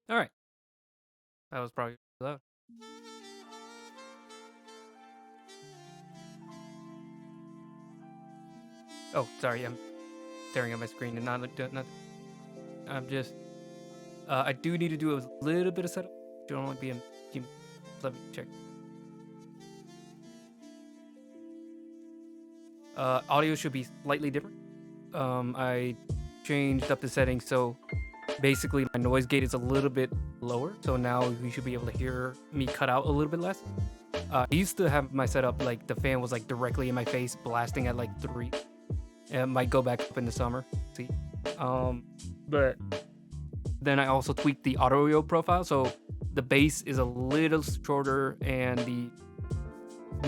All right. That was probably loud. Oh, sorry. I'm staring at my screen and not. I'm just. I do need to do a little bit of setup. Should only be a few. Let me check. Audio should be slightly different. I changed up the settings so basically my noise gate is a little bit lower. So now you should be able to hear me cut out a little bit less. I used to have my setup like the fan was like directly in my face, blasting at like 3. It might go back up in the summer. See, but then I also tweaked the audio profile, so the bass is a little shorter and the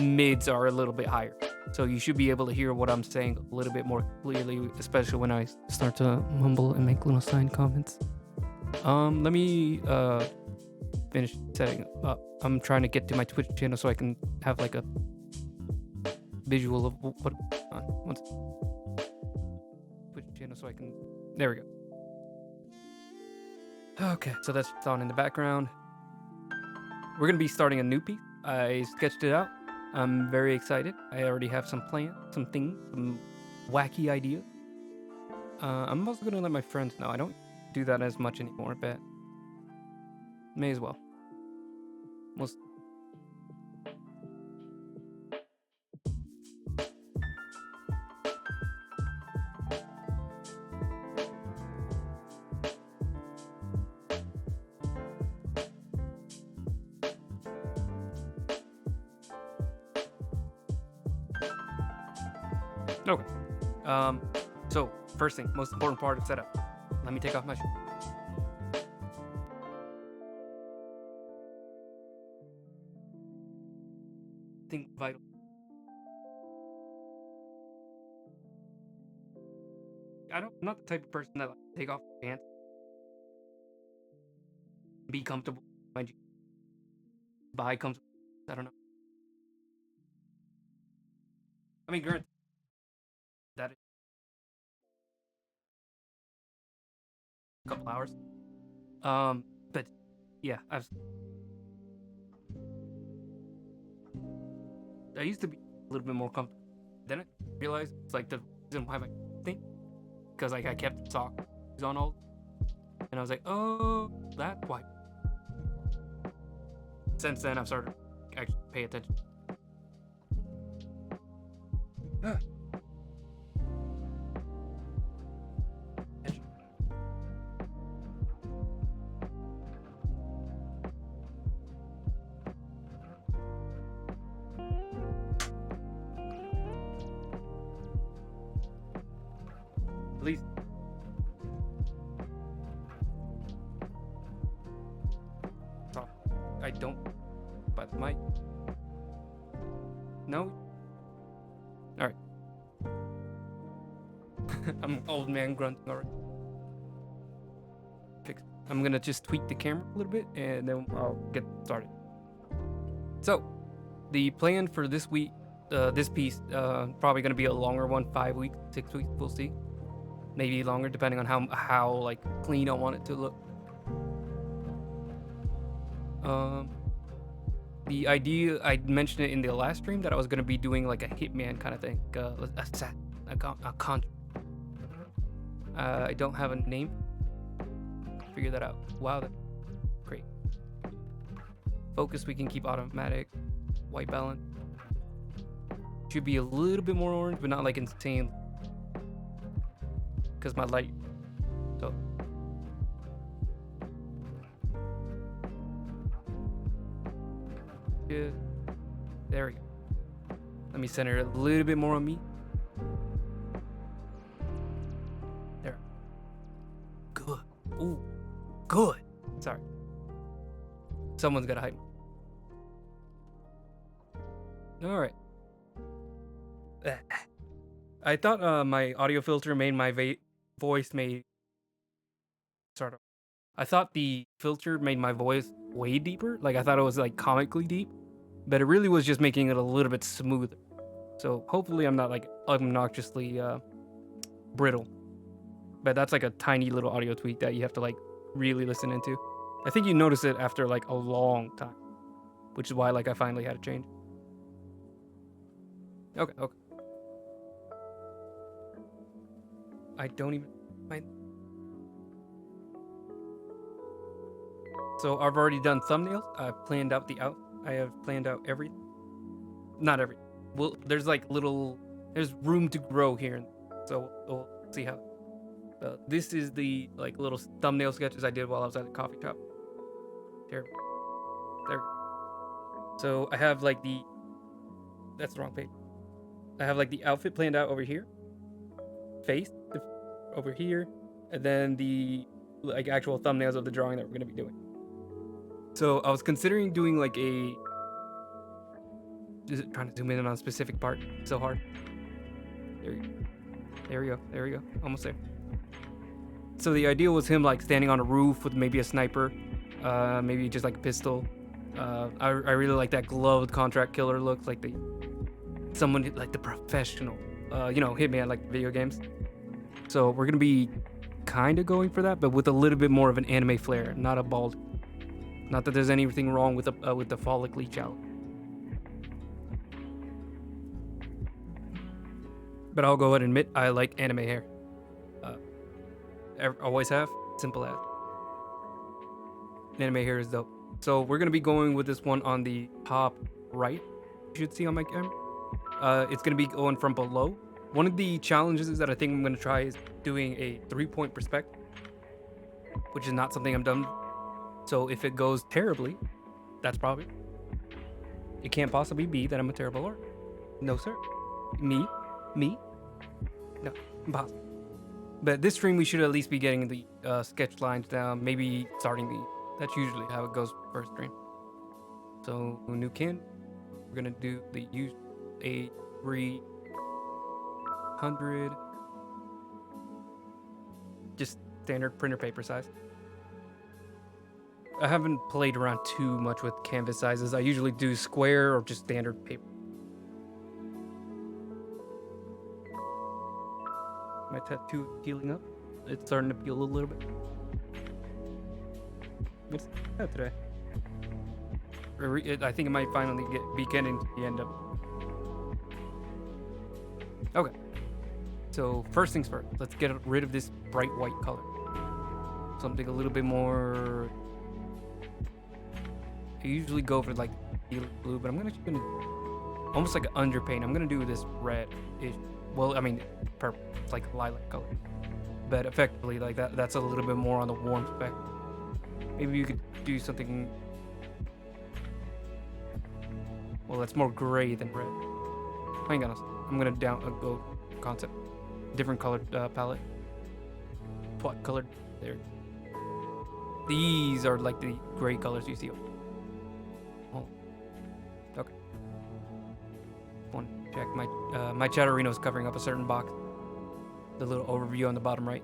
mids are a little bit higher. So you should be able to hear what I'm saying a little bit more clearly, especially when I start to mumble and make little sign comments. Let me finish setting up. I'm trying to get to my Twitch channel so I can have like a visual of what. Once Twitch channel so I can. There we go. Okay, so that's on in the background. We're gonna be starting a new piece. I sketched it out. I'm very excited. I already have some plans, some things, some wacky ideas. I'm also gonna let my friends know. I don't do that as much anymore, but may as well. We'll Okay. So first thing, most important part of setup. Let me take off my shoes. Think vital. I'm not the type of person that like take off pants, be comfortable. Mind you, buy comes. I don't know. I mean, granted, that is a couple hours. But yeah, I used to be a little bit more comfortable. Then I realized it's like the reason why my thing, because like I kept socks on all, and I was like, oh, that's why. Since then, I've started to actually pay attention. At least I don't. But my no. All right. I'm an old man grunting already. I'm gonna just tweak the camera a little bit and then I'll get started. So, the plan for this week, this piece, probably gonna be a longer one, 5 weeks, 6 weeks. We'll see. Maybe longer, depending on how like clean I want it to look. The idea I mentioned it in the last stream that I was gonna be doing like a hitman kind of thing, a con. I don't have a name. Figure that out. Wow, that's great. Focus we can keep automatic. White balance should be a little bit more orange, but not like insane. Cause my light. So. Yeah. There we go. Let me center it a little bit more on me. There. Good. Ooh. Good. Sorry. Someone's gotta hide me. All right. I thought my audio filter made my voice made sort of. I thought the filter made my voice way deeper. Like I thought it was like comically deep, but it really was just making it a little bit smoother. So hopefully I'm not like obnoxiously brittle. But that's like a tiny little audio tweak that you have to like really listen into. I think you notice it after like a long time, which is why like I finally had to change. Okay, okay. I don't even. So I've already done thumbnails. I've planned out the out. I have planned out everything. Not every. Well, there's like little. There's room to grow here, so we'll see how. This is the like little thumbnail sketches I did while I was at the coffee shop. There. So I have like the. That's the wrong page. I have like the outfit planned out over here. Face over here, and then the like actual thumbnails of the drawing that we're gonna be doing. So I was considering doing like a. Is it trying to zoom in on a specific part? It's so hard. There we go. Almost there. So the idea was him like standing on a roof with maybe a sniper, maybe just like a pistol. I really like that gloved contract killer look, like someone like the professional, hitman like video games. So we're gonna be kind of going for that, but with a little bit more of an anime flair, not a bald. Not that there's anything wrong with the phallic leech out. But I'll go ahead and admit I like anime hair. Always have. Simple as. Anime hair is dope. So we're gonna be going with this one on the top right. You should see on my camera. It's gonna be going from below. One of the challenges is that I think I'm gonna try is doing a 3-point perspective, which is not something I'm done. So if it goes terribly, that's probably. It can't possibly be that I'm a terrible artist. No, sir. Me. No, impossible. But this stream, we should at least be getting the sketch lines down. Maybe starting the. That's usually how it goes first stream. So new can, we're gonna do the use a 300, just standard printer paper size. I haven't played around too much with canvas sizes. I usually do square or just standard paper. My tattoo healing up. It's starting to peel a little bit. What's that today? I think it might finally be getting to the end of it. Okay. So first things first, let's get rid of this bright white color. Something a little bit more. I usually go for like blue, but I'm gonna almost like an underpaint. I'm gonna do this red-ish. Well, I mean, purple. It's like a lilac color. But effectively, like that's a little bit more on the warm spectrum. Maybe you could do something. Well, that's more gray than red. Hang on a second. I'm gonna go concept. Different colored palette. What colored? There. These are like the gray colors you see. Oh. Okay. One check my Chatterino is covering up a certain box. The little overview on the bottom right.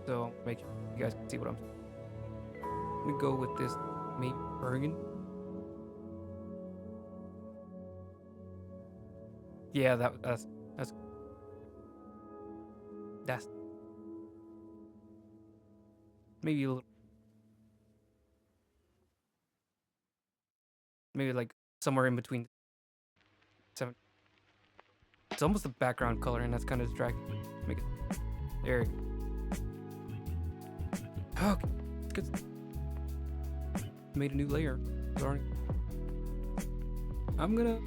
So make sure you guys can see what I'm saying. Let me go with this maybe burgundy. Yeah, that's maybe a little, maybe like somewhere in between. Seven. It's almost the background color, and that's kind of distracting. Make it there. Okay, good. Made a new layer. Sorry. I'm gonna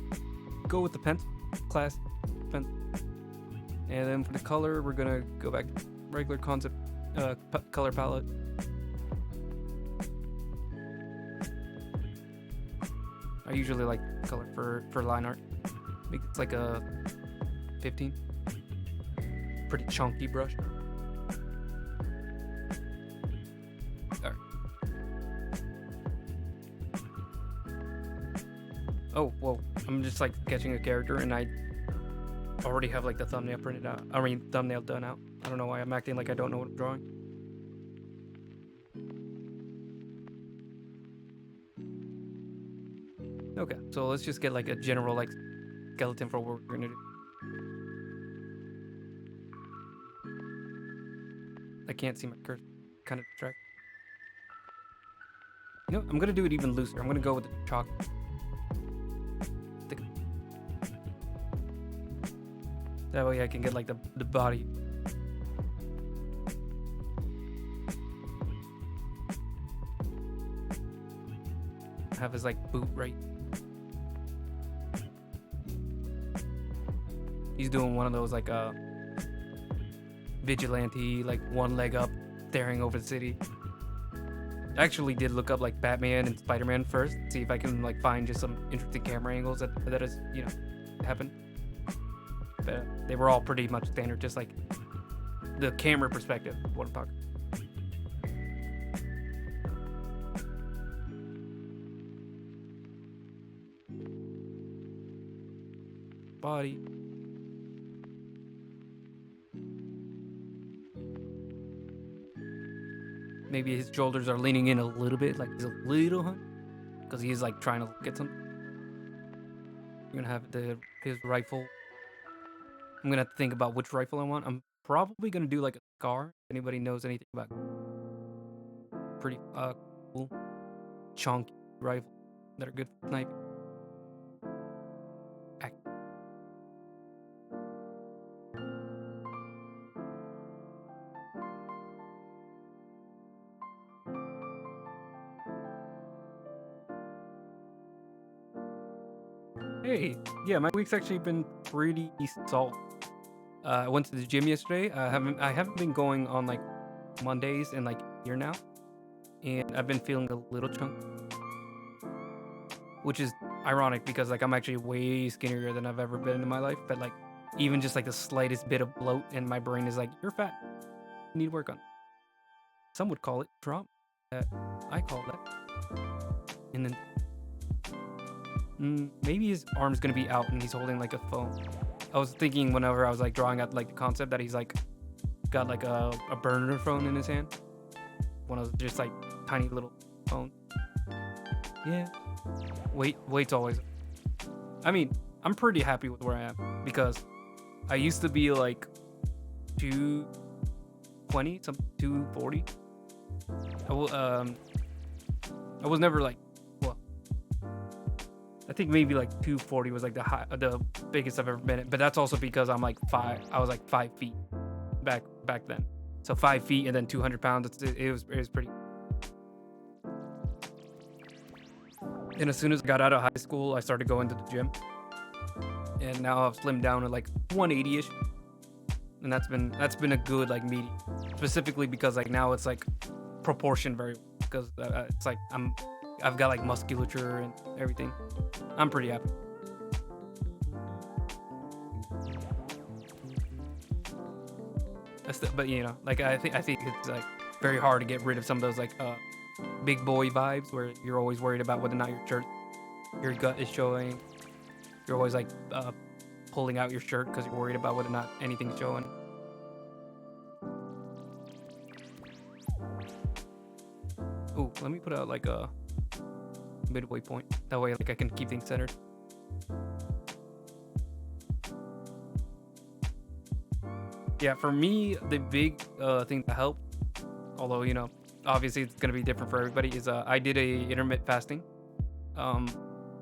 go with the pencil class pencil, and then for the color, we're gonna go back to regular concept color palette. I usually like color for line art. It's like a 15. Pretty chunky brush. Alright. Oh, whoa. I'm just like sketching a character and I already have like the thumbnail printed out. I mean, thumbnail done out. I don't know why I'm acting like I don't know what I'm drawing. Okay, so let's just get like a general like skeleton for what we're gonna do. I can't see my cursor. Kind of distracted. You know, I'm gonna do it even looser. I'm gonna go with the chocolate. That way I can get like the body. Have his like boot right. He's doing one of those like vigilante, like one leg up, staring over the city. I actually did look up like Batman and Spider-Man first, see if I can like find just some interesting camera angles that has, you know, happened. But they were all pretty much standard, just like the camera perspective of what I'm talking. Body. Maybe his shoulders are leaning in a little bit, like he's a little hung, because he's like trying to get something. We're gonna have his rifle. I'm gonna have to think about which rifle I want. I'm probably gonna do like a Scar. If anybody knows anything about pretty cool, chunky rifle that are good for sniping. Hey, yeah, my week's actually been pretty solid. I went to the gym yesterday. I haven't been going on like Mondays in like a year now, and I've been feeling a little chunky, which is ironic because like I'm actually way skinnier than I've ever been in my life. But like even just like the slightest bit of bloat, and my brain is like, "You're fat. You need work on." Some would call it trauma. I call that. And then maybe his arm's gonna be out and he's holding like a phone. I was thinking whenever I was like drawing out like the concept that he's like got like a burner phone in his hand. One of those just like tiny little phones. Yeah. Weight's always. I mean, I'm pretty happy with where I am because I used to be like 220, some 240. I was never like, well, I think maybe like 240 was like the biggest I've ever been at, but that's also because I was like 5 feet back then. So 5 feet and then 200 pounds. It was pretty. And as soon as I got out of high school, I started going to the gym, and now I've slimmed down to like 180ish, and that's been a good like medium, specifically because like now it's like proportion very well, because it's like I've got like musculature and everything. I'm pretty happy. But you know, like I think it's like very hard to get rid of some of those like big boy vibes where you're always worried about whether or not your gut is showing. You're always like pulling out your shirt because you're worried about whether or not anything's showing. Ooh, let me put out like a midway point. That way, like I can keep things centered. Yeah, for me, the big thing that helped, although you know, obviously it's gonna be different for everybody, is I did a intermittent fasting.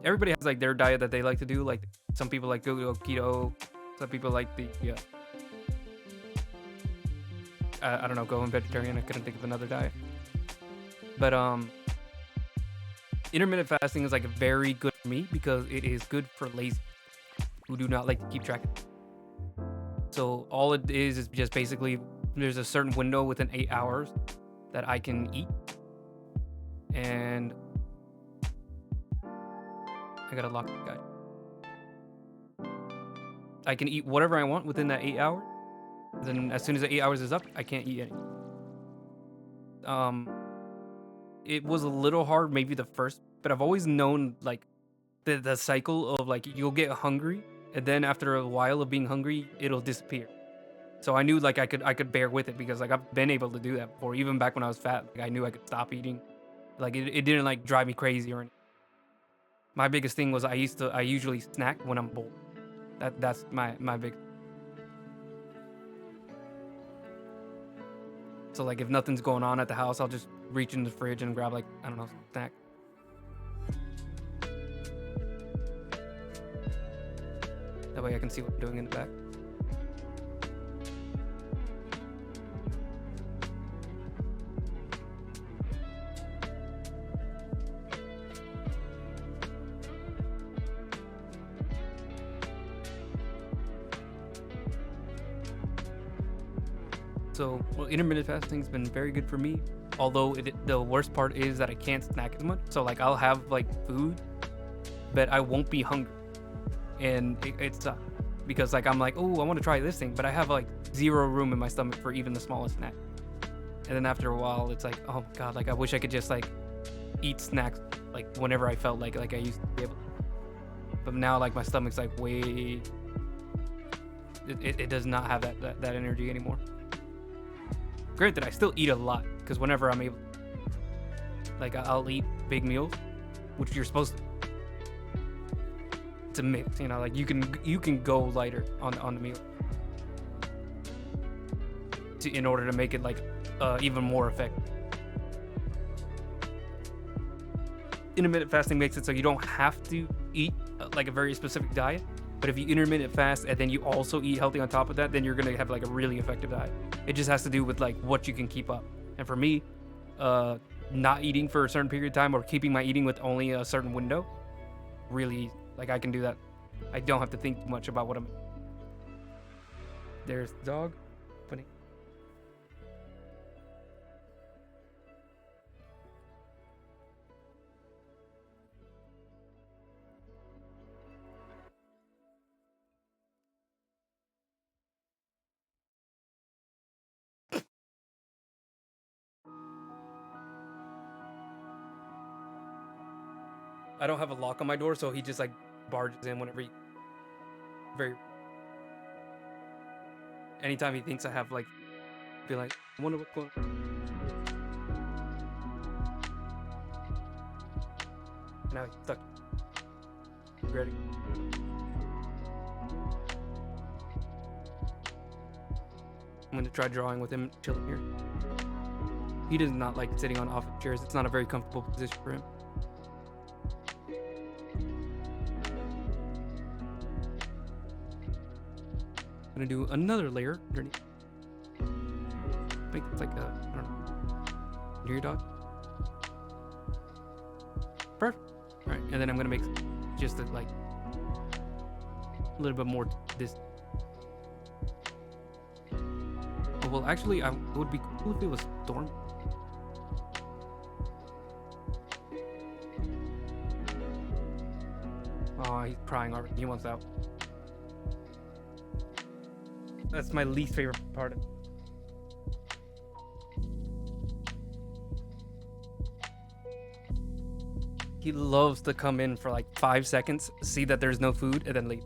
Everybody has like their diet that they like to do. Like some people like go keto, some people like the I don't know, going vegetarian. I couldn't think of another diet. But intermittent fasting is like very good for me because it is good for lazy who do not like to keep track of it. So all it is just basically there's a certain window within 8 hours that I can eat, and I gotta lock the guy. I can eat whatever I want within that 8 hours. Then as soon as the 8 hours is up, I can't eat anything. It was a little hard maybe the first, but I've always known like the cycle of like you'll get hungry, and then after a while of being hungry, it'll disappear. So I knew like I could bear with it because like I've been able to do that before. Even back when I was fat, like I knew I could stop eating. Like it didn't like drive me crazy or anything. My biggest thing was I usually snack when I'm bored. That's my big. So like if nothing's going on at the house, I'll just reach in the fridge and grab like, I don't know, snack. That way I can see what I'm doing in the back. So, well, intermittent fasting's been very good for me. Although the worst part is that I can't snack as much. So like I'll have like food, but I won't be hungry, and it sucks because like I'm like, oh, I want to try this thing, but I have like zero room in my stomach for even the smallest snack. And then after a while, it's like, oh my god, like I wish I could just like eat snacks like whenever I felt like I used to be able. But now like my stomach's like way. It does not have that energy anymore. Granted, I still eat a lot because whenever I'm able, like I'll eat big meals, which you're supposed to. It's a mix, you know. Like you can go lighter on the meal in order to make it like even more effective. Intermittent fasting makes it so you don't have to eat like a very specific diet. But if you intermittent fast and then you also eat healthy on top of that, then you're gonna have like a really effective diet. It just has to do with like what you can keep up. And for me, not eating for a certain period of time or keeping my eating with only a certain window, really, like I can do that. I don't have to think much about what I'm. There's the dog. Funny. I don't have a lock on my door, so he just like barges in whenever he. Very. Anytime he thinks I have like, be like, I wonder what's going on. Now he's stuck. Ready. I'm gonna try drawing with him chilling here. He does not like sitting on office chairs. It's not a very comfortable position for him. I'm gonna do another layer underneath. Make it like a, I don't know, near your dog. Perfect. All right, and then I'm gonna make just like a little bit more this. Oh, well, actually, it would be cool if it was storm. Oh, he's crying already. He wants out. That's my least favorite part of it. He loves to come in for like 5 seconds, see that there's no food, and then leave.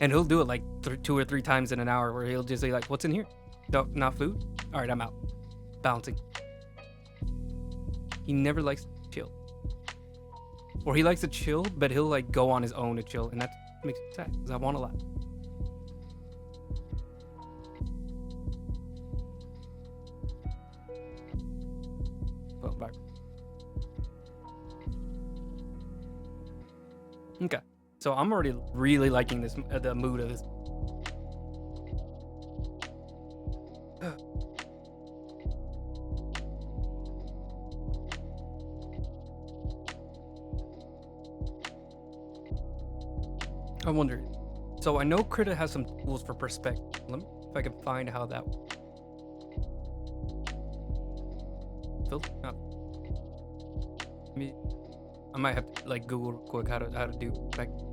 And he'll do it like 2 or 3 times in an hour where he'll just say like, what's in here? No, not food? All right, I'm out. Bouncing. He never likes to chill. Or he likes to chill, but he'll like go on his own to chill. And that makes me sad because I want to laugh. Oh, bye. Okay. So I'm already really liking this, the mood of this. I wonder. So I know Krita has some tools for perspective. Let me see if I can find how that. Filter. I might have to like Google real quick how to do perspective.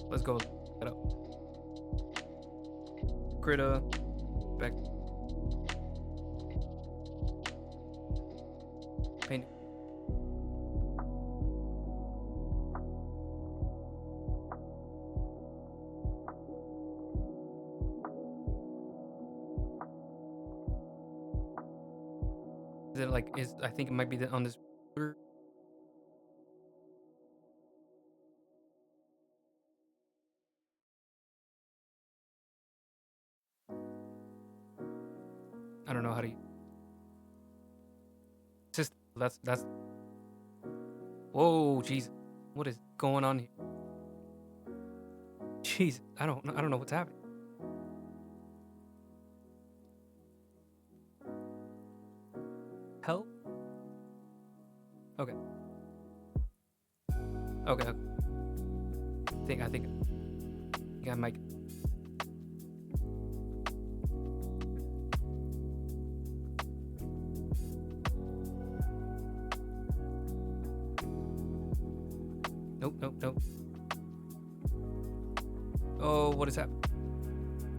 Let's go look it up. Krita back. Paint. Is it like I think it might be on this. I don't know how to. System. That's. Whoa, jeez, what is going on here? Jeez, I don't know what's happening. Help. Okay. Okay. Okay. I think I might. Nope. Nope. Nope. Oh, what is happening?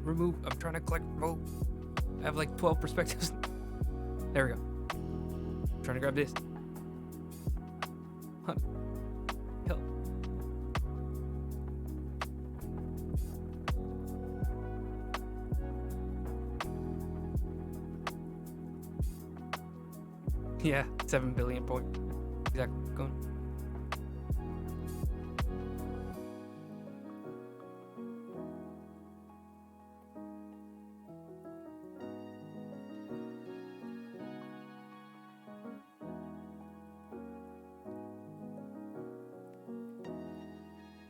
Remove. I'm trying to collect. Oh, I have like 12 perspectives. There we go. I'm trying to grab this. Huh. Help. Yeah, 7 billion point. Exactly. Going.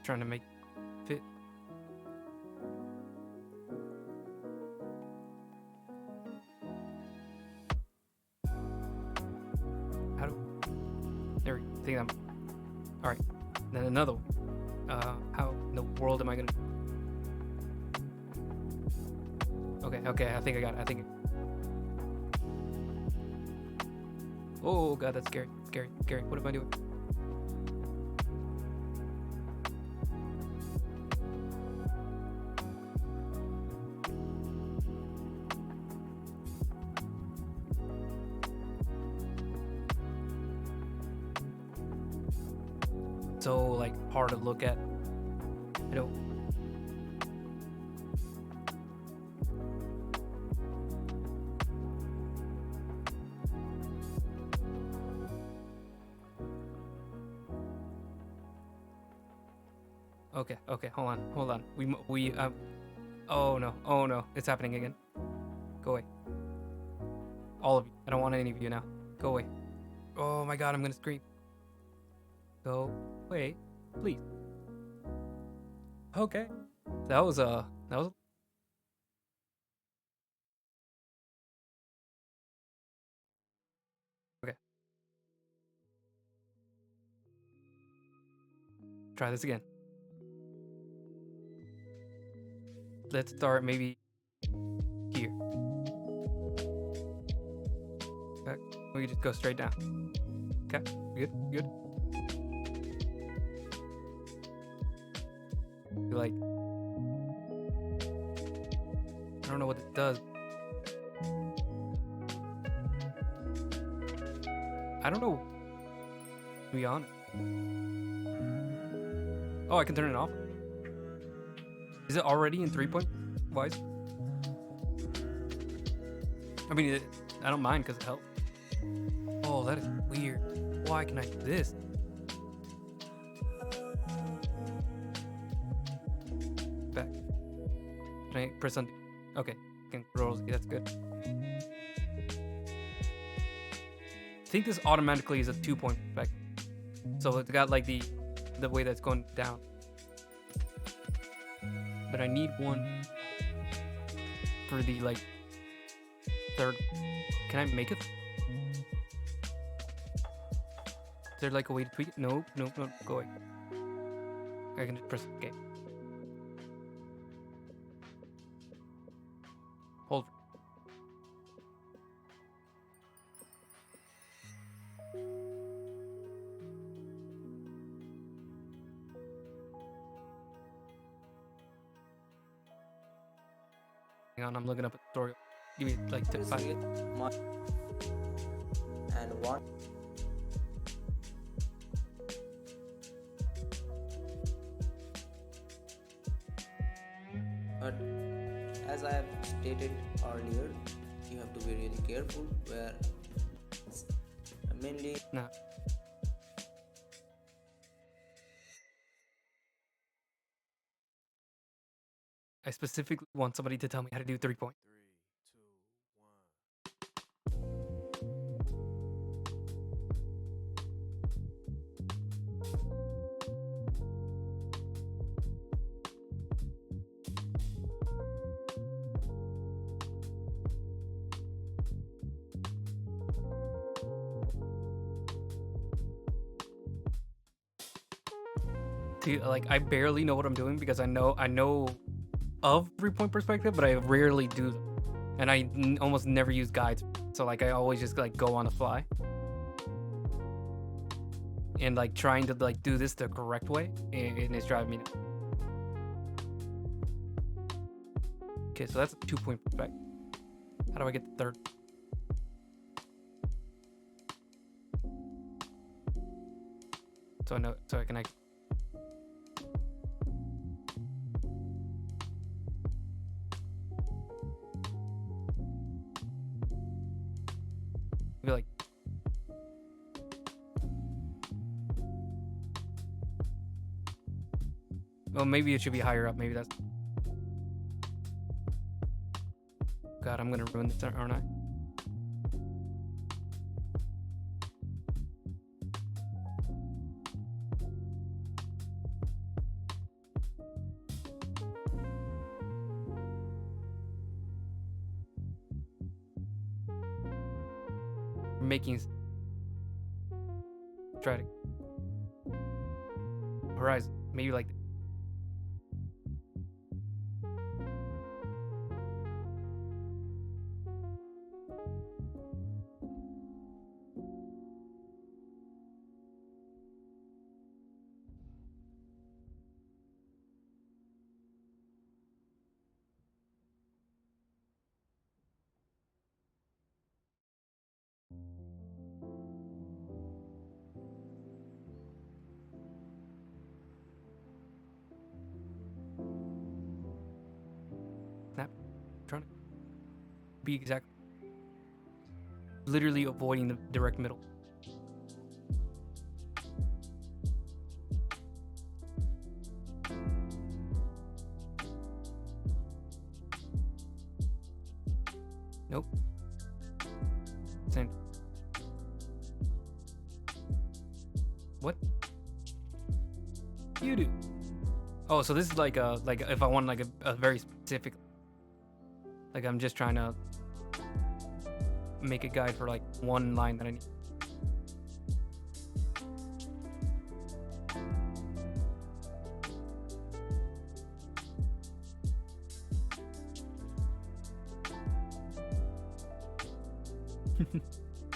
Trying to make fit. How do? There we go. I think I'm. All right. Then another one. How in the world am I gonna? Okay. Okay. I think I got it. I think. Oh god, that's scary. Scary. Scary. What am I doing? So like hard to look at. I don't. Okay. Okay. Hold on. Hold on. We. Oh no. Oh no. It's happening again. Go away. All of you. I don't want any of you now. Go away. Oh my god. I'm gonna scream. Go away, please. Okay. That was That was. Okay. Try this again. Let's start maybe here. Okay. We can just go straight down. Okay. Good. Good. Like, I don't know what it does. I don't know. To be honest. Oh, I can turn it off. Is it already in 3 point wise? I mean, I don't mind because it helps. Oh, that is weird. Why can I do this? Back. Can I press on? Okay. Controls. That's good. I think this automatically is a 2 point back. So it's got like the way that's going down. But I need one for the like third. Can I make it? Is there like a way to tweak it? No, no, no, go away. I can just press okay. Hold. Hang on, I'm looking up a tutorial. Give me like tip 5. And one. But as I have stated earlier, you have to be really careful where mainly Nah. I specifically want somebody to tell me how to do 3 point. Like I barely know what I'm doing because I know of 3-point perspective, but I rarely do them, and I almost never use guides. So like I always just like go on the fly, and like trying to like do this the correct way, and it's driving me nuts. Okay, so that's a 2-point perspective. How do I get the third? So I know, so I can like. Be like, well, maybe it should be higher up. Maybe that's. God, I'm gonna ruin this, aren't I? Making. Try to. Horizon. Maybe like. Snap. Trying to be exact. Literally avoiding the direct middle. Nope. Same. What? You do. Oh, so this is like if I want like a very specific, like I'm just trying to make a guide for like one line that I need.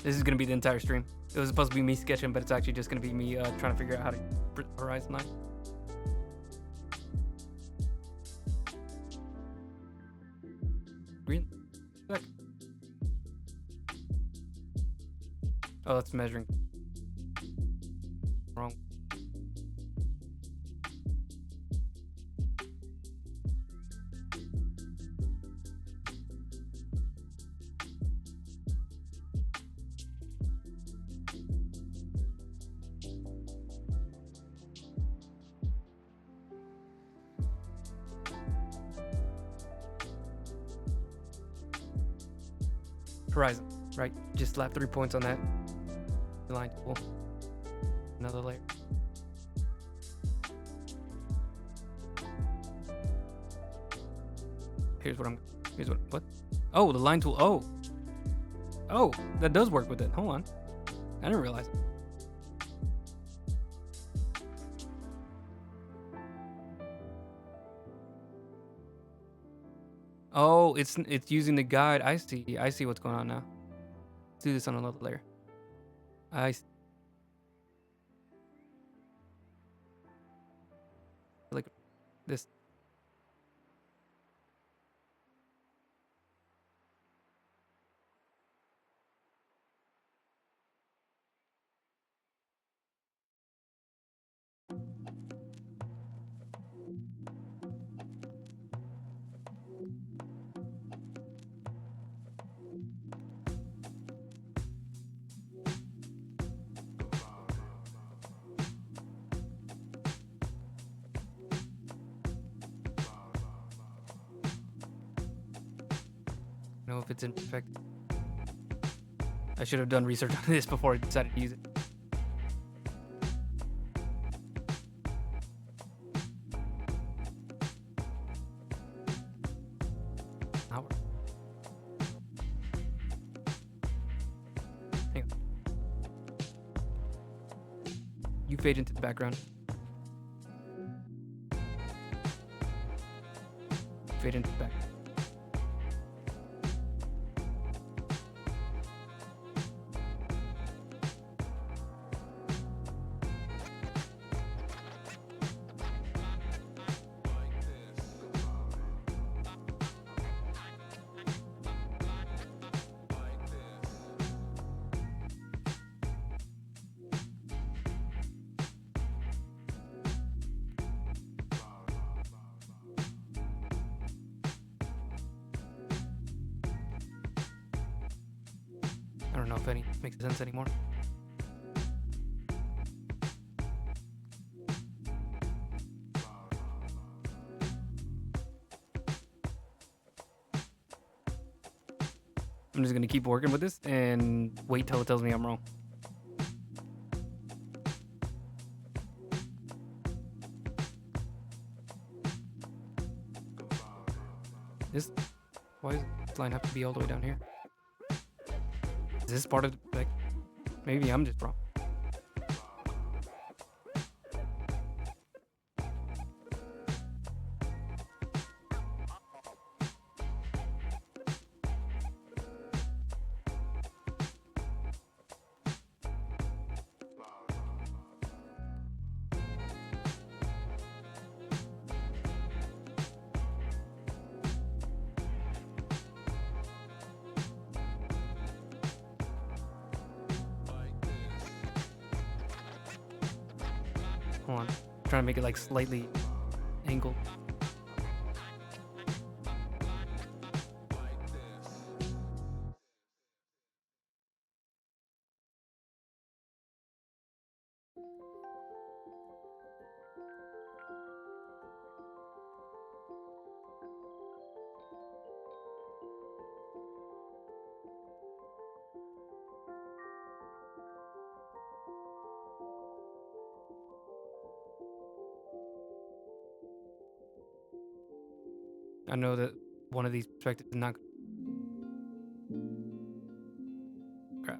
This is gonna be the entire stream. It was supposed to be me sketching, but it's actually just gonna be me trying to figure out how to horizon line. Green. Back. Oh, that's measuring. Wrong. Horizon, right? Just slap 3 points on that line tool. Another layer. Here's what? Oh, the line tool. Oh, that does work with it. Hold on. I didn't realize it. Oh, it's using the guide. I see what's going on now. Let's do this on another layer. Like this. Know if it's imperfect. I should have done research on this before I decided to use it. Hang on. You fade into the background. fade into the back. I don't know if any makes sense anymore. I'm just gonna keep working with this and wait till it tells me I'm wrong. Why does this line have to be all the way down here? Is this part of the, like, maybe I'm just wrong. Hold on. Trying to make it like slightly angled. I know that one of these perspectives is not. Crap.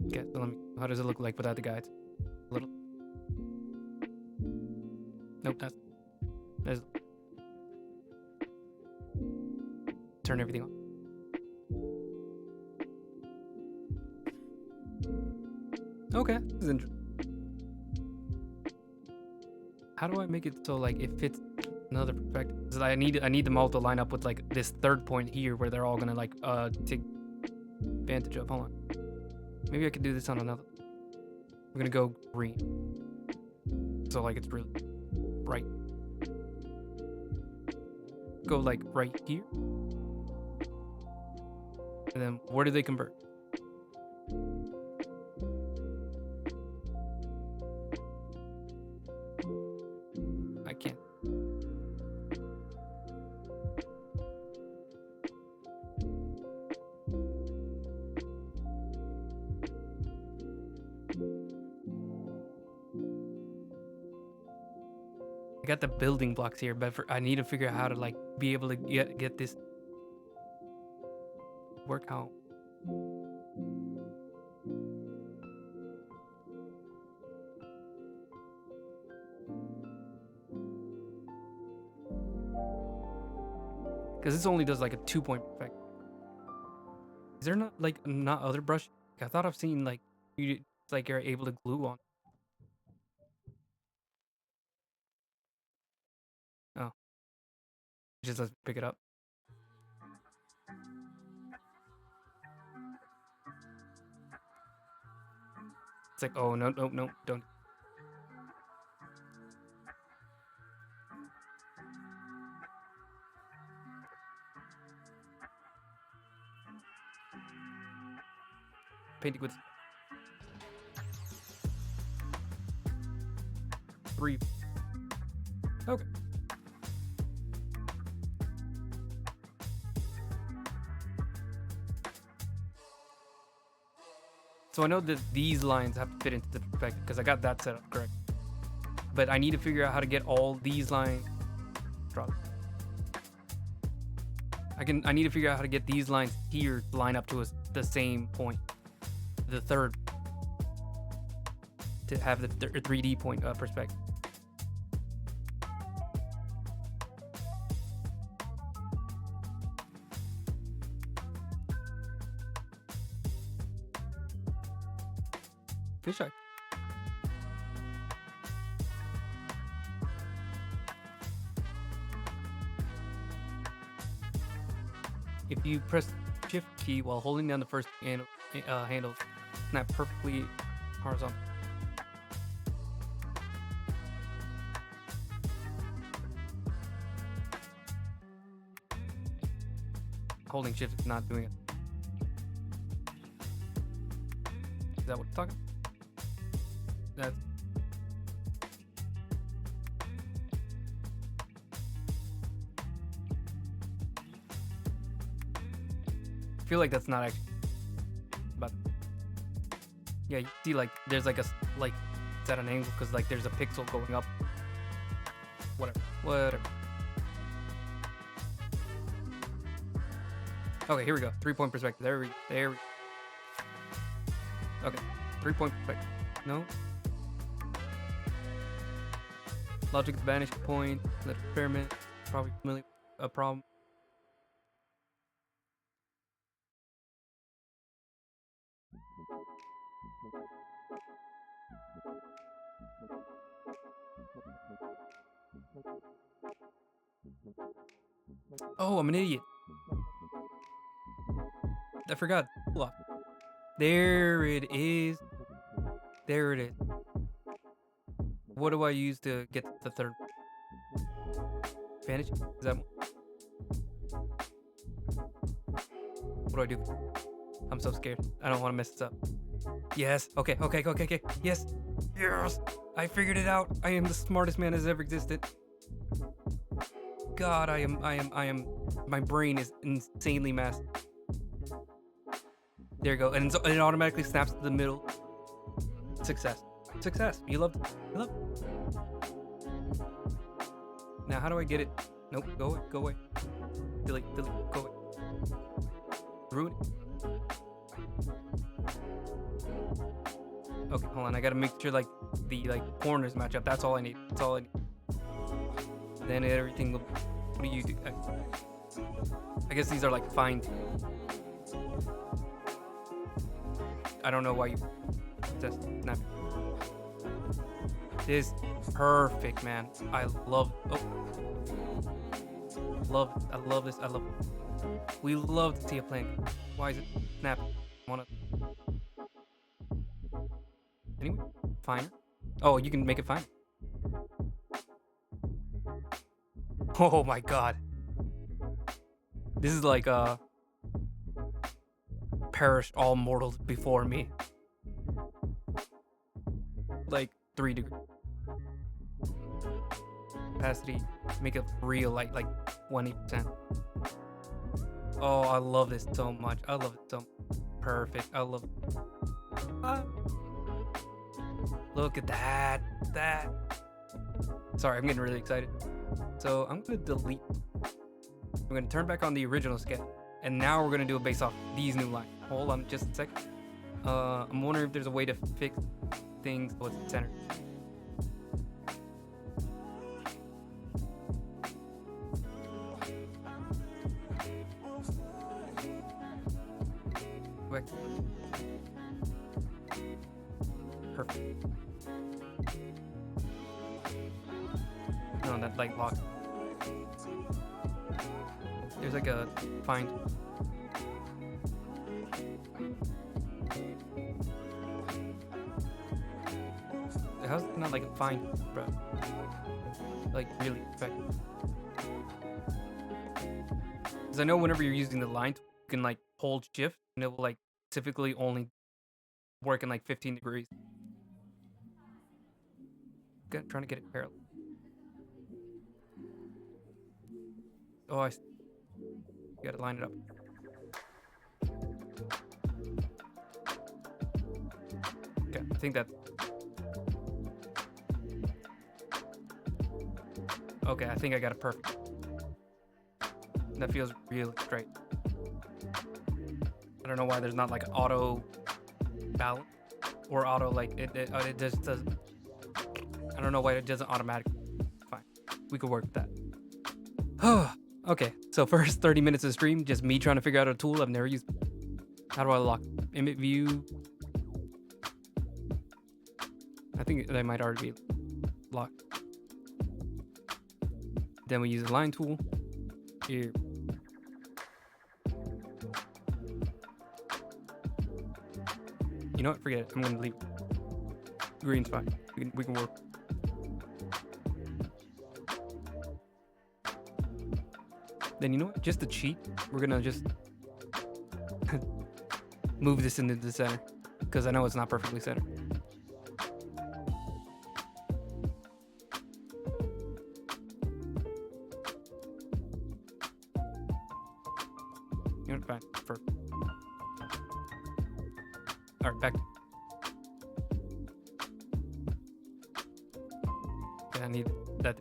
Okay, so let me. How does it look like without the guides? A little. Nope, that's. Turn everything on. Okay, this is interesting. How do I make it so like it fits another perspective? Because I need them all to line up with like this third point here where they're all gonna like take advantage of. Hold on. Maybe I could do this on another. We're gonna go green. So like it's really bright. Go like right here. And then where do they convert? I can't. I got the building blocks here, but I need to figure out how to like be able to get this work out. Because this only does like a 2-point effect. Is there not other brush? I thought I've seen like it's like you're able to glue on. Oh, just let's pick it up. It's like, oh no, don't. Painting with 3. Okay. So I know that these lines have to fit into the perspective because I got that set up correct. But I need to figure out how to get all these lines. Drop. I need to figure out how to get these lines here to line up to the same point, the third, to have the 3D point perspective. Fisheye. If you press Shift key while holding down the first handle, snap perfectly horizontal. Holding Shift is not doing it. Is that what it's talking? That's I feel like that's not actually, but yeah, you see like there's like it's at an angle because like there's a pixel going up. Whatever. Okay, here we go. 3-point perspective. There we. Okay, 3-point perspective. No. Logic vanishing point. Let experiment. Probably familiar. A problem. Oh, I'm an idiot. I forgot. Look. There it is. What do I use to get the third? Vanish? Is that? What do I do? I'm so scared. I don't want to mess this up. Yes. Okay. Yes. I figured it out. I am the smartest man that's ever existed. God, I am. My brain is insanely massive. There you go. And it automatically snaps to the middle. Success. You loved it. Now, how do I get it? Nope. Go away. Delete. Go away. Ruin it. Okay, hold on. I gotta make sure like the corners match up. That's all I need. Then everything will. What do you do? I guess these are like fine. I don't know why you just snap. This perfect, man. I love this. We love to see a plane. Why is it snap? Anyway, finer. Oh, you can make it fine. Oh my god. This is like perish all mortals before me. Like 3 degrees. Opacity, make it real like 20%. Oh, I love this so much. Perfect. I love it. Look at that. Sorry, I'm getting really excited. So I'm gonna delete. I'm gonna turn back on the original sketch, and now we're gonna do it based off these new lines. Hold on just a second. I'm wondering if there's a way to fix things so it's centered. Perfect. No, that light lock. There's like a find. How's it not like a find, bro? Like really effective. Because I know whenever you're using the line, you can like hold shift and it will like typically only work in like 15 degrees. Trying to get it parallel. Oh, I see. You gotta line it up. I think that. Okay, I think I got it perfect. That feels really straight. I don't know why there's not like auto balance or auto like it just does. I don't know why it doesn't automatically. Fine, we could work with that. Okay, so first 30 minutes of stream, just me trying to figure out a tool I've never used. How do I lock image view? I think they might already be locked. Then we use the line tool. Here. You know what? Forget it. I'm gonna leave it. Green's fine. We can work. Then you know what? Just to cheat, we're gonna just move this into the center because I know it's not perfectly centered. You know, fine. Perfect. All right, back. Okay, I need that.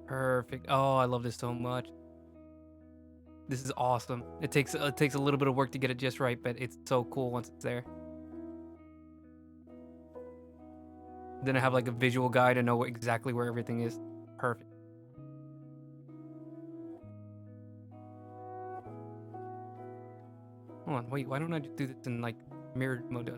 Perfect. Oh, I love this so much. This is awesome. It takes a little bit of work to get it just right, but it's so cool once it's there. Then I have like a visual guide to know exactly where everything is. Perfect. Hold on, wait, why don't I just do this in like mirrored mode?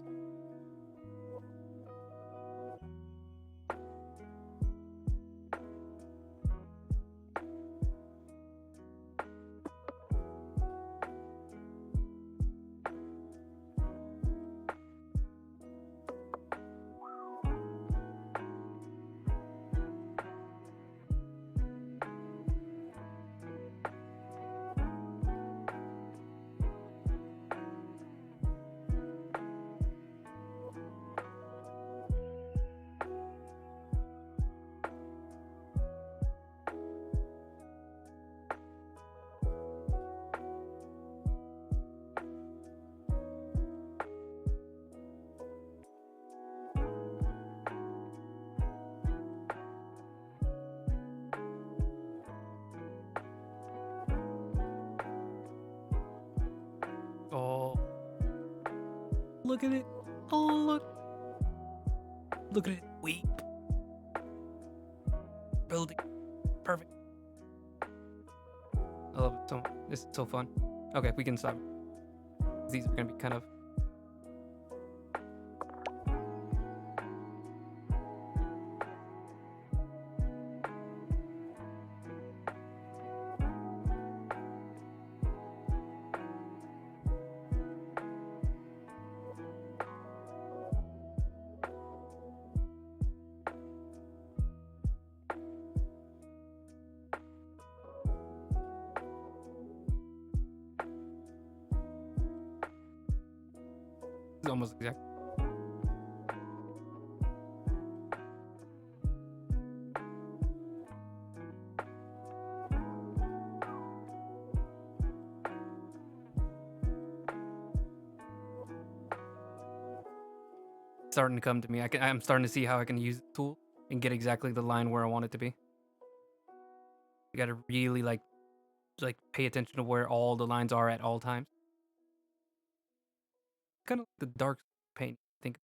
Oh, look at it. Oh, look. Look at it. Weep. Building. Perfect. I love it so much. This is so fun. Okay, we can stop. These are going to be kind of... It's almost exact. Starting to come to me. I'm starting to see how I can use the tool and get exactly the line where I want it to be. You got to really like pay attention to where all the lines are at all times. Kind of like the dark paint. I think.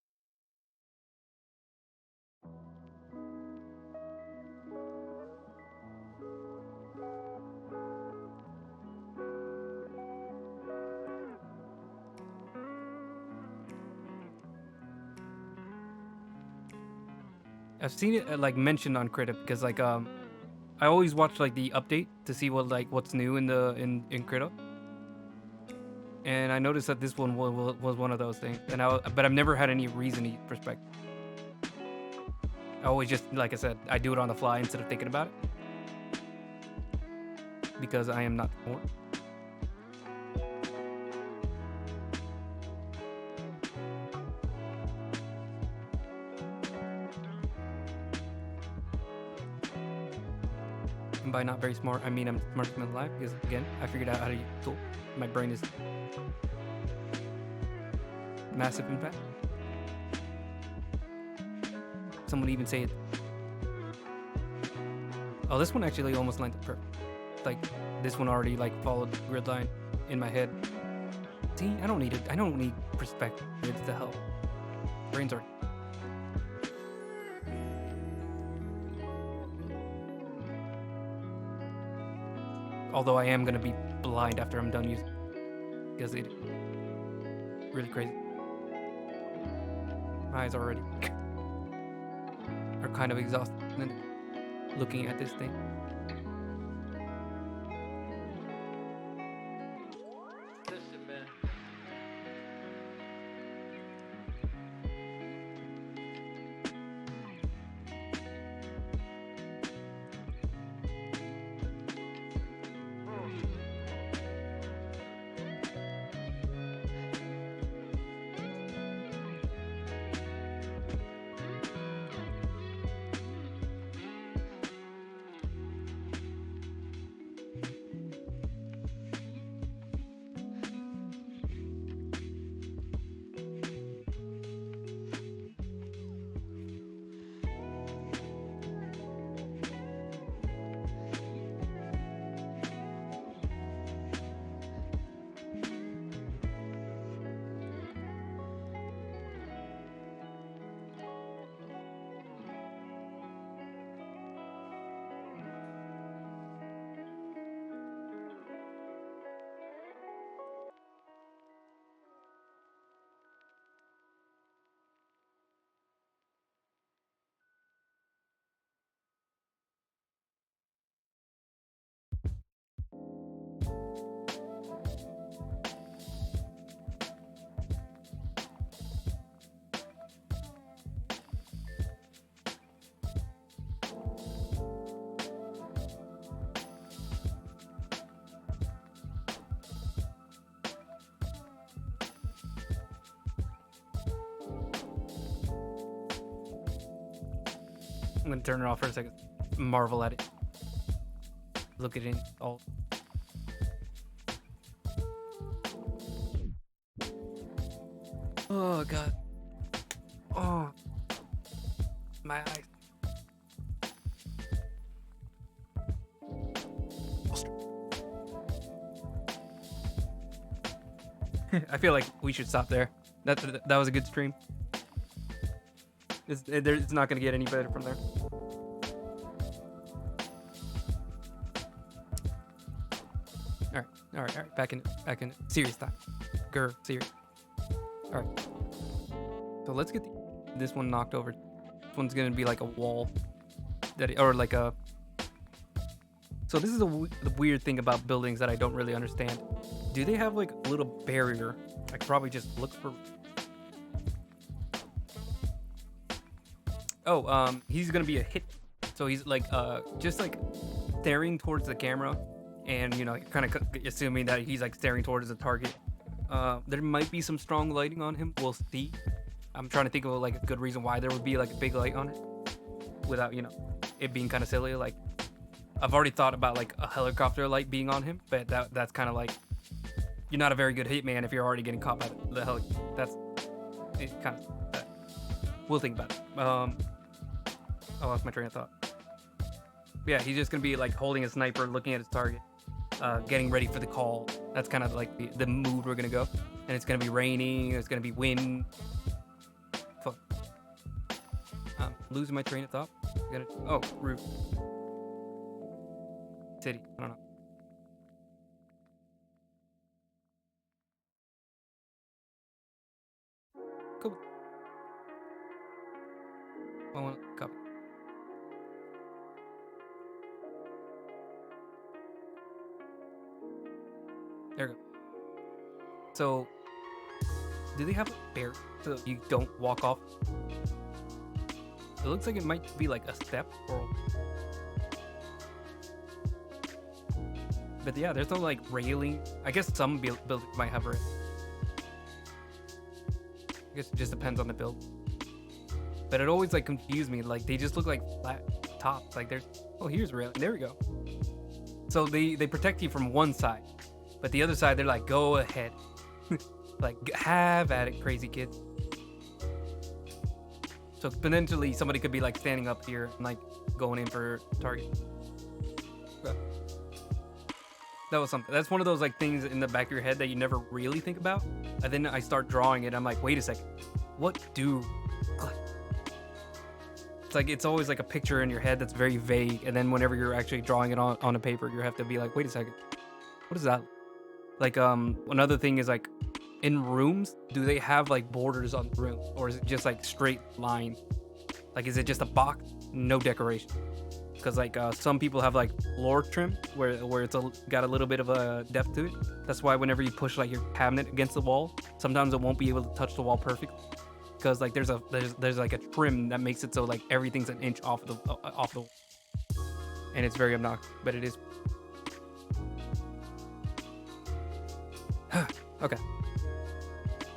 I've seen it like mentioned on Critic because like I always watch like the update to see what's new in the in Critic, and I noticed that this one was one of those things. But I've never had any reasoning perspective. I always just, like I said, I do it on the fly instead of thinking about it because I am not smart. And by not very smart, I mean I'm smarter than life because again, I figured out how to use the tool. My brain is massive impact. Someone even say it. Oh, this one actually almost lined up perfect. Like this one already like followed the grid line in my head. See, I don't need it. I don't need perspective. It's the hell. Brains are. Although I am gonna be blind after I'm done using it because it really crazy. My eyes already are kind of exhausted looking at this thing. Listen, man. I'm gonna turn it off for a second. Marvel at it. Look at it all. Oh god. Oh, my eyes. I feel like we should stop there. That was a good stream. It's not gonna get any better from there. All right. Back in serious time. Serious. All right. So let's get this one knocked over. This one's gonna be like a wall, or like a. So this is the weird thing about buildings that I don't really understand. Do they have like a little barrier? I could probably just look for. Oh, he's gonna be a hit. So he's like just like staring towards the camera, and you know, kind of assuming that he's like staring towards the target. There might be some strong lighting on him. We'll see. I'm trying to think of like a good reason why there would be like a big light on it, without it being kind of silly. Like I've already thought about like a helicopter light being on him, but that's kind of like you're not a very good hitman if you're already getting caught by the heli. That's it, kind of. We'll think about it. I lost my train of thought. Yeah, he's just gonna be like holding a sniper, looking at his target, getting ready for the call. That's kind of like the mood we're gonna go. And it's gonna be raining. It's gonna be wind. Fuck. I'm losing my train of thought. Roof. City. I don't know. Cool. I want to copy. So, do they have a barrier so you don't walk off? It looks like it might be like a step or. But yeah, there's no like railing. I guess some buildings might have a. I guess it just depends on the build. But it always like confused me. Like they just look like flat tops. Like there's. Oh, here's railing. There we go. So they protect you from one side, but the other side they're like, go ahead, like have at it, crazy kids. So potentially somebody could be like standing up here and like going in for target. But that was something. That's one of those like things in the back of your head that you never really think about. And then I start drawing it. I'm like, wait a second, what do? It's like it's always like a picture in your head that's very vague, and then whenever you're actually drawing it on a paper, you have to be like, wait a second, what is that? Like another thing is like in rooms, do they have like borders on the room, or is it just like straight line? Like is it just a box, no decoration? Because like some people have like floor trim where it's got a little bit of a depth to it. That's why whenever you push like your cabinet against the wall, sometimes it won't be able to touch the wall perfectly. Because like there's like a trim that makes it so like everything's an inch off the wall. And it's very obnoxious, but it is. Okay,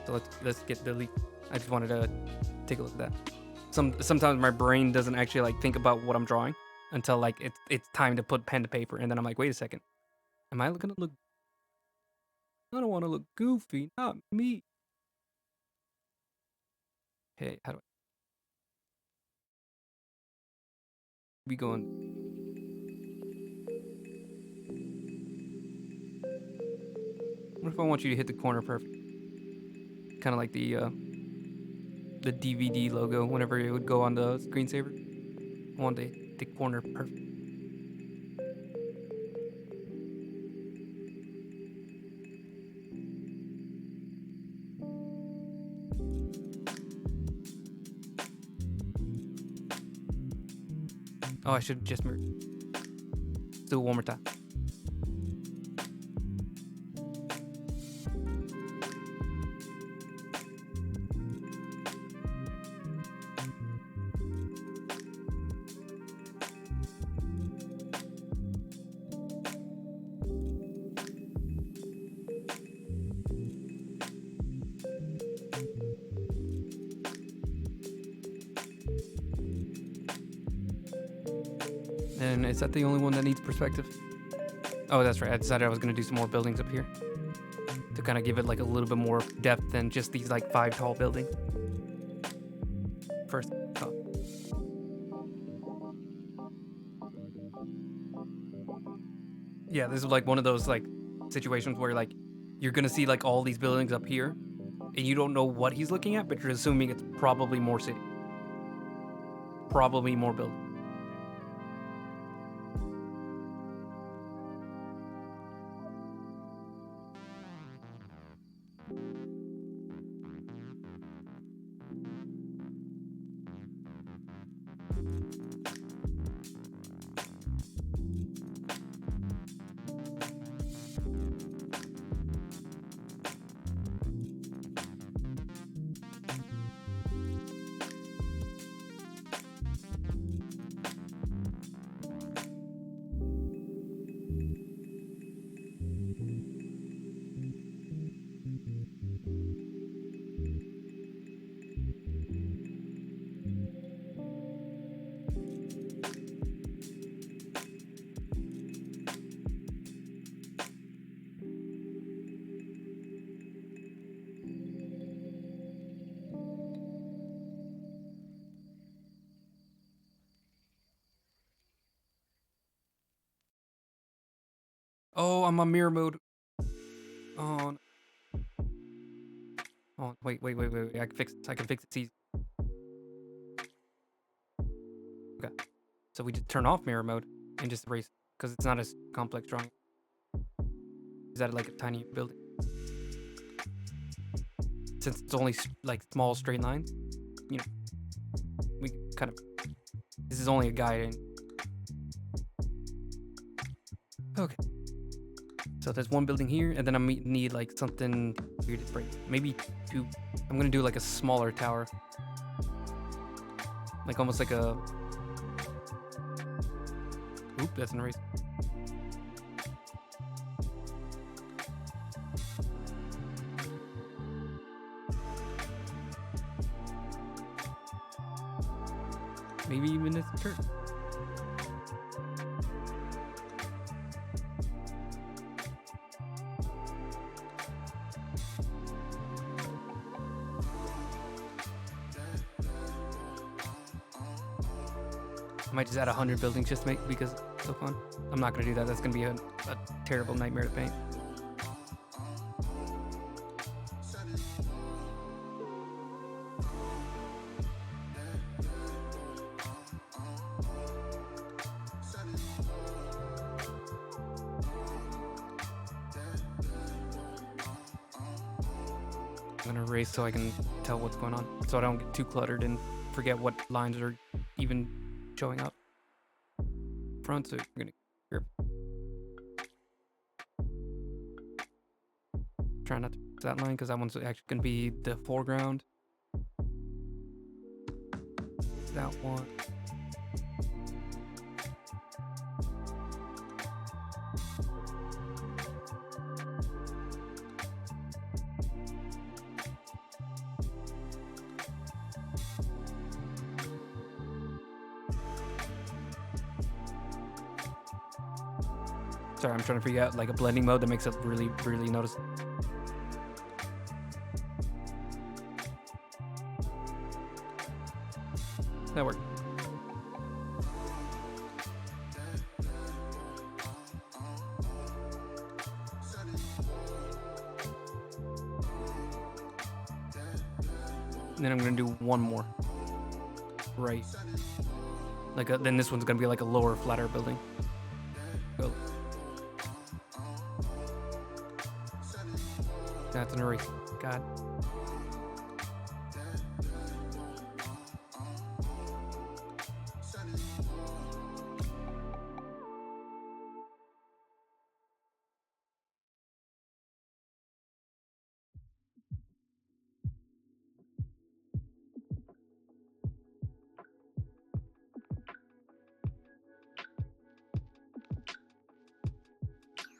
so let's get delete. I just wanted to take a look at that. Sometimes my brain doesn't actually like think about what I'm drawing until like it's time to put pen to paper, and then I'm like, wait a second, am I gonna look? I don't want to look goofy, not me. Hey, how do I? We going? What if I want you to hit the corner perfect? Kind of like the DVD logo whenever it would go on the screensaver. I want the corner perfect. Oh, I should just merge. Let's do it one more time. And is that the only one that needs perspective? Oh, that's right. I decided I was going to do some more buildings up here to kind of give it like a little bit more depth than just these like 5 tall buildings. First thought. Yeah, this is like one of those like situations where like you're going to see like all these buildings up here and you don't know what he's looking at, but you're assuming it's probably more city. Probably more buildings. Oh, I'm on mirror mode. Oh, oh, wait. I can fix it. I can fix it. See. Okay. So we just turn off mirror mode and just erase because it's not as complex drawing. Is that like a tiny building? Since it's only like small straight lines, you know, we kind of. This is only a guide. Okay. So there's one building here, and then I need like something weird to break. Maybe two. I'm gonna do like a smaller tower, like almost like a. Oop, that's an erase. Maybe even this turn. I might just add 100 buildings just to make because it's so fun. I'm not gonna do that. That's gonna be a terrible nightmare to paint. I'm gonna erase so I can tell what's going on, so I don't get too cluttered and forget what lines are even showing up front. So we're gonna here. Try not to use that line because that one's actually gonna be the foreground. That one. Sorry, I'm trying to figure out like a blending mode that makes it really noticeable. That worked. And then I'm gonna do one more. Right. Then this one's gonna be like a lower, flatter building. Go. That's an erase. God.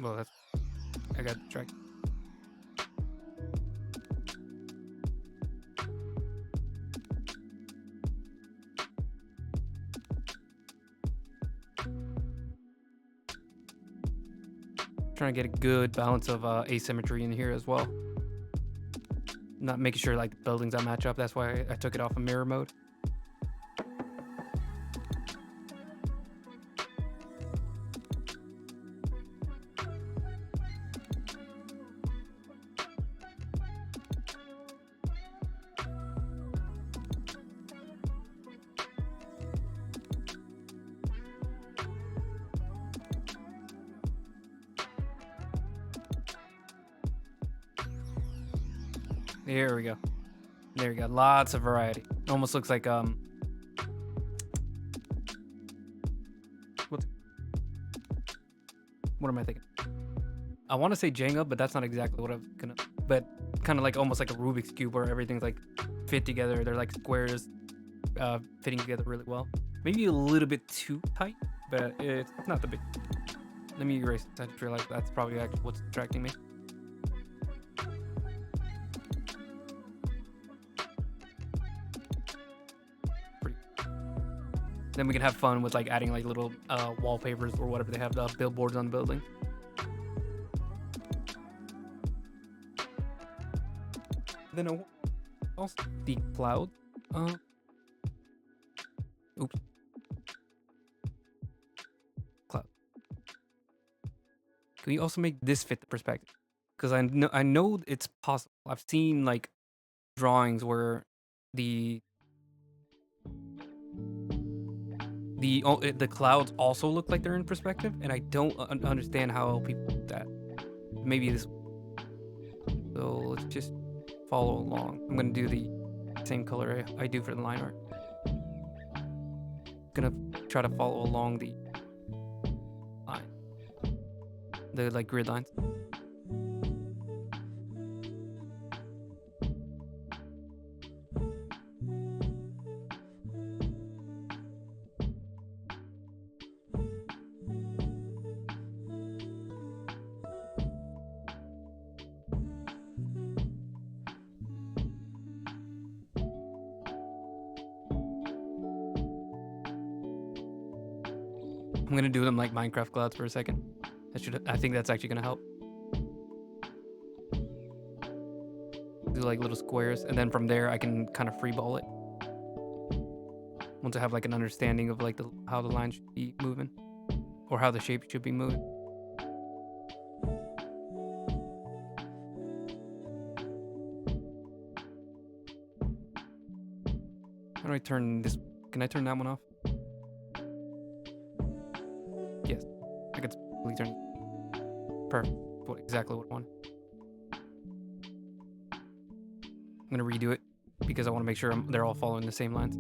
Well, that's. I got distracted. Trying to get a good balance of asymmetry in here as well. Not making sure like the buildings that match up. That's why I took it off of mirror mode. There we go. There we go. Lots of variety. Almost looks like what am I thinking? I want to say Jenga, but that's not exactly what I'm gonna. But kind of like almost like a Rubik's cube where everything's like fit together. They're like squares, fitting together really well. Maybe a little bit too tight, but it's not the big. Let me erase it. I just realized that's probably actually what's distracting me. Then we can have fun with like adding like little wallpapers or whatever they have, the billboards on the building. Then also the cloud. Oops. Cloud. Can we also make this fit the perspective? Because I know it's possible. I've seen like drawings where the clouds also look like they're in perspective, and I don't understand how people do that. Maybe this. So let's just follow along. I'm gonna do the same color I do for the line art. Gonna try to follow along the line. the like grid lines. I'm gonna do them like Minecraft clouds for a second. I think that's actually gonna help. Do like little squares, and then from there I can kind of freeball it. Once I have like an understanding of like how the line should be moving, or how the shape should be moving. How do I turn this? Can I turn that one off? Yes, I could totally turn. Perfect. Exactly what I want. I'm gonna redo it because I want to make sure they're all following the same lines.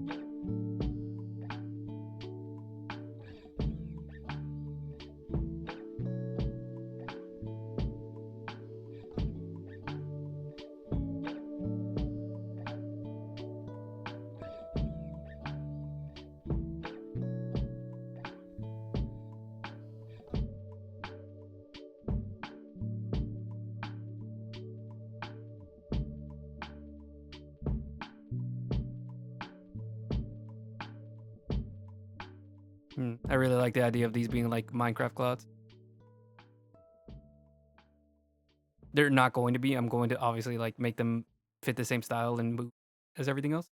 I really like the idea of these being like Minecraft clouds. They're not going to be. I'm going to obviously like make them fit the same style and move as everything else.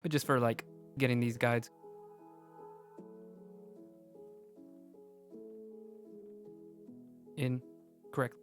But just for like getting these guides. In correctly.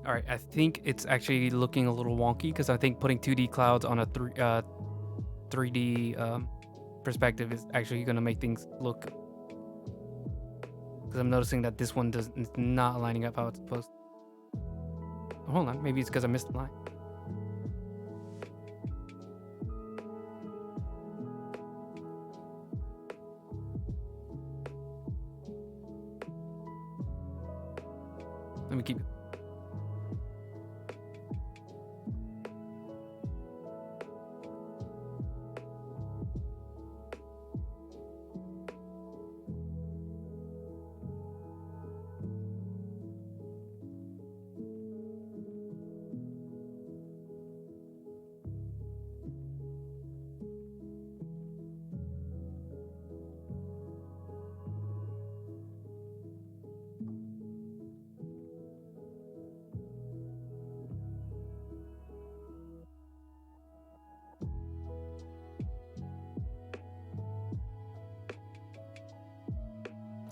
All right, I think it's actually looking a little wonky because I think putting 2D clouds on a 3D perspective is actually going to make things look. Because I'm noticing that this one it's not lining up how it's supposed to. Hold on, maybe it's because I missed the line. Let me keep it.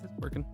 It's working.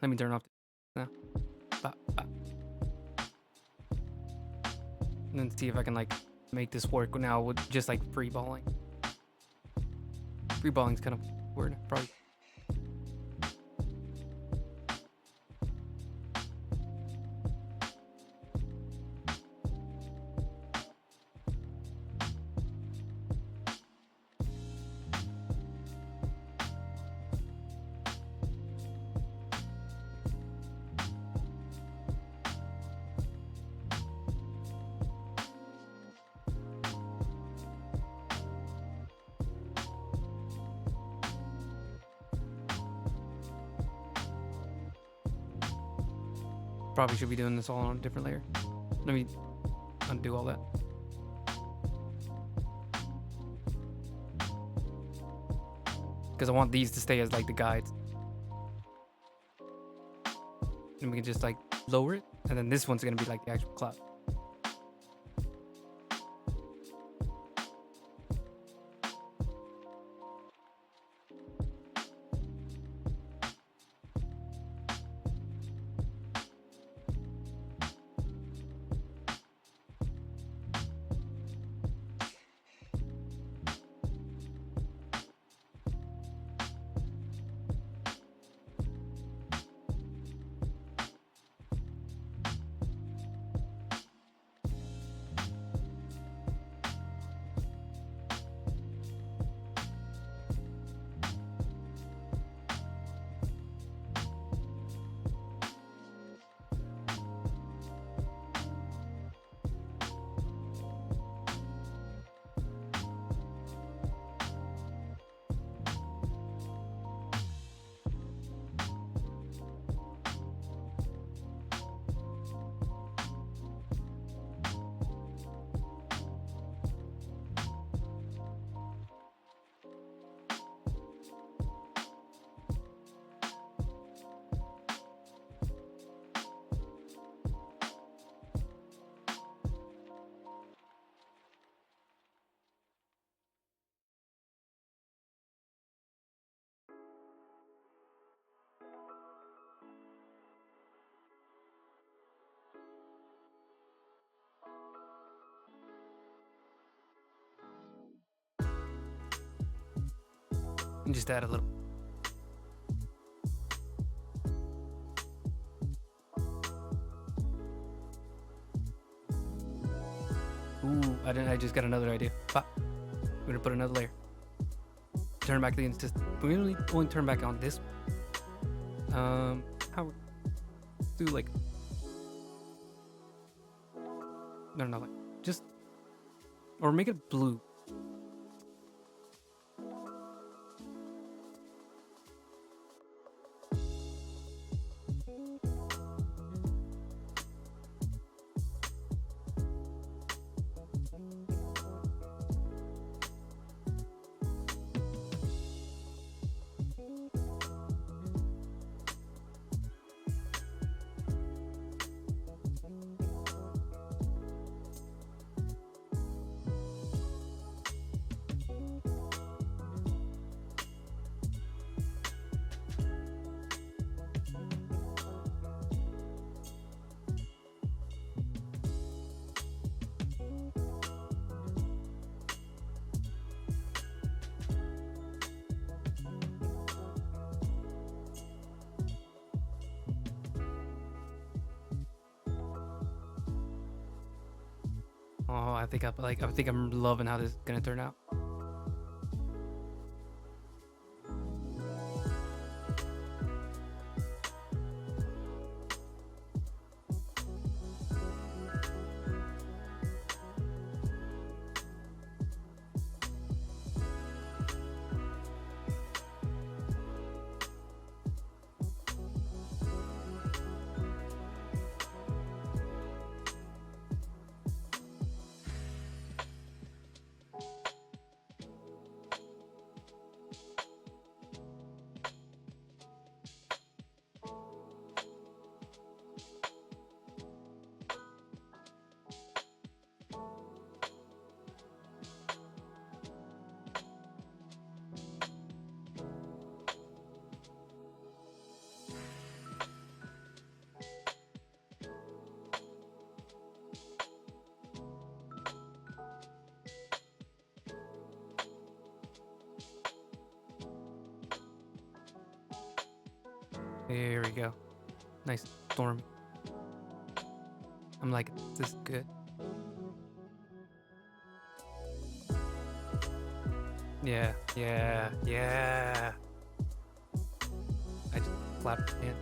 Let me turn off now. And then see if I can like make this work now with just like free balling. Free balling's kind of weird, probably. Probably should be doing this all on a different layer. Let me undo all that. Because I want these to stay as like the guides. And we can just like lower it. And then this one's going to be like the actual cloud. And just add a little. Ooh, I just got another idea. Pop. We're gonna put another layer. Turn back the insist. We really only turn back on this. How do like? No, like just or make it blue. Oh, I think I'm loving how this is gonna turn out. There we go. Nice storm. I'm like, this is good. Yeah. I just clapped my hand.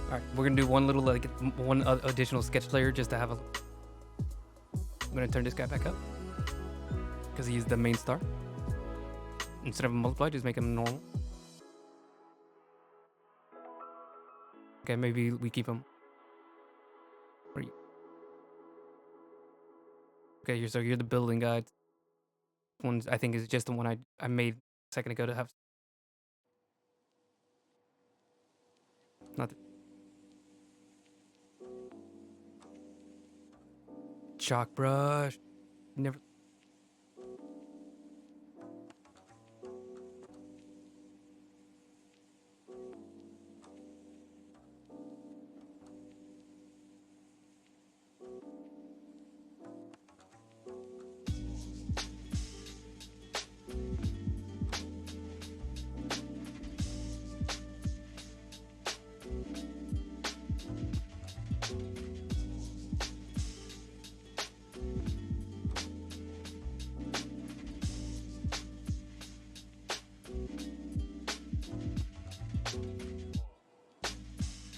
Alright, we're gonna do one little, like, one additional sketch layer just to have a... I'm gonna turn this guy back up. Because he's the main star. Instead of multiply, just make him normal. Okay, maybe we keep him. Where are you? Okay, so you're the building guy. One I think is just the one I made a second ago to have. Not the chalk brush. Never.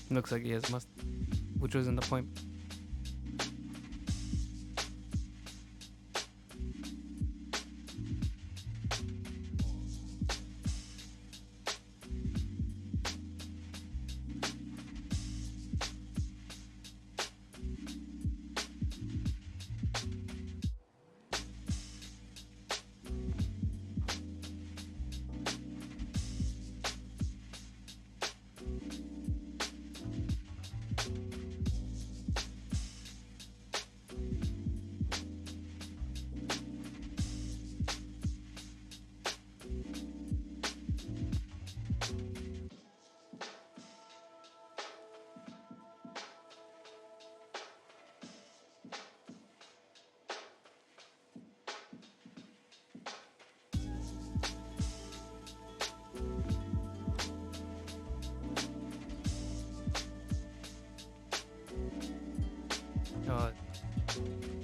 Looks like he has must, which wasn't the point.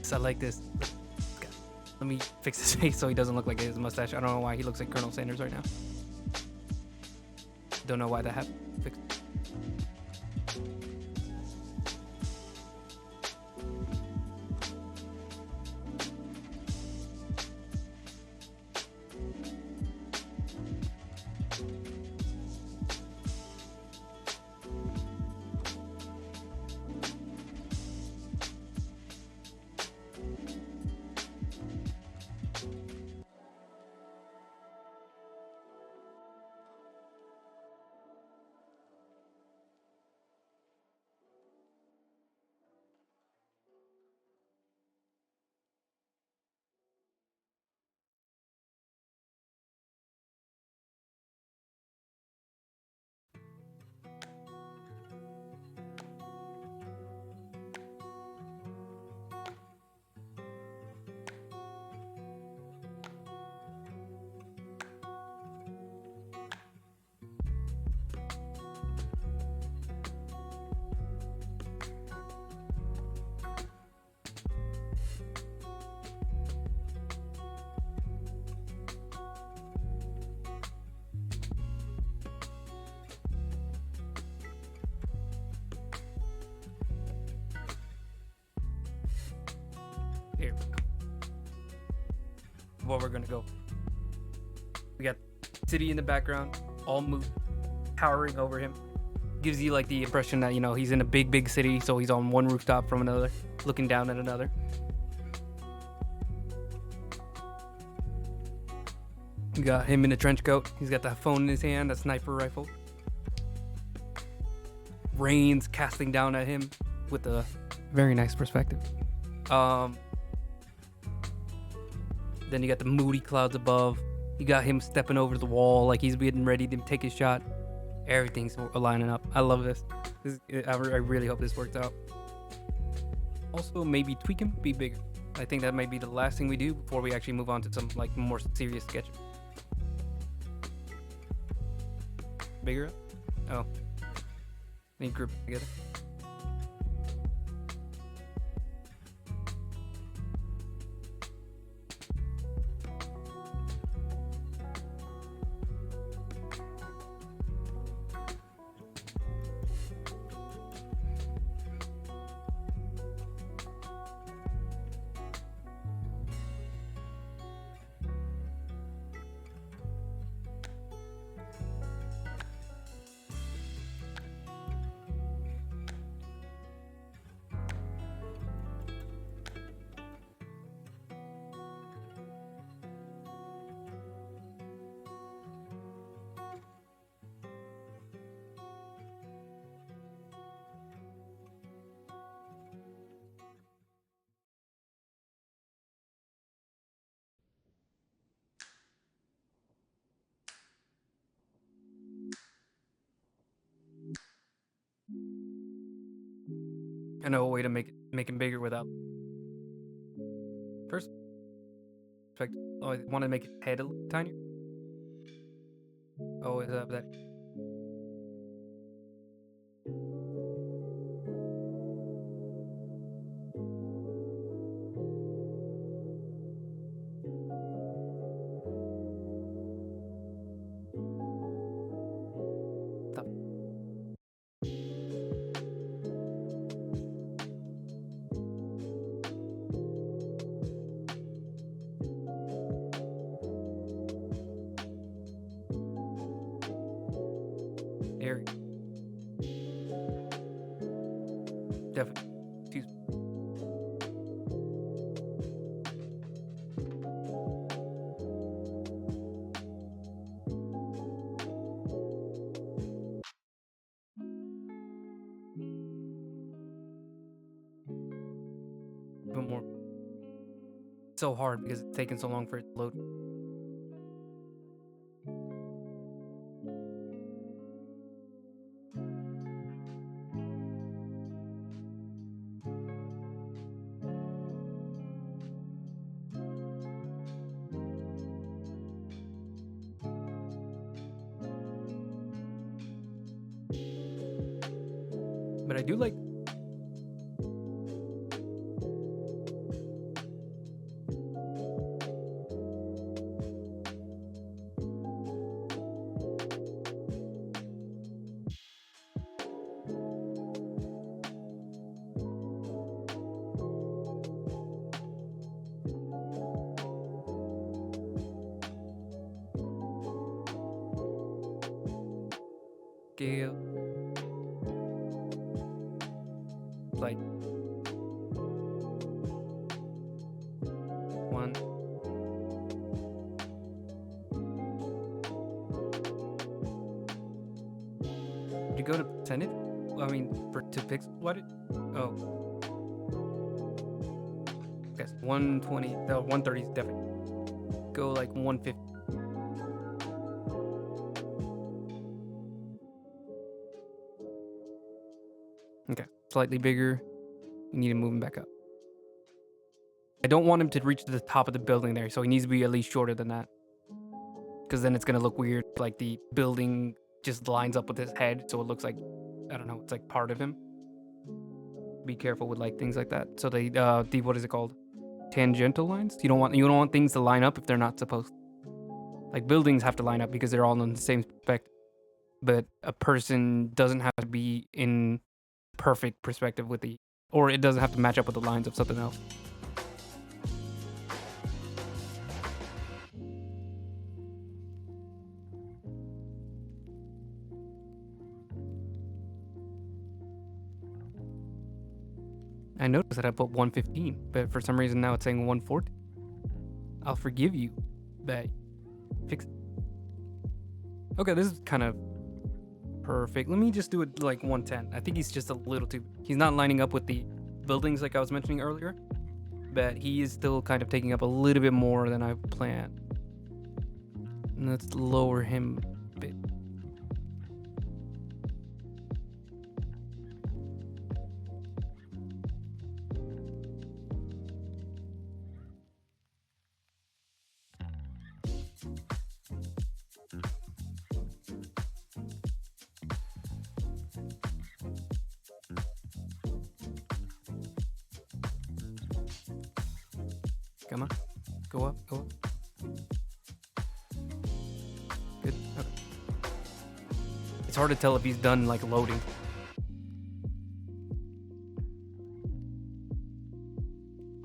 So I like this. Let me fix his face so he doesn't look like his mustache. I don't know why he looks like Colonel Sanders right now. Don't know why that happened. Fix. Here we go. What we're gonna go. We got city in the background, all move, towering over him. Gives you like the impression that, you know, he's in a big city, so he's on one rooftop from another, looking down at another. We got him in a trench coat. He's got that phone in his hand, that sniper rifle. Rain's casting down at him with a very nice perspective. Then you got the moody clouds above. You got him stepping over the wall like he's getting ready to take his shot. Everything's lining up. I love this. I really hope this works out. Also, maybe tweak him, be bigger. I think that might be the last thing we do before we actually move on to some like more serious sketching. bigger? Oh. Need group together. I know a way to make him bigger without. First, oh, I want to make his head a little tinier. Oh, is that? Stop. There. Definitely. Excuse me. Even more. It's so hard because it's taking so long for it to load. But I do like. Scale. Like. One. Did you go to percentage? I mean, to pixel what it? Oh. Yes, 120. No, 130 is definitely. Go like 150. Okay, slightly bigger. You need to move him back up. I don't want him to reach to the top of the building there, so he needs to be at least shorter than that. Because then it's gonna look weird, like the building just lines up with his head, so it looks like, I don't know, it's like part of him. Be careful with like things like that. So the what is it called? Tangential lines. You don't want things to line up if they're not supposed to. Like buildings have to line up because they're all in the same perspective. But a person doesn't have to be in perfect perspective with or it doesn't have to match up with the lines of something else. I noticed that I put 115, but for some reason now it's saying 140. I'll forgive you, but fix it. Okay, this is kind of perfect. Let me just do it like 110. I think he's just a little too. He's not lining up with the buildings like I was mentioning earlier, but he is still kind of taking up a little bit more than I planned. And let's lower him a bit. Come on. Go up. Go up. Good. Okay. It's hard to tell if he's done like loading.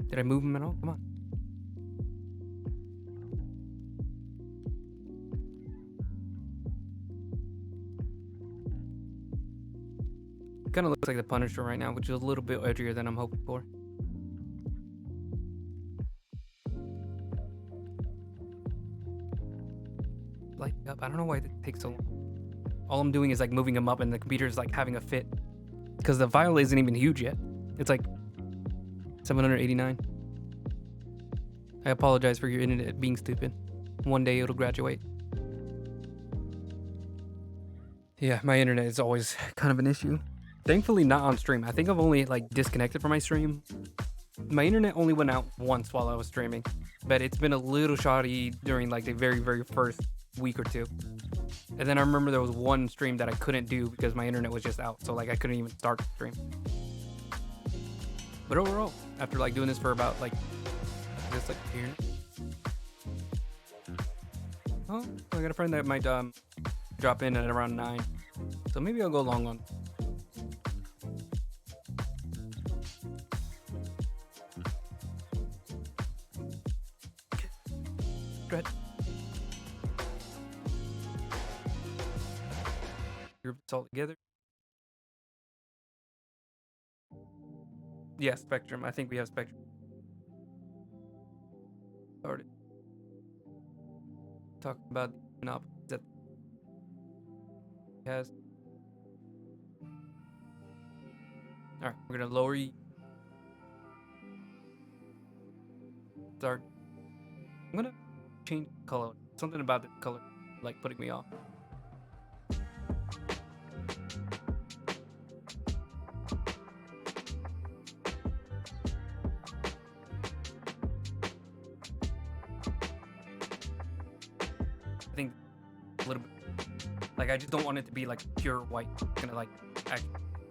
Did I move him at all? Come on. Kind of looks like the Punisher right now, which is a little bit edgier than I'm hoping for. Light up. I don't know why it takes so long. All I'm doing is like moving him up, and the computer's like having a fit because the file isn't even huge yet. It's like 789. I apologize for your internet being stupid. One day it'll graduate. Yeah, my internet is always kind of an issue. Thankfully not on stream. I think I've only like disconnected from my stream. My internet only went out once while I was streaming, but it's been a little shoddy during like the very, very first week or two. And then I remember there was one stream that I couldn't do because my internet was just out. So like I couldn't even start the stream. But overall, after like doing this for about like, just like here. Oh, I got a friend that might drop in at around 9. So maybe I'll go long on. Go ahead. Group it's all together. Yeah, Spectrum. I think we have Spectrum. Started talking about the monopolies that he has. All right, we're gonna lower you. Start. I'm gonna change color. Something about the color, like putting me off. I think a little bit. Like I just don't want it to be like pure white. It's gonna like act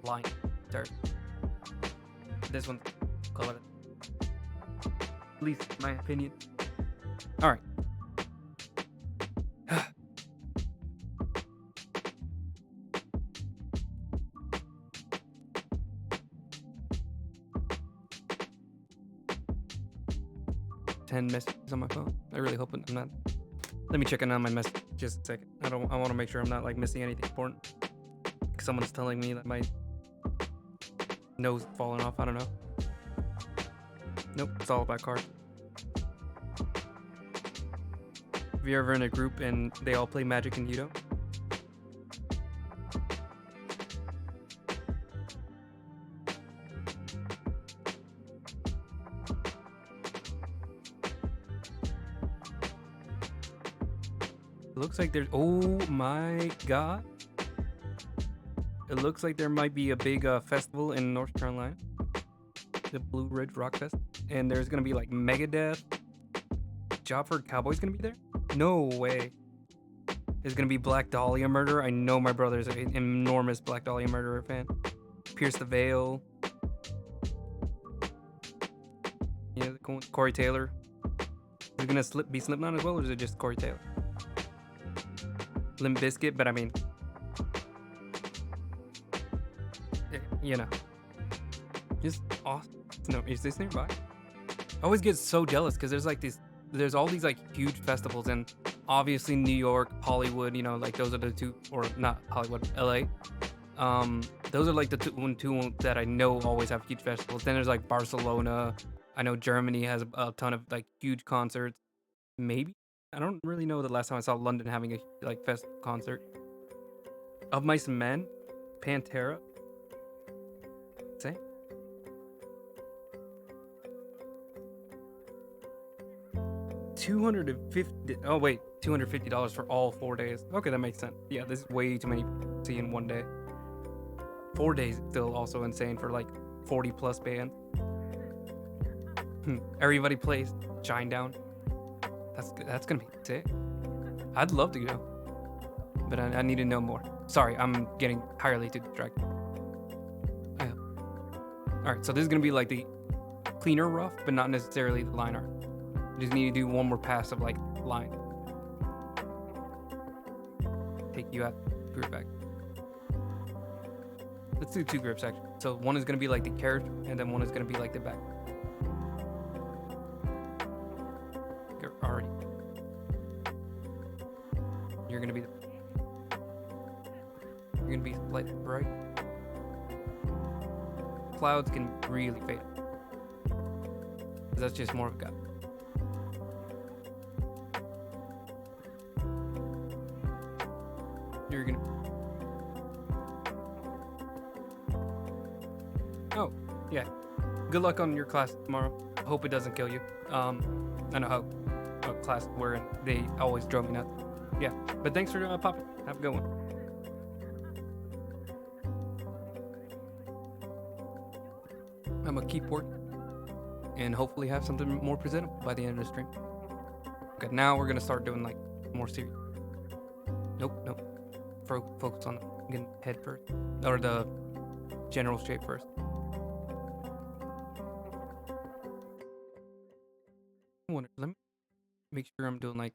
line dirt. This one's color. At least in my opinion. All right. Ten messages on my phone. I really hope I'm not. Let me check in on my message just a second. I want to make sure I'm not like missing anything important. Someone's telling me that my nose is falling off. I don't know. Nope, it's all about cards. If you're ever in a group and they all play Magic and Udo, it looks like there's, oh my god, it looks like there might be a big festival in North Carolina, the Blue Ridge Rock Fest, and there's gonna be like Megadeth. Job Cowboy's gonna be there? No way. There's gonna be Black Dahlia Murder. I know my brother's an enormous Black Dahlia Murderer fan. Pierce the Veil. Yeah, Corey Taylor. Is it gonna be Slipknot as well, or is it just Corey Taylor? Limp Bizkit, but I mean, you know, just awesome. No, is this nearby? I always get so jealous because there's all these like huge festivals, and obviously New York, Hollywood, you know, like those are the two, or not Hollywood, LA. Those are like the two that I know always have huge festivals. Then there's like Barcelona. I know Germany has a ton of like huge concerts. Maybe, I don't really know the last time I saw London having a like festival concert. Of Mice and Men, Pantera. Say. $250. Oh wait, $250 for all 4 days. Okay, that makes sense. Yeah, this is way too many to see in one day. 4 days is still also insane for like 40 plus bands. Everybody plays Shine Down. That's gonna be sick. I'd love to go, but I need to know more. Sorry, I'm getting entirely too distracted. All right, so this is gonna be like the cleaner rough, but not necessarily the line art. Just need to do one more pass of like line. Take you out, group back. Let's do 2 grips actually. So one is gonna be like the character, and then one is gonna be like the back. You're already. You're gonna be. You're gonna be slightly right. Clouds can really fade. That's just more of a guy. You're gonna. Oh, yeah. Good luck on your class tomorrow. Hope it doesn't kill you. I know how class we're in. They always drove me nuts. Yeah, but thanks for popping. Have a good one. I'm gonna keep working and hopefully have something more presentable by the end of the stream. Okay, now we're gonna start doing like more serious. Nope. Focus on the head first, or the general shape first. Let me make sure I'm doing like.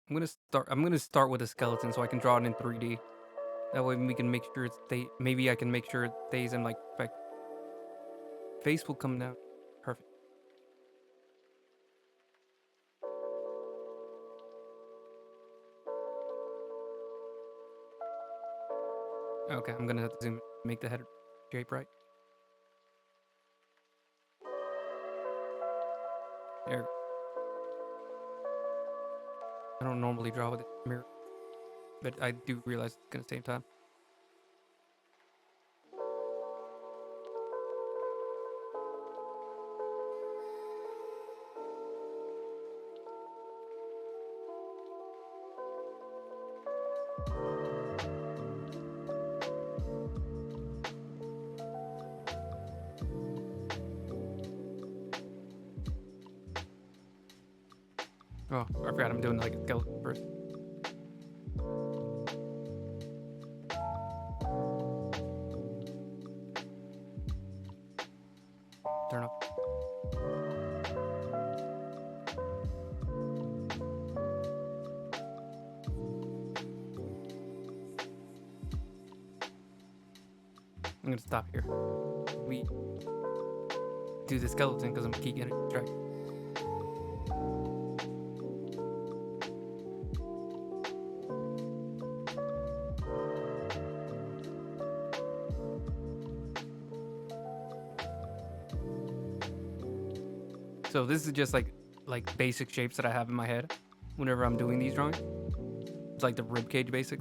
I'm gonna start with a skeleton so I can draw it in 3D. That way we can make sure it stay. Maybe I can make sure it stays in like perfect. Face will come down. Perfect. Okay, I'm gonna have to zoom, make the head shape right. There. I don't normally draw with a mirror, but I do realize it's gonna save time. Oh, I forgot I'm doing like a skeleton first. Turn off. I'm gonna stop here. We do the skeleton because I'm keep getting distracted. So this is just like basic shapes that I have in my head whenever I'm doing these drawings. It's like the rib cage basic,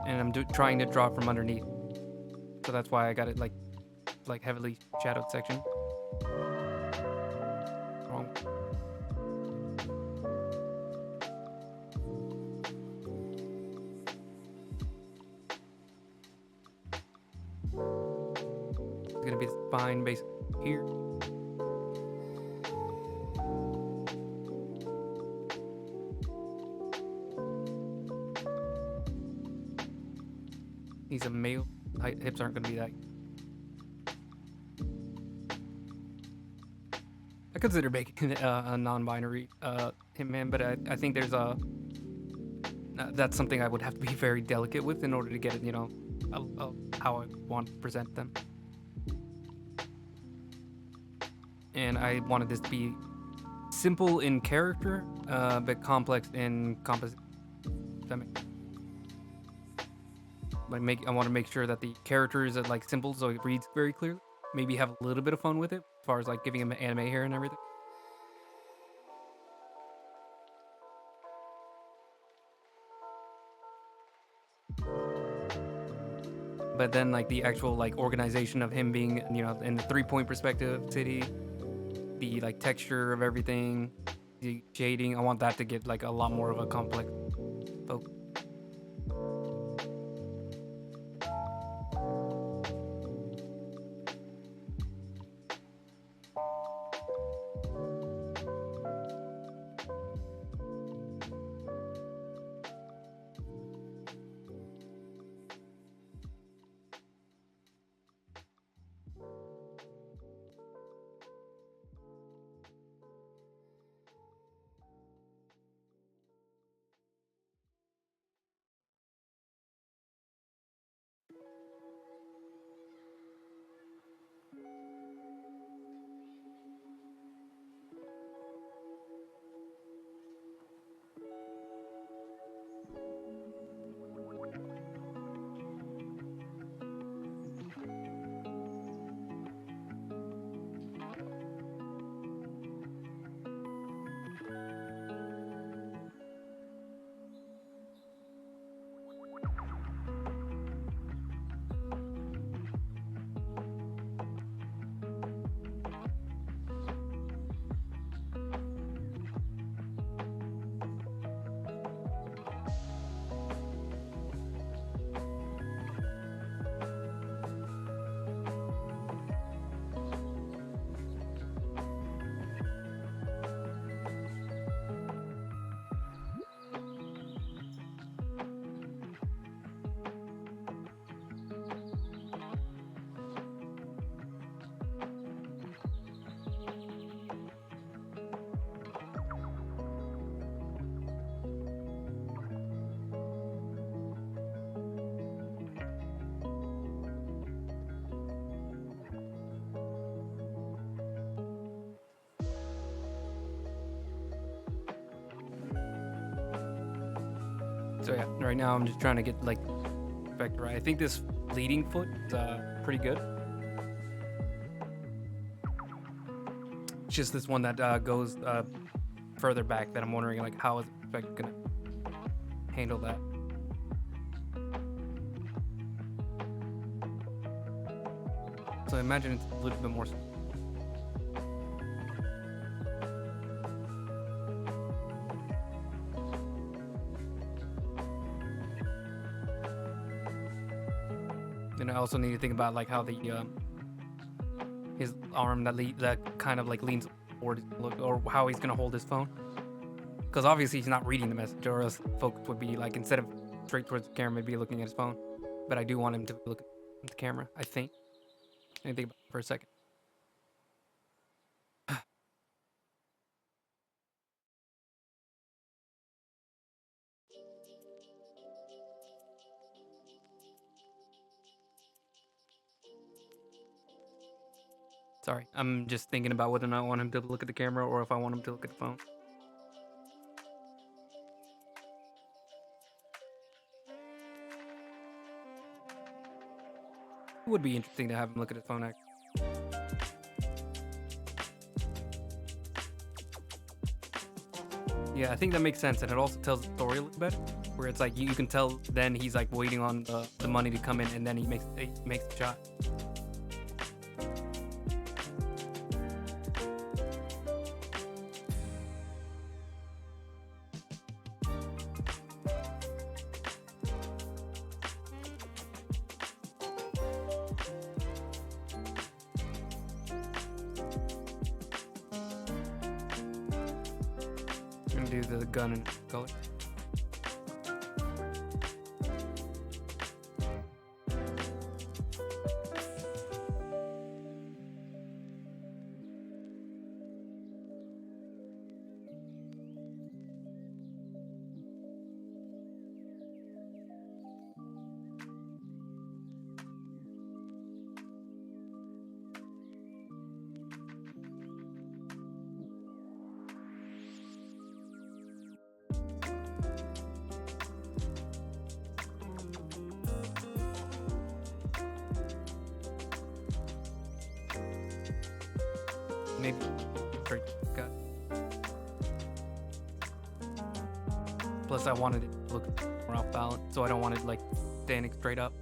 and I'm trying to draw from underneath. So that's why I got it like heavily shadowed section. Wrong. It's gonna be the spine base here. He's a male. Hips aren't gonna be that. I consider making a non-binary hitman, but I think there's that's something I would have to be very delicate with in order to get it, how I want to present them. And I wanted this to be simple in character, but complex in composition. I want to make sure that the characters are like simple, so it reads very clearly. Maybe have a little bit of fun with it, as far as like giving him anime hair and everything. But then like the actual like organization of him being, in the 3-point perspective city, the like texture of everything, the shading, I want that to get like a lot more of a complex focus. So yeah, right now I'm just trying to get like effect right. I think this leading foot is pretty good. It's just this one that goes further back that I'm wondering like how is effect gonna handle that. So I imagine it's a little bit more. And I also need to think about like how the his arm that kind of like leans forward, or how he's gonna hold his phone. Because obviously he's not reading the message, or else folks would be like, instead of straight towards the camera, he'd be looking at his phone. But I do want him to look at the camera, I think. Let me think about it for a second. Sorry, I'm just thinking about whether or not I want him to look at the camera or if I want him to look at the phone. It would be interesting to have him look at his phone, actually. Yeah, I think that makes sense, and it also tells the story a little better. Where it's like you can tell then he's like waiting on the money to come in, and then he makes the shot. I'm gonna do the gun and color. Maybe straight cut. Plus, I wanted it to look more off balance, so I don't want it like standing straight up.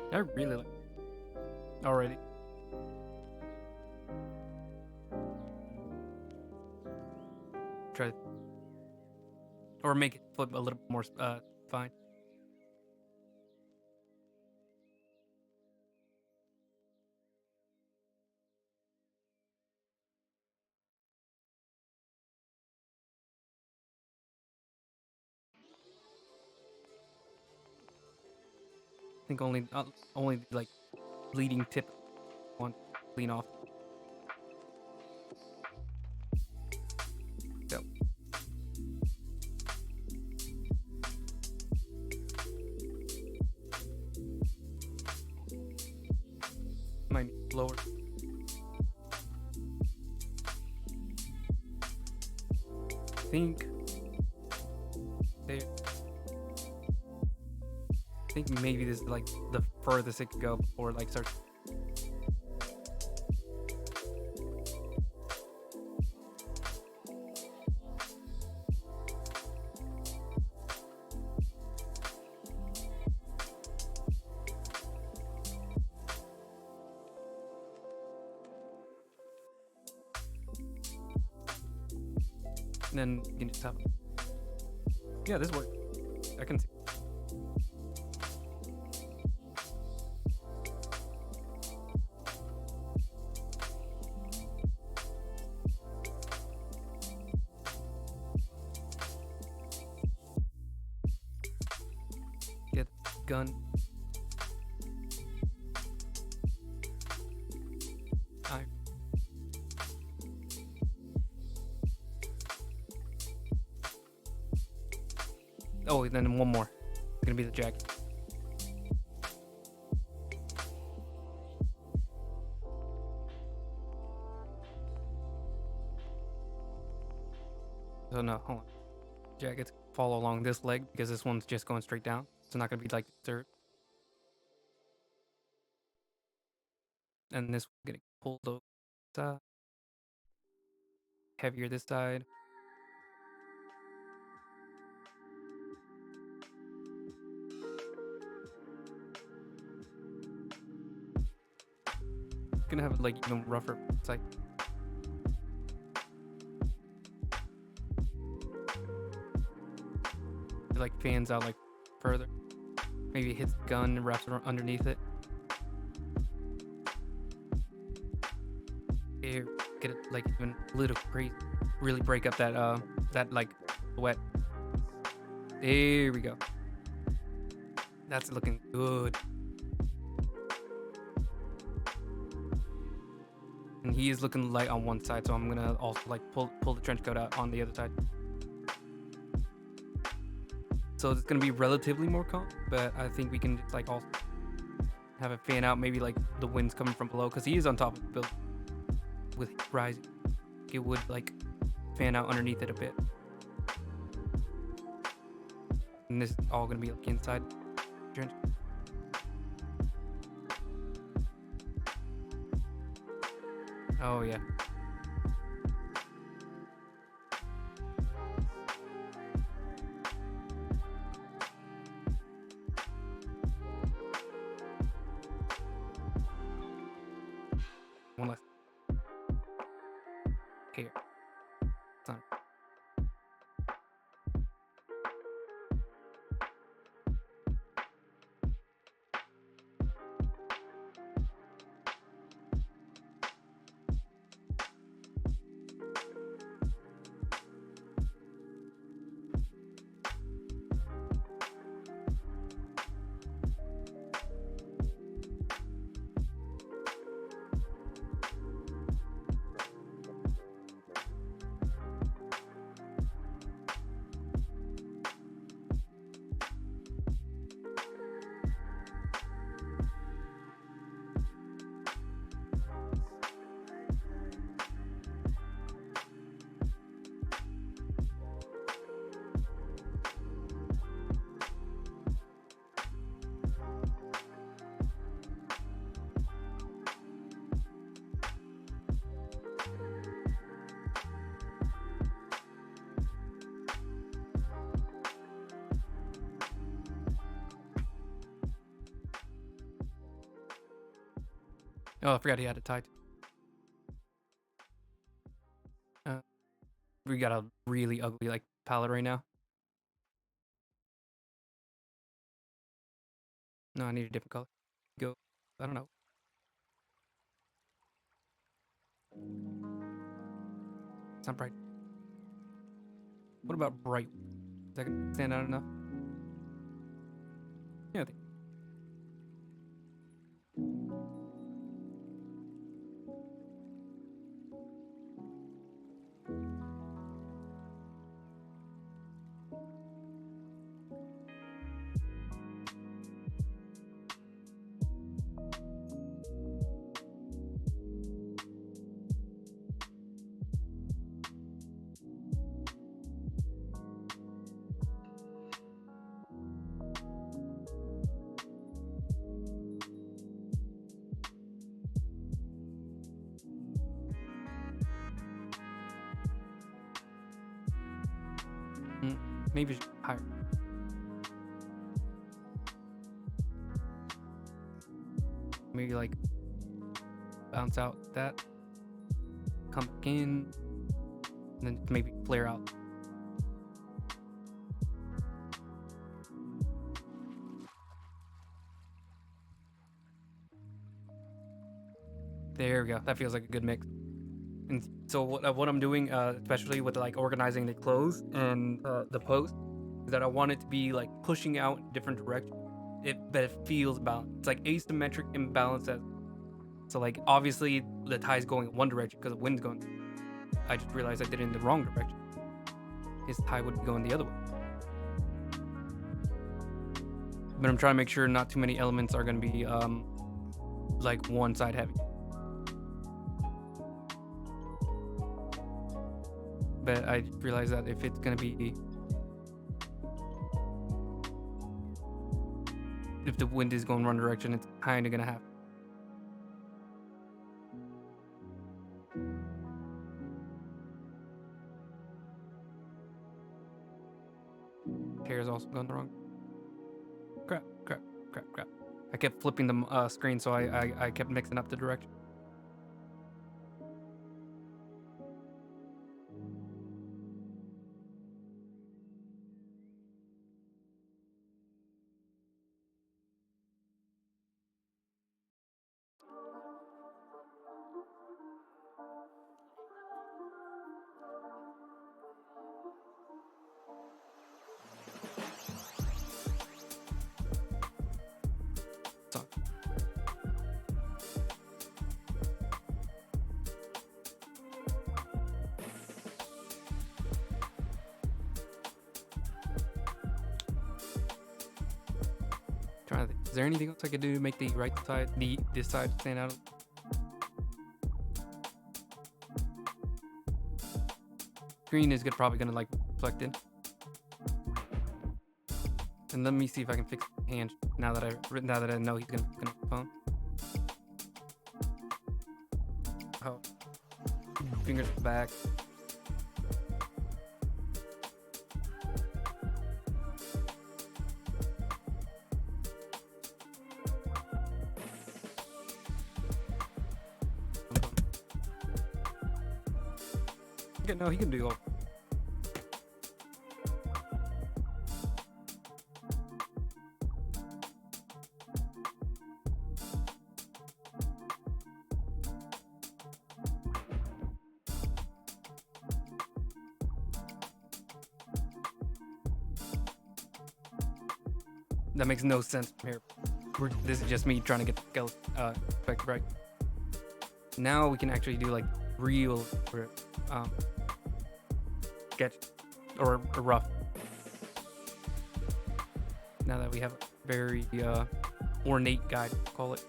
I really like it already. Try or make it flip a little more fine. I think only like leading tip one lean off. Go. Might be lower. I think there. I think maybe this is like the furthest it could go before it like starts. And then you can just have. Yeah, this worked. I can see. gun. I Oh, then one more. It's gonna be the jacket. So no, hold on. Jackets follow along this leg because this one's just going straight down. It's not gonna be like third. And this one's getting pulled over. Heavier this side. Gonna have it like even rougher. It's like it like fans out like further. Maybe it hits the gun and wraps around underneath it. Here, get it like even a little crazy. Really break up that like sweat. There we go. That's looking good. And he is looking light on one side, so I'm gonna also like pull the trench coat out on the other side. So it's gonna be relatively more calm, but I think we can just like also have it fan out. Maybe like the wind's coming from below because he is on top of the building with rising. It would like fan out underneath it a bit. And this is all gonna be like inside trench. Oh yeah. One less. Here. Son. Oh, I forgot he had it tied. We got a really ugly like palette right now. No, I need a different color. Go. I don't know. It's not bright. What about bright? Is that gonna stand out enough? Yeah, I think. Maybe higher. Maybe like bounce out that, come back in, and then maybe flare out. There we go. That feels like a good mix. And so what I'm doing, especially with like organizing the clothes and the post, is that I want it to be like pushing out in different directions. but it feels balanced. It's like asymmetric imbalance. So like obviously the tide's going one direction because the wind's going. I just realized I did it in the wrong direction. His tide would be going the other way. But I'm trying to make sure not too many elements are going to be like one side heavy. But I realized that if it's going to be, if the wind is going one direction, it's kind of going to happen. Hair is also going the wrong. Crap. I kept flipping the screen, so I kept mixing up the direction. So, trying to think, is there anything else I could do to make the right side, this side stand out? Green is probably gonna like reflect in. And let me see if I can fix the hand now that I know he's gonna pick up the phone. Oh, fingers back. Yeah, no, he can do all. That makes no sense from here. This is just me trying to get the skeleton effect right. Now we can actually do like real sketch or rough. Now that we have a very ornate guide, call it.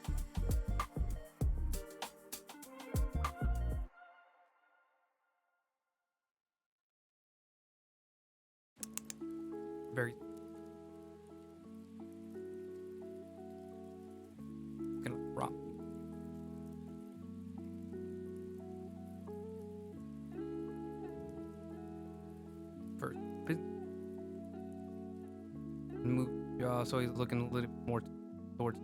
Very gonna rock. First, move jaw so he's looking a little bit more towards.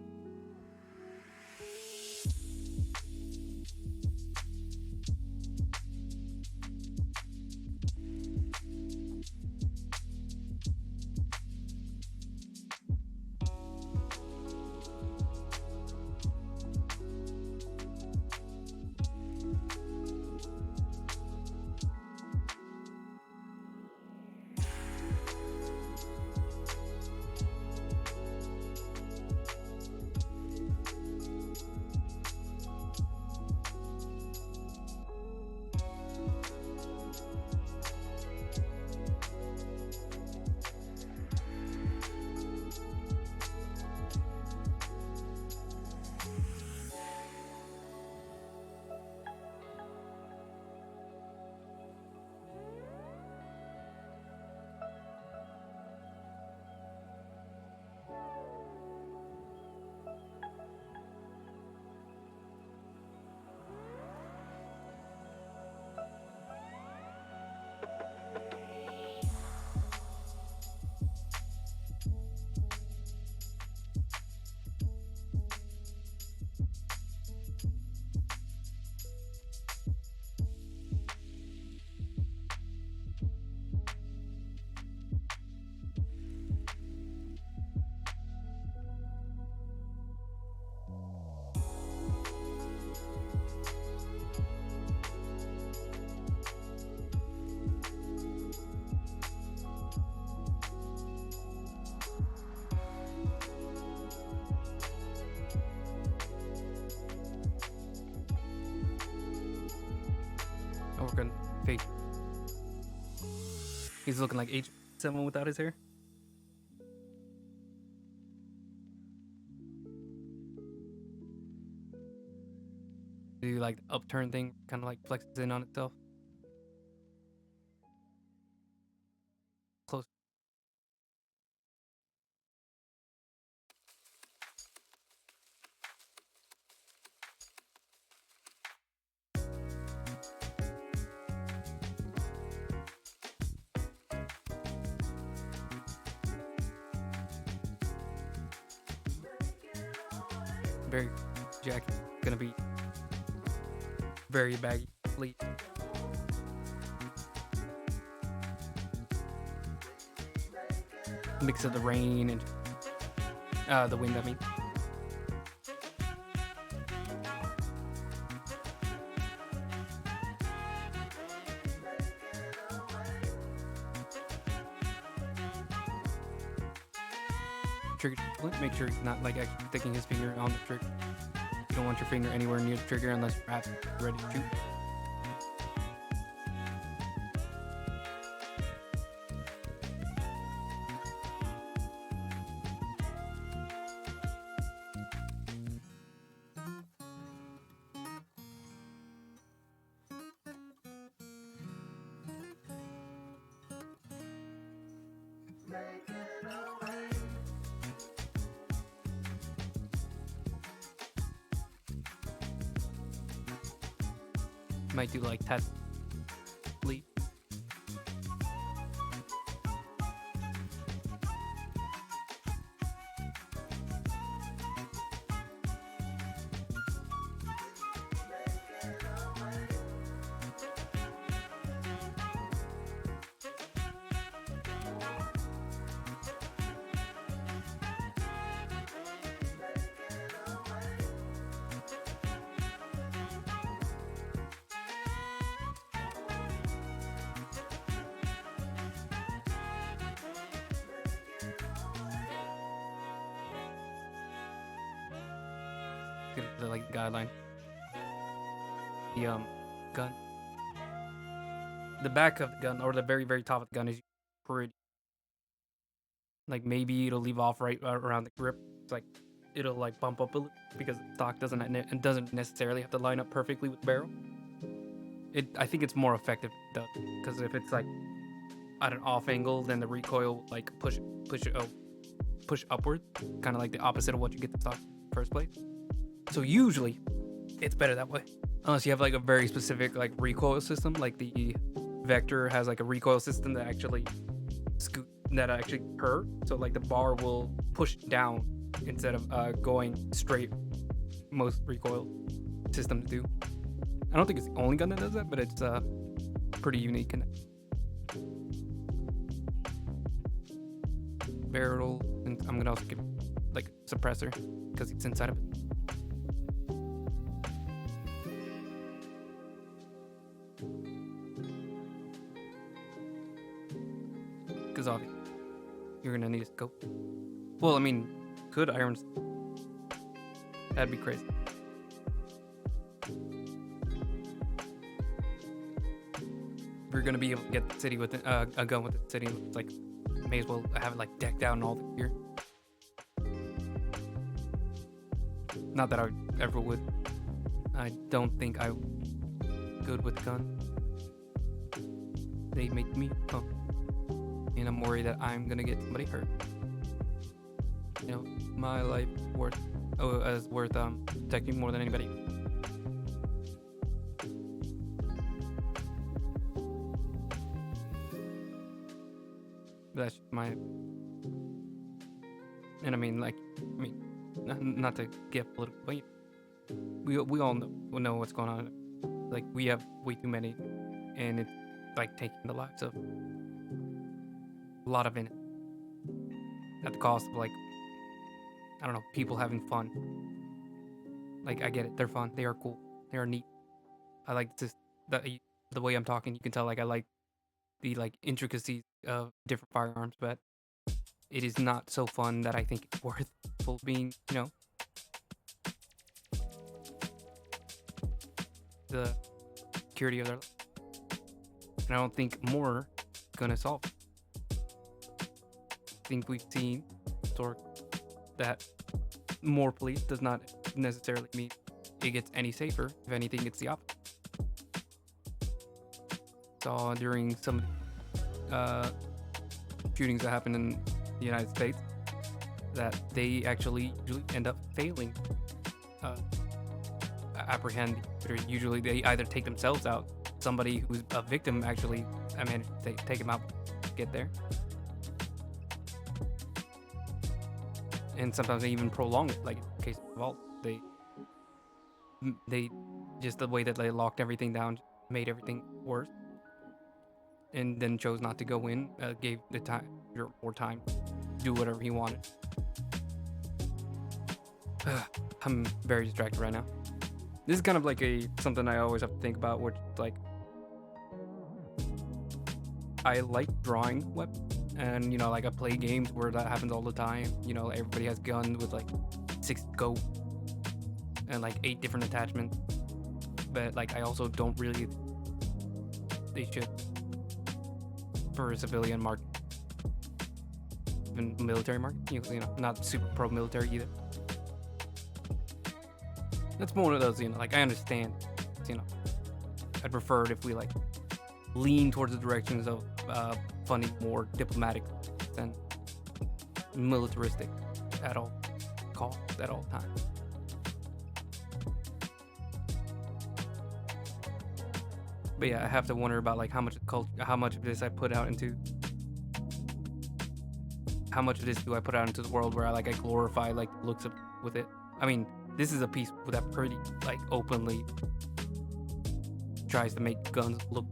He's looking like H7 without his hair. Do like the upturn thing, kind of like flexes in on itself. Close. Very jacket. Gonna be very baggy. Sleep. Mix of the rain and the wind. I mean. Trigger. Make sure he's not like actually sticking his finger on the trigger. You don't want your finger anywhere near the trigger unless you're ready to shoot. Might do like test sleep. The like guideline. The gun. The back of the gun, or the very very top of the gun, is pretty. Like maybe it'll leave off right around the grip. It's like it'll like bump up a little because the stock doesn't necessarily have to line up perfectly with the barrel. I think it's more effective though, because if it's like at an off angle, then the recoil will, like push upward, kind of like the opposite of what you get the stock in the first place. So usually, it's better that way, unless you have like a very specific like recoil system, like the Vector has like a recoil system that actually curve, so like the bar will push down instead of going straight. Most recoil systems do. I don't think it's the only gun that does that, but it's pretty unique. Barrel, and I'm gonna also give it like a suppressor because it's inside of it. Because obviously you're gonna need a scope. Well, I mean, good irons. That'd be crazy. If you're gonna be able to get the city with a gun with the city, it's like may as well have it like decked out and all the gear. Not that I ever would. I don't think I'm good with gun. They make me pump. And I'm worried that I'm gonna get somebody hurt. You know, my life is worth protecting more than anybody. That's my. And I mean, not to get political, but we all know what's going on. Like we have way too many, and it's like taking the lives of a lot of innocent at the cost of, like, I don't know, people having fun. Like, I get it, they're fun, they are cool, they are neat. I like the way I'm talking, you can tell like I like the like intricacies of different firearms, but it is not so fun that I think it's worth being, you know, the security of their life. And I don't think more gonna solve. I think we've seen sort that more police does not necessarily mean it gets any safer. If anything, it's the opposite. Saw during some shootings that happen in the United States that they actually usually end up failing apprehend. Usually they either take themselves out, somebody who's a victim actually managed to take him out, get there, and sometimes they even prolong it, like in the case of Vault. They just the way that they locked everything down made everything worse, and then chose not to go in, gave the time more time to do whatever he wanted. I'm very distracted right now. This is kind of like something I always have to think about, which like I like drawing weapons, and like I play games where that happens all the time. Everybody has guns with like 6 scope and like 8 different attachments, but like I also don't really. They should for a civilian market, even military market. Not super pro military either. That's more one of those, like I understand, I'd prefer it if we like lean towards the directions of funding more diplomatic than militaristic at all costs, at all times. But yeah, I have to wonder about like how much of this I put out into, how much of this do I put out into the world where I glorify like the looks of with it. I mean, this is a piece that pretty like openly tries to make guns look,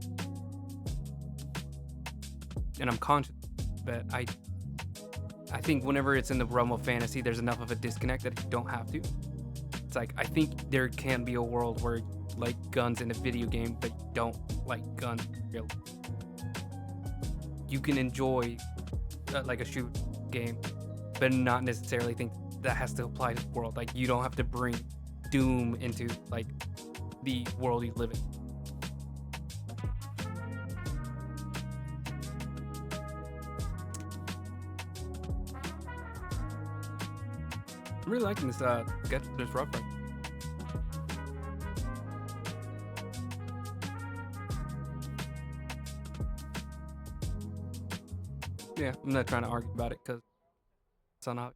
and I'm conscious, but I think whenever it's in the realm of fantasy, there's enough of a disconnect that you don't have to. It's like I think there can be a world where you like guns in a video game, but you don't like guns really. You can enjoy like a shoot game, but not necessarily think that has to apply to the world. Like you don't have to bring Doom into like the world you live in. I'm really liking this sketch, this rough right. Yeah, I'm not trying to argue about it because it's not.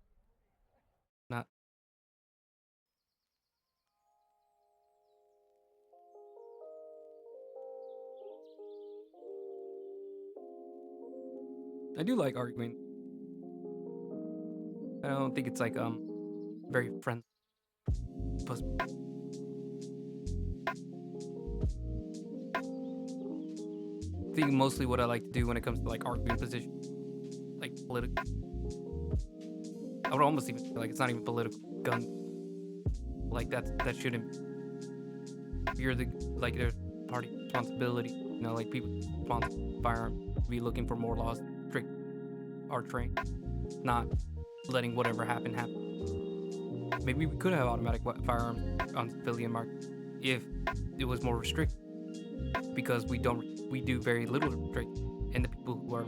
I do like arguing. I don't think it's like very friendly. I think mostly what I like to do when it comes to like arguing positions, like political. I would almost even feel like it's not even political. Gun, like that shouldn't. You're there's party responsibility. Like people responsible for firearms be looking for more laws, strict our train, not letting whatever happen. Maybe we could have automatic firearms on civilian market if it was more restricted, because we do very little to restrict, and the people who are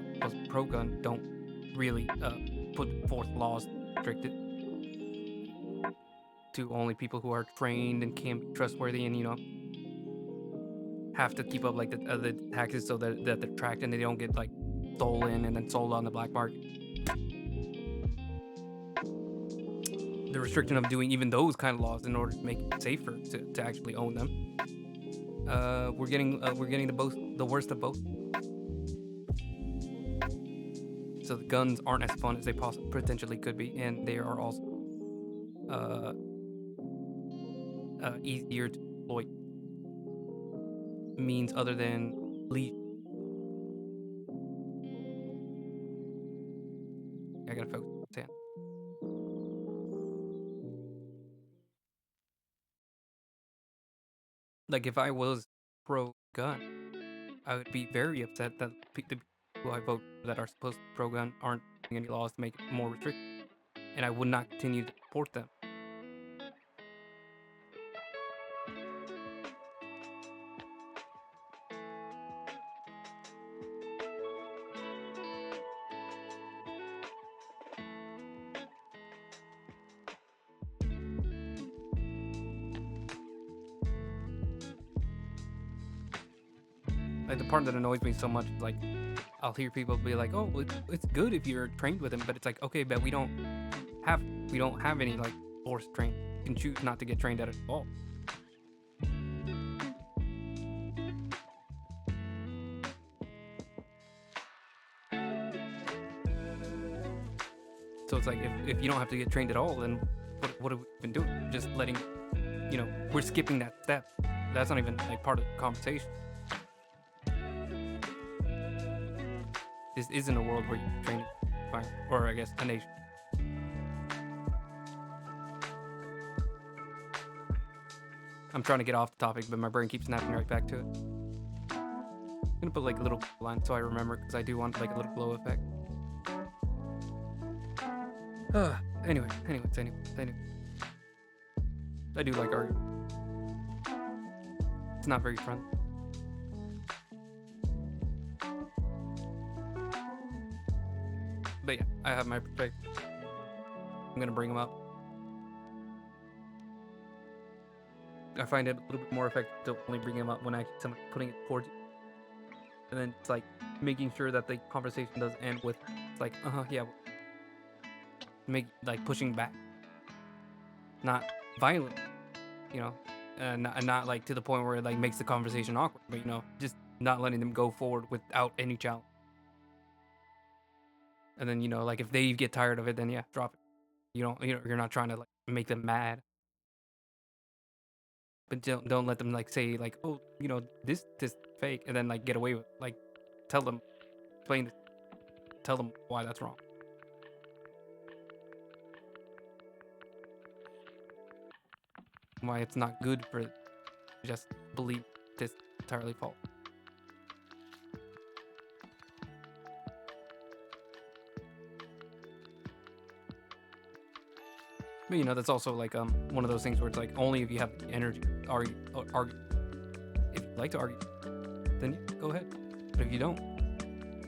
pro gun don't really put forth laws restricted to only people who are trained and can be trustworthy, and have to keep up like the taxes so that they're tracked and they don't get like stolen and then sold on the black market. The restriction of doing even those kind of laws in order to make it safer to actually own them. We're getting the worst of both. So the guns aren't as fun as they potentially could be, and they are also easier to exploit means other than lead. I gotta focus. Like if I was pro gun, I would be very upset that the people I vote that are supposed to be pro gun aren't doing any laws to make it more restrictive, and I would not continue to support them. Like the part that annoys me so much is like I'll hear people be like, "Oh, it's good if you're trained with him," but it's like, okay, but have we don't have any like forced training. You can choose not to get trained at it at all. So it's like if you don't have to get trained at all, then what have we been doing? Just letting, we're skipping that step. That's not even like part of the conversation. This isn't a world where you're training, fine, or I guess a nation. I'm trying to get off the topic, but my brain keeps snapping right back to it. I'm gonna put like a little line so I remember, because I do want like a little glow effect. Anyways. I do like art. It's not very friendly. But yeah, I have my perspective. I'm gonna bring them up. I find it a little bit more effective to only bring them up when actually someone putting it towards you. And then it's like making sure that the conversation does end with, it's like, yeah. Like pushing back. Not violent, and not like to the point where it like makes the conversation awkward, but just not letting them go forward without any challenge. And then like if they get tired of it, then yeah, drop it. You're not trying to like make them mad, but don't let them like say like, oh, this fake, and then like get away with it. Like tell them, explain it, tell them why that's wrong. Why it's not good for just believe this entirely false. But that's also like one of those things where it's like only if you have the energy to argue. If you like to argue, then yeah, go ahead. But if you don't,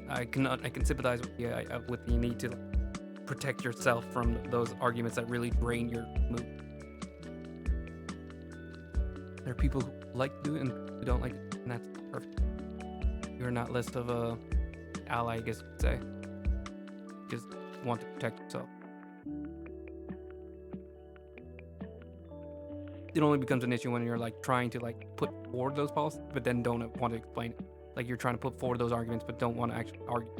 I can sympathize with you with the need to protect yourself from those arguments that really drain your mood. There are people who like to do it and who don't like it, and that's perfect. You're not less of a ally, I guess you could say. You just want to protect yourself. It only becomes an issue when you're like trying to like put forward those policies, but then don't want to explain it. Like you're trying to put forward those arguments, but don't want to actually argue.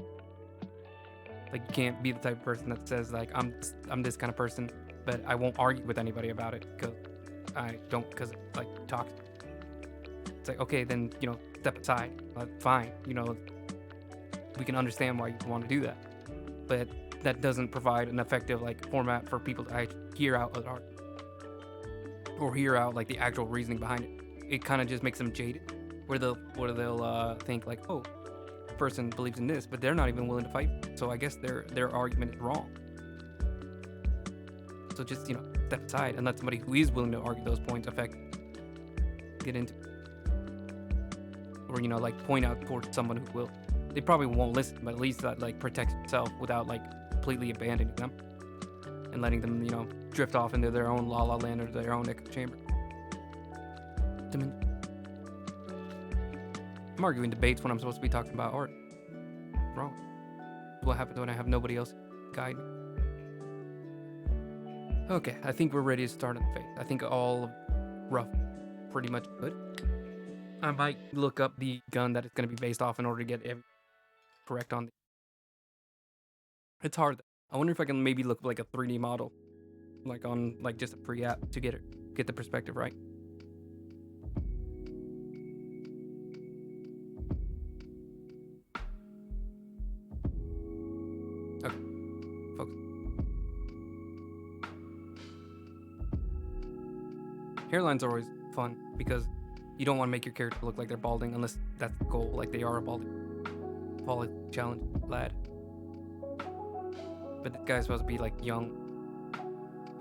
Like you can't be the type of person that says like I'm this kind of person, but I won't argue with anybody about it because it's like toxic. It's like, okay, then step aside. Fine, we can understand why you want to do that, but that doesn't provide an effective like format for people to actually hear out an argument or hear out like the actual reasoning behind it. It kind of just makes them jaded, where they'll think like, oh, the person believes in this, but they're not even willing to fight. So I guess their argument is wrong. So just step aside and let somebody who is willing to argue those points get into it. Or like point out towards someone who will. They probably won't listen, but at least that like protects yourself without like completely abandoning them and letting them drift off into their own la la land or their own echo chamber. I'm arguing debates when I'm supposed to be talking about art. What's wrong? What happens when I have nobody else guide me? Okay, I think we're ready to start on the faith. I think all of rough pretty much good. I might look up the gun that it's going to be based off in order to get everything correct on. It's hard. I wonder if I can maybe look up like a 3D model, like on like just a free app to get the perspective right. Okay, focus. Hairlines are always fun because you don't want to make your character look like they're balding unless that's the goal, like they are a balding challenge lad. But this guy's supposed to be like young.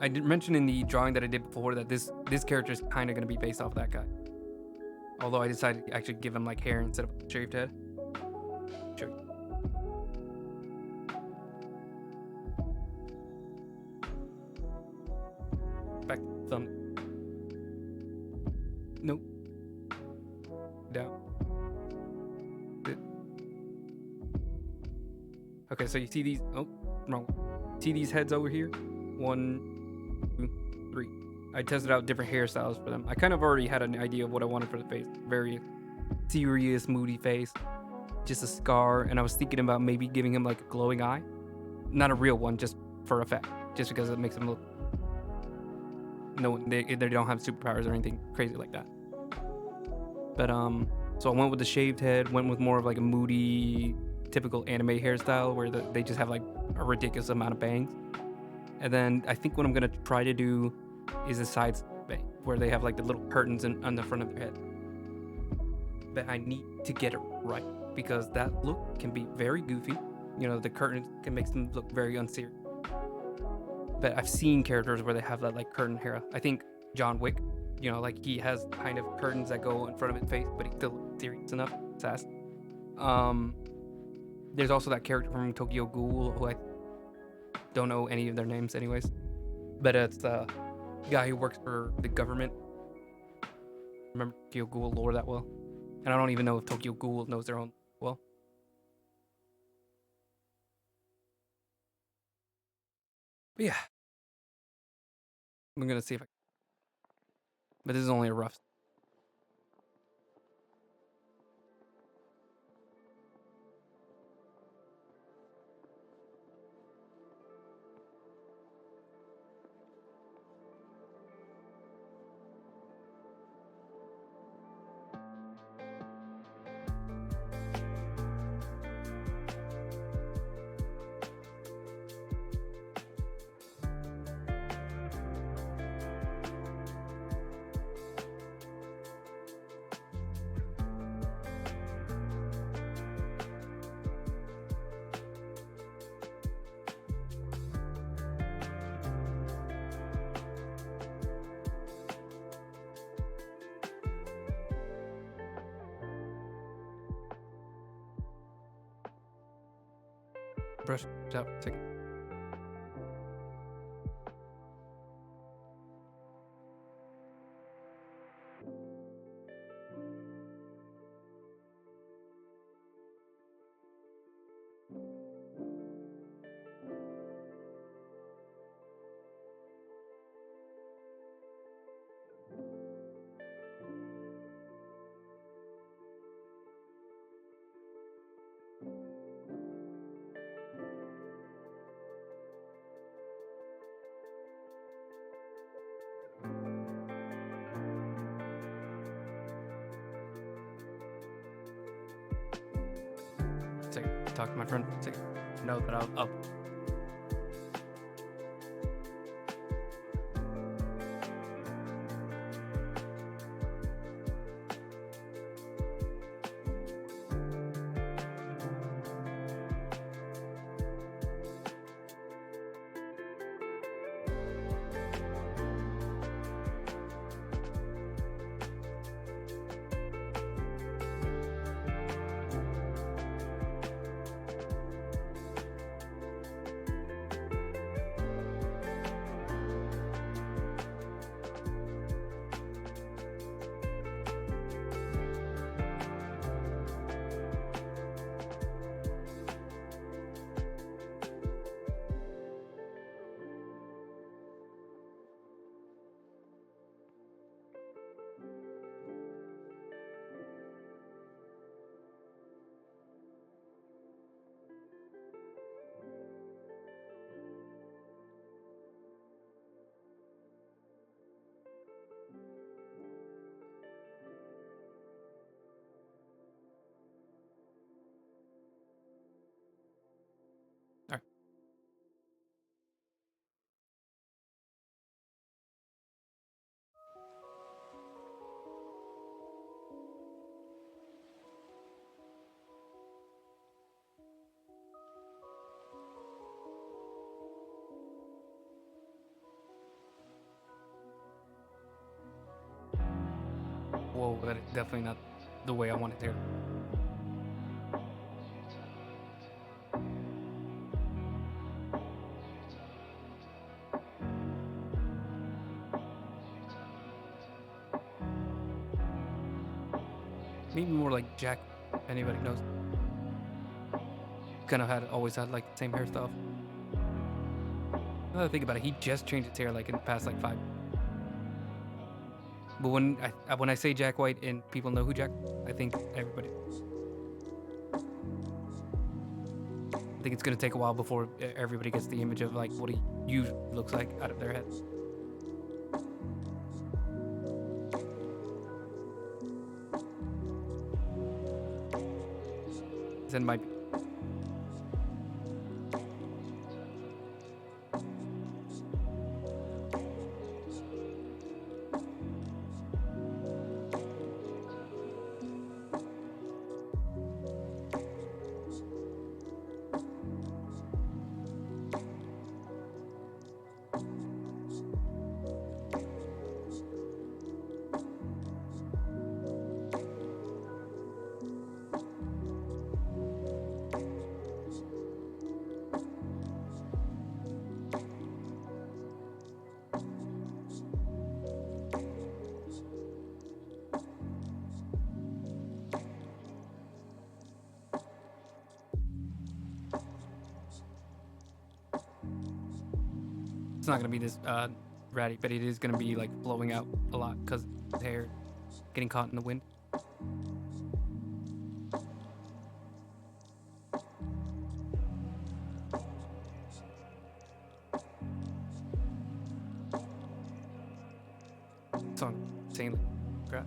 I did mention in the drawing that I did before that this character is kind of going to be based off that guy. Although I decided to actually give him like hair instead of a shaved head. Sure. Back to the thumb. Nope. Down. Okay, so you see these? Oh, wrong. See these heads over here? 1, 2, 3. I tested out different hairstyles for them. I kind of already had an idea of what I wanted for the face. Very serious, moody face. Just a scar, and I was thinking about maybe giving him like a glowing eye. Not a real one, just for effect. Just because it makes him look... No, they don't have superpowers or anything crazy like that. But so I went with the shaved head, went with more of like a moody, typical anime hairstyle where they just have like a ridiculous amount of bangs. And then I think what I'm gonna try to do is a side bang where they have like the little curtains on the front of their head. But I need to get it right because that look can be very goofy. You know, the curtains can make them look very unserious. But I've seen characters where they have that like curtain hair. I think John Wick, you know, like he has kind of curtains that go in front of his face, but he still looks serious enough. Sass. There's also that character from Tokyo Ghoul who I don't know any of their names anyways. But it's the guy who works for the government. Remember Tokyo Ghoul lore that well? And I don't even know if Tokyo Ghoul knows their own well. But yeah. I'm gonna see if I... But this is only a rough... Brush out. Take it. Talk to my friend. Know that I'll up. All right. Whoa, that is definitely not the way I want it there. Maybe more like Jack, if anybody knows. kind of always had like the same hairstyle. Now that I think about it, he just changed his hair like in the past like 5. But when I say Jack White and people know who Jack, I think everybody. I think it's gonna take a while before everybody gets the image of like what he usually looks like out of their head. Then might be. It's not gonna be this ratty, but it is gonna be like blowing out a lot because his hair getting caught in the wind. Song insanely crap.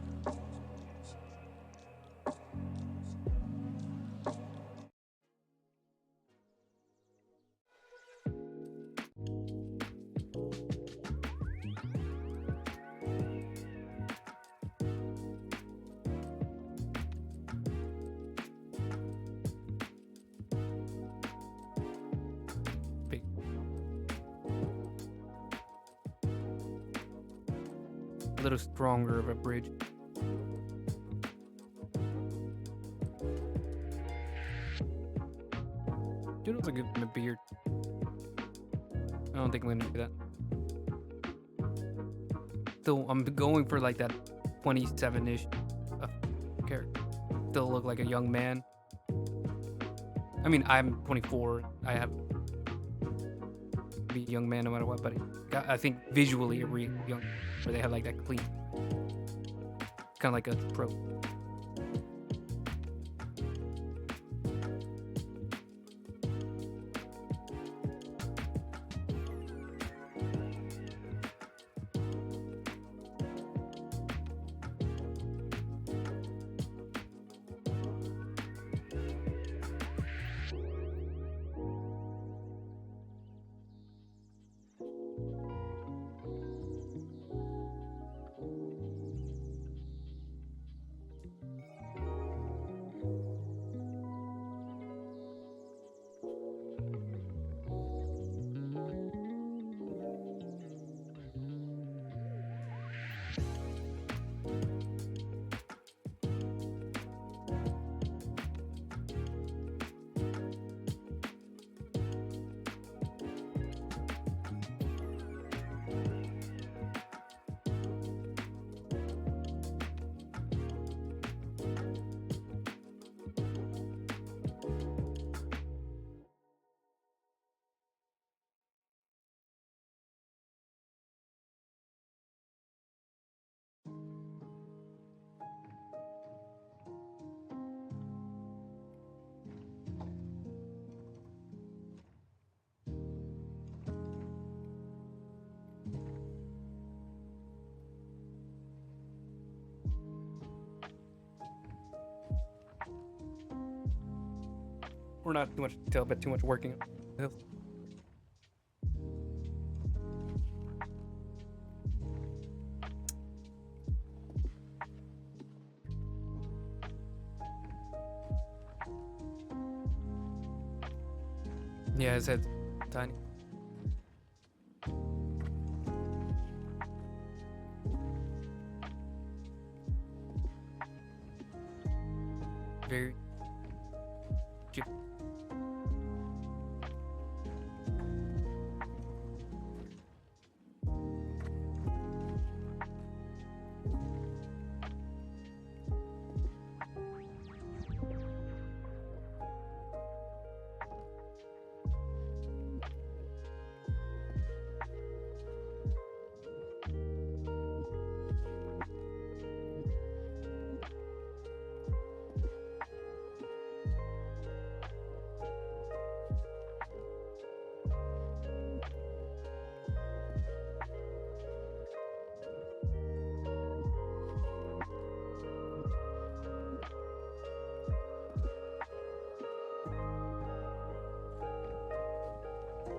Big. A little stronger of a bridge. Dude looks like a beard. I don't think I'm gonna do that. Still, I'm going for like that 27-ish character. Still look like a young man. I mean, I'm 24. I have to be a young man no matter what, but I think visually a real young, where they have like that clean, kind of like a pro. We're not too much detail, but too much working. Yeah, his head's tiny. Very chip.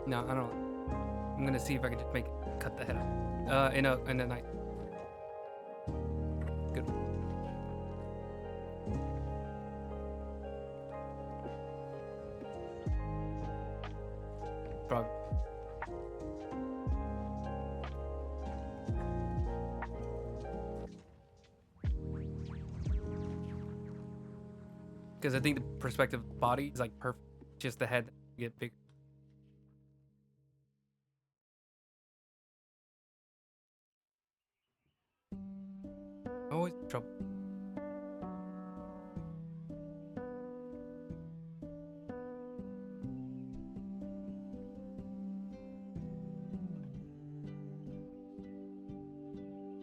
No, I don't. I'm gonna see if I can just make it cut the head out. In a night. Good. Probably. Because I think the perspective of the body is like perfect. Just the head get bigger. Always trouble.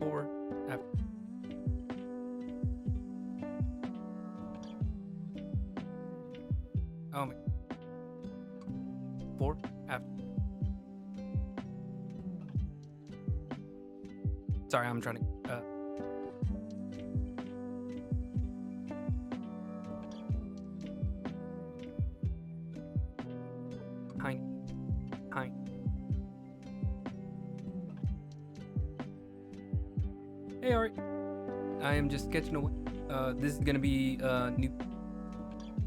Or after. Oh my. 4 after. Sorry, I'm trying to. Hind. Hey, alright. I am just sketching away. This is gonna be new.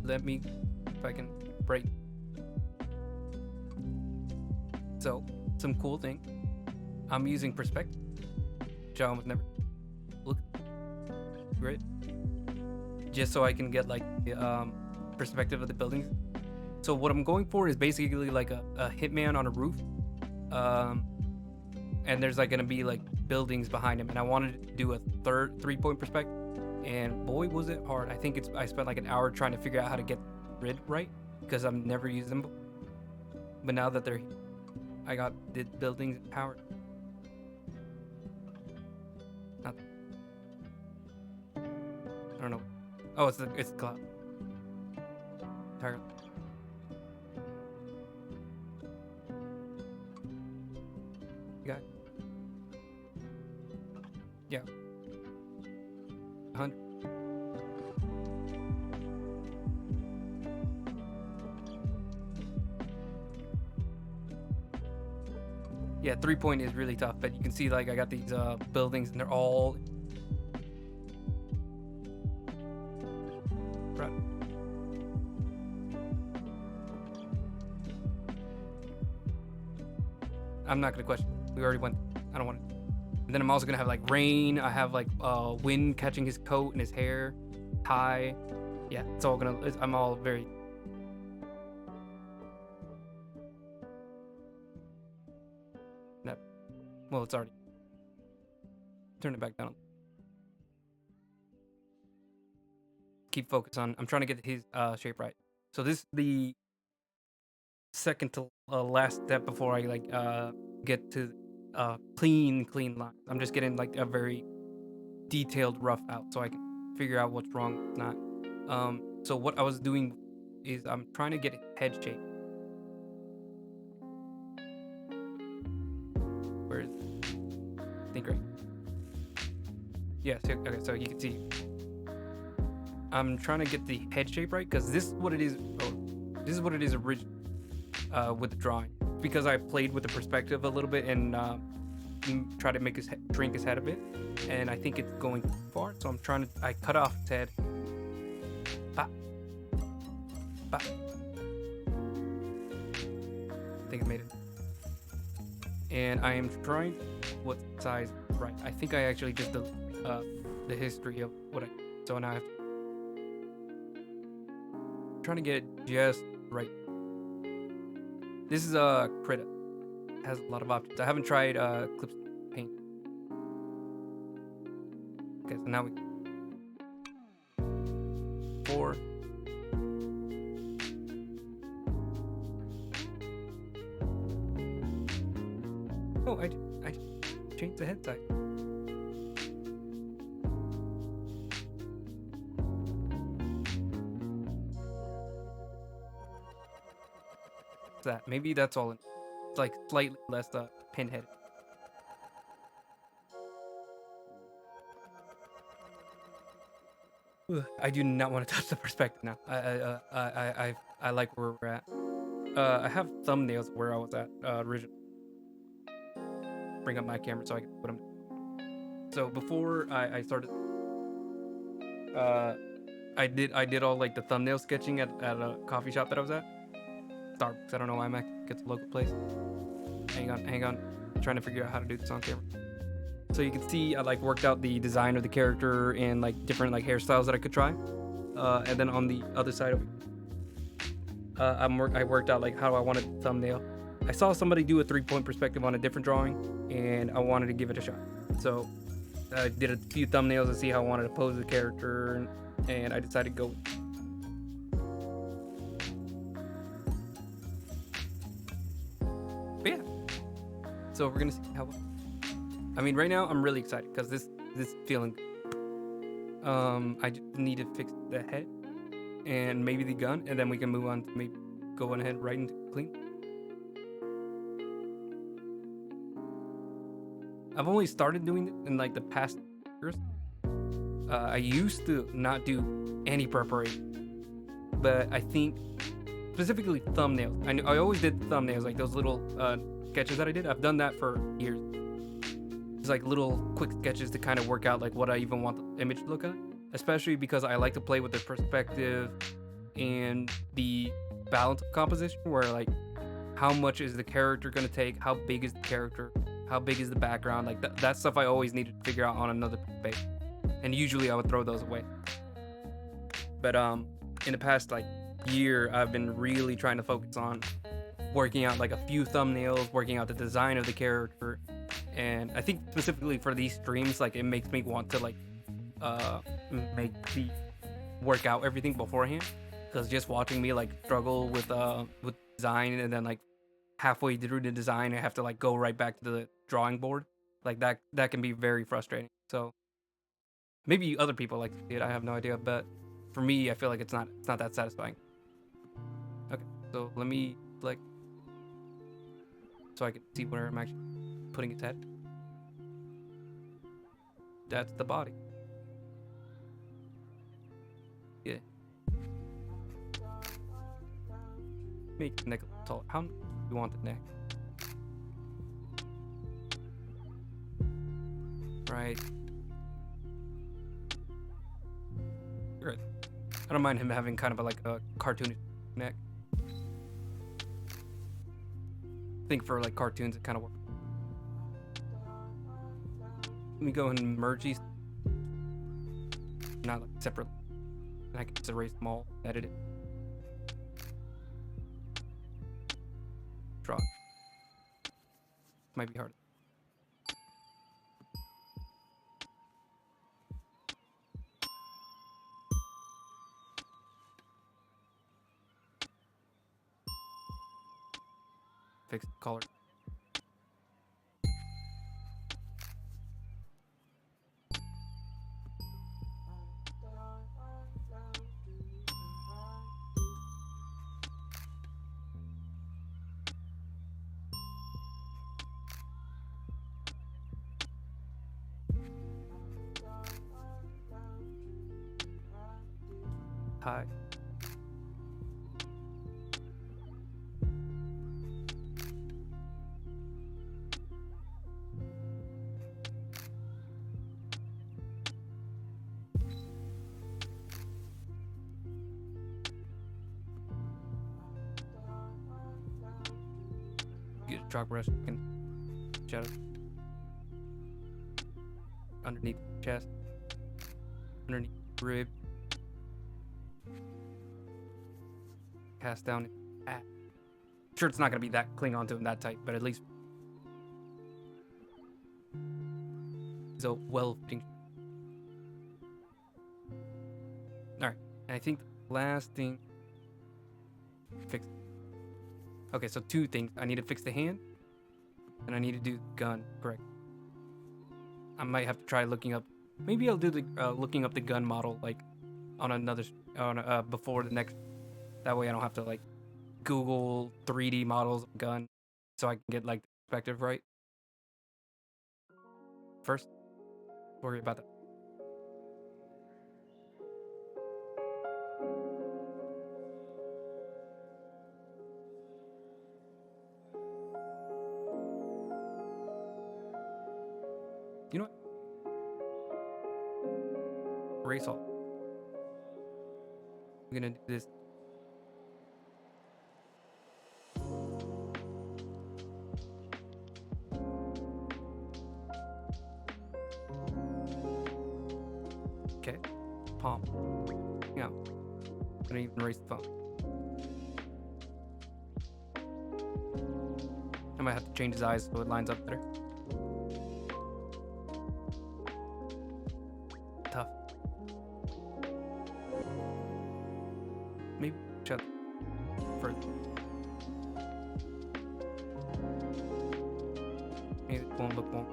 Let me, if I can break. So, some cool thing. I'm using perspective, which I almost never look. Great. Just so I can get like the perspective of the buildings. So what I'm going for is basically like a hitman on a roof. And there's like gonna be like buildings behind him, and I wanted to do a 3-point perspective, and boy was it hard. I spent like an hour trying to figure out how to get grid right because I've never used them before. But now that I got the buildings powered. Not, I don't know. Oh, it's the cloud. Entirely. You got it. Yeah. 100. Yeah, 3-point is really tough, but you can see like I got these buildings and they're all right. I'm not gonna question. We already went. I don't want it. And then I'm also gonna have like rain. I have like wind catching his coat and his hair, tie. Yeah, it's all gonna. I'm all very. No, well, it's already. Turn it back down. Keep focus on. I'm trying to get his shape right. So this is the second to last step before I like get to clean lines. I'm just getting like a very detailed rough out so I can figure out what's wrong, what's not. So what I was doing is I'm trying to get head shape. Where is it? I think right. Yeah, okay, so you can see I'm trying to get the head shape right because this is what it is. Oh, this is what it is originally with the drawing. Because I played with the perspective a little bit and try to make shrink his head a bit, and I think it's going too far. So I cut off his head. Bah. Bah. I think I made it. And I am trying what size right. I think I actually did the history of what I. So now I have to. Trying to get it just right. This is a Krita. It has a lot of options. I haven't tried Clips Paint. Okay, so now we 4. Oh, I changed the head size. That maybe that's all. It's like slightly less pinhead. Ugh, I do not want to touch the perspective now. I like where we're at. I have thumbnails where I was at originally. Bring up my camera so I can put them. So before I started, uh, I did all like the thumbnail sketching at a coffee shop that I was at. Starbucks. I don't know why I'm at. It's a local place. Hang on. I'm trying to figure out how to do this on camera. So you can see I like worked out the design of the character and like different like hairstyles that I could try. And then on the other side of it, I worked out like how I wanted the thumbnail. I saw somebody do a 3-point perspective on a different drawing, and I wanted to give it a shot. So I did a few thumbnails to see how I wanted to pose the character, and I decided to go. But yeah, so we're gonna see how. I mean, right now I'm really excited because this feeling. I just need to fix the head and maybe the gun, and then we can move on to maybe go on ahead right into clean. I've only started doing it in like the past years. I used to not do any preparation, but I think specifically thumbnails. I always did thumbnails, like those little sketches that I did. I've done that for years. It's like little quick sketches to kind of work out like what I even want the image to look like, especially because I like to play with the perspective and the balance of composition, where like how much is the character going to take, how big is the character, how big is the background, like that stuff I always needed to figure out on another page, and usually I would throw those away. But in the past like year, I've been really trying to focus on working out like a few thumbnails, working out the design of the character. And I think specifically for these streams, like it makes me want to like make the work out everything beforehand, because just watching me like struggle with design, and then like halfway through the design I have to like go right back to the drawing board, like that can be very frustrating. So maybe other people like to see it, I have no idea, but for me I feel like it's not that satisfying. Okay, so let me like so I can see where I'm actually putting its head. That's the body. Yeah. Make the neck a little taller. How do you want the neck? Right. Good. I don't mind him having kind of like a cartoonish neck. I think for like cartoons it kind of works. Let me go and merge these, not like separately. And I can just erase them all, edit it. Draw. Might be hard. Fix the color. Hi. Get a chalk brush and shadow underneath the chest, underneath the rib. Cast down. Sure, it's not gonna be that cling onto him that tight, but at least it's a well-fitting. All right, and I think the last thing fix. Okay, so two things. I need to fix the hand, and I need to do the gun correct. I might have to try looking up. Maybe I'll do the looking up the gun model like on another before the next. That way I don't have to like Google 3D models of gun, so I can get like the perspective right. First, worry about that. You know what? Erase all. I'm gonna do this. Okay. Palm. Yeah. I'm gonna even erase the phone. I might have to change his eyes so it lines up better. Tough. Maybe shut further. Maybe it won't look won't.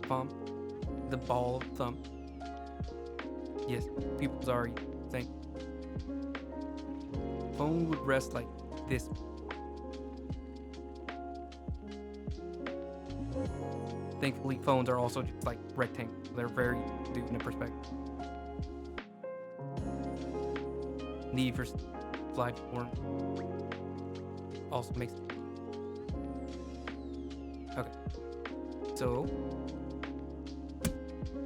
Palm. The ball thumb. Yes, people's already saying. Phone would rest like this. Thankfully, phones are also just like rectangles. They're very due in a perspective. Need for slide form also makes. Okay. So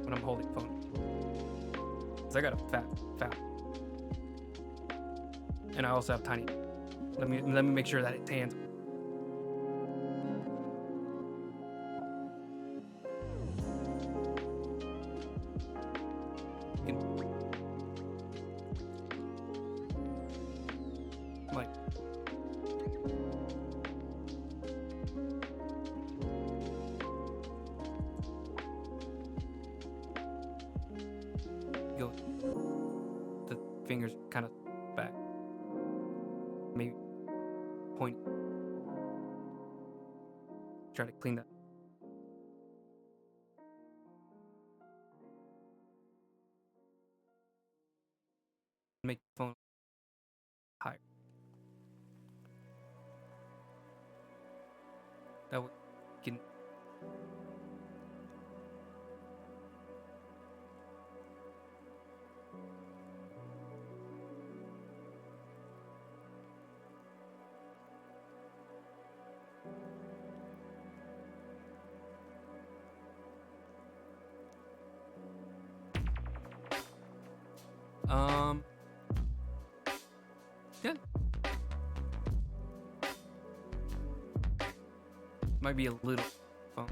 when I'm holding the phone, because I got a fat, and I also have tiny. Let me make sure that it's hands. Like go the fingers kind of back, maybe point, try to clean that. Make the phone higher. That way you can. Yeah. Might be a little phone.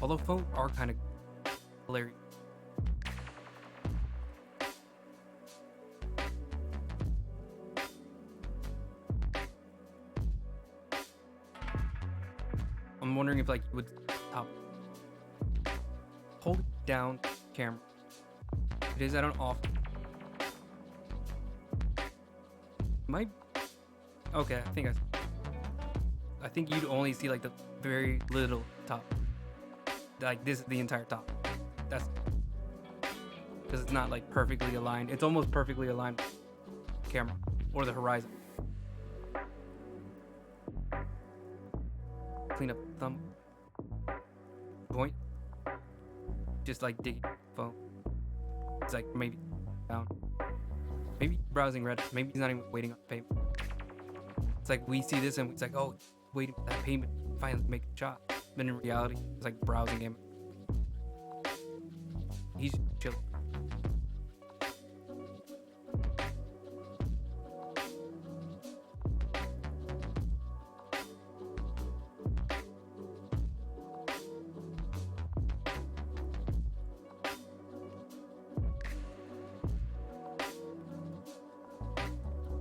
Although phones are kind of hilarious. I'm wondering if like you would stop, hold it down camera. It is at an off. Might. Okay, I think you'd only see like the very little top. Like this is the entire top. That's because it's not like perfectly aligned. It's almost perfectly aligned with the camera or the horizon. Clean up the thumb. Point. Just like digging phone. It's like maybe down. Maybe browsing Reddit. Maybe he's not even waiting on payment. It's like we see this and it's like, oh, waiting for that payment to finally make a shot. But in reality, it's like browsing him. He's chilling.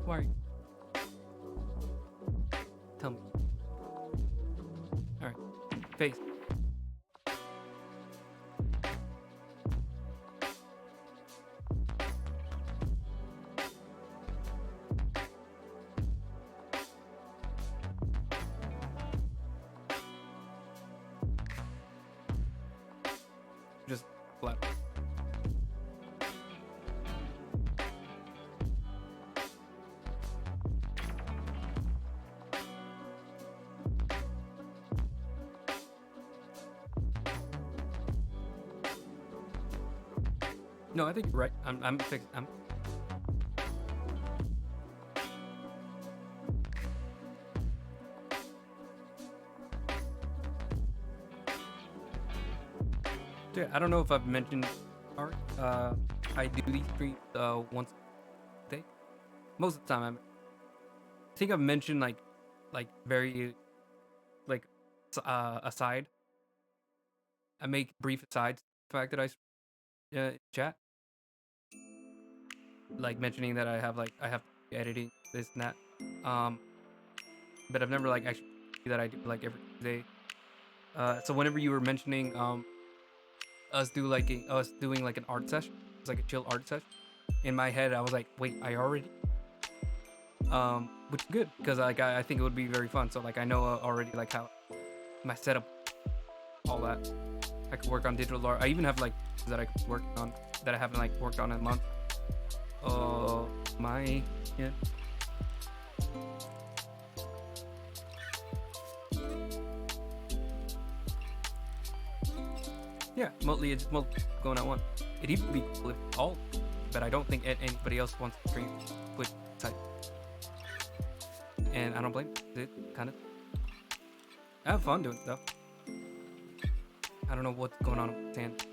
Why are you? Tell me. Alright. Face. Just flat. No, I think you're right. I'm fixed. Yeah, I don't know if I've mentioned art. I do these streams once a day. Most of the time, I think I've mentioned like very like aside. I make brief asides. The fact that chat, like mentioning that I have editing this and that. Um, but I've never like actually that I do like every day. So whenever you were mentioning us doing like an art session, it's like a chill art session. In my head, I was like, wait, I already which is good because like I think it would be very fun. So like I know already like how my setup, all that. I could work on digital art. I even have like that I could work on that I haven't like worked on in a month. My yeah. Yeah, mostly it's mostly going at one. It even be cool if all, but I don't think anybody else wants to stream Twitch type. And I don't blame it. Kind of. I have fun doing stuff. I don't know what's going on with Sand.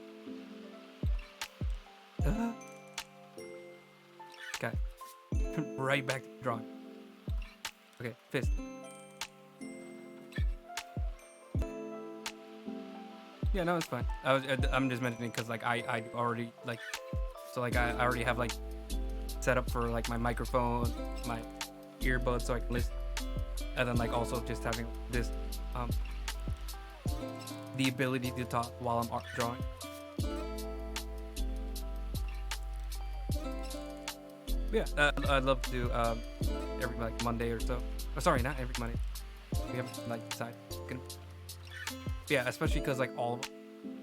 Okay. Right back to drawing. Okay, fist. Yeah, no, it's fine. I'm just mentioning because like I already like, so like I already have like set up for like my microphone, my earbuds so I can listen, and then like also just having this the ability to talk while I'm art drawing. Yeah, I'd love to do every like Monday or so. Oh, sorry, not every Monday. We haven't like decided. Yeah, especially because like all of them,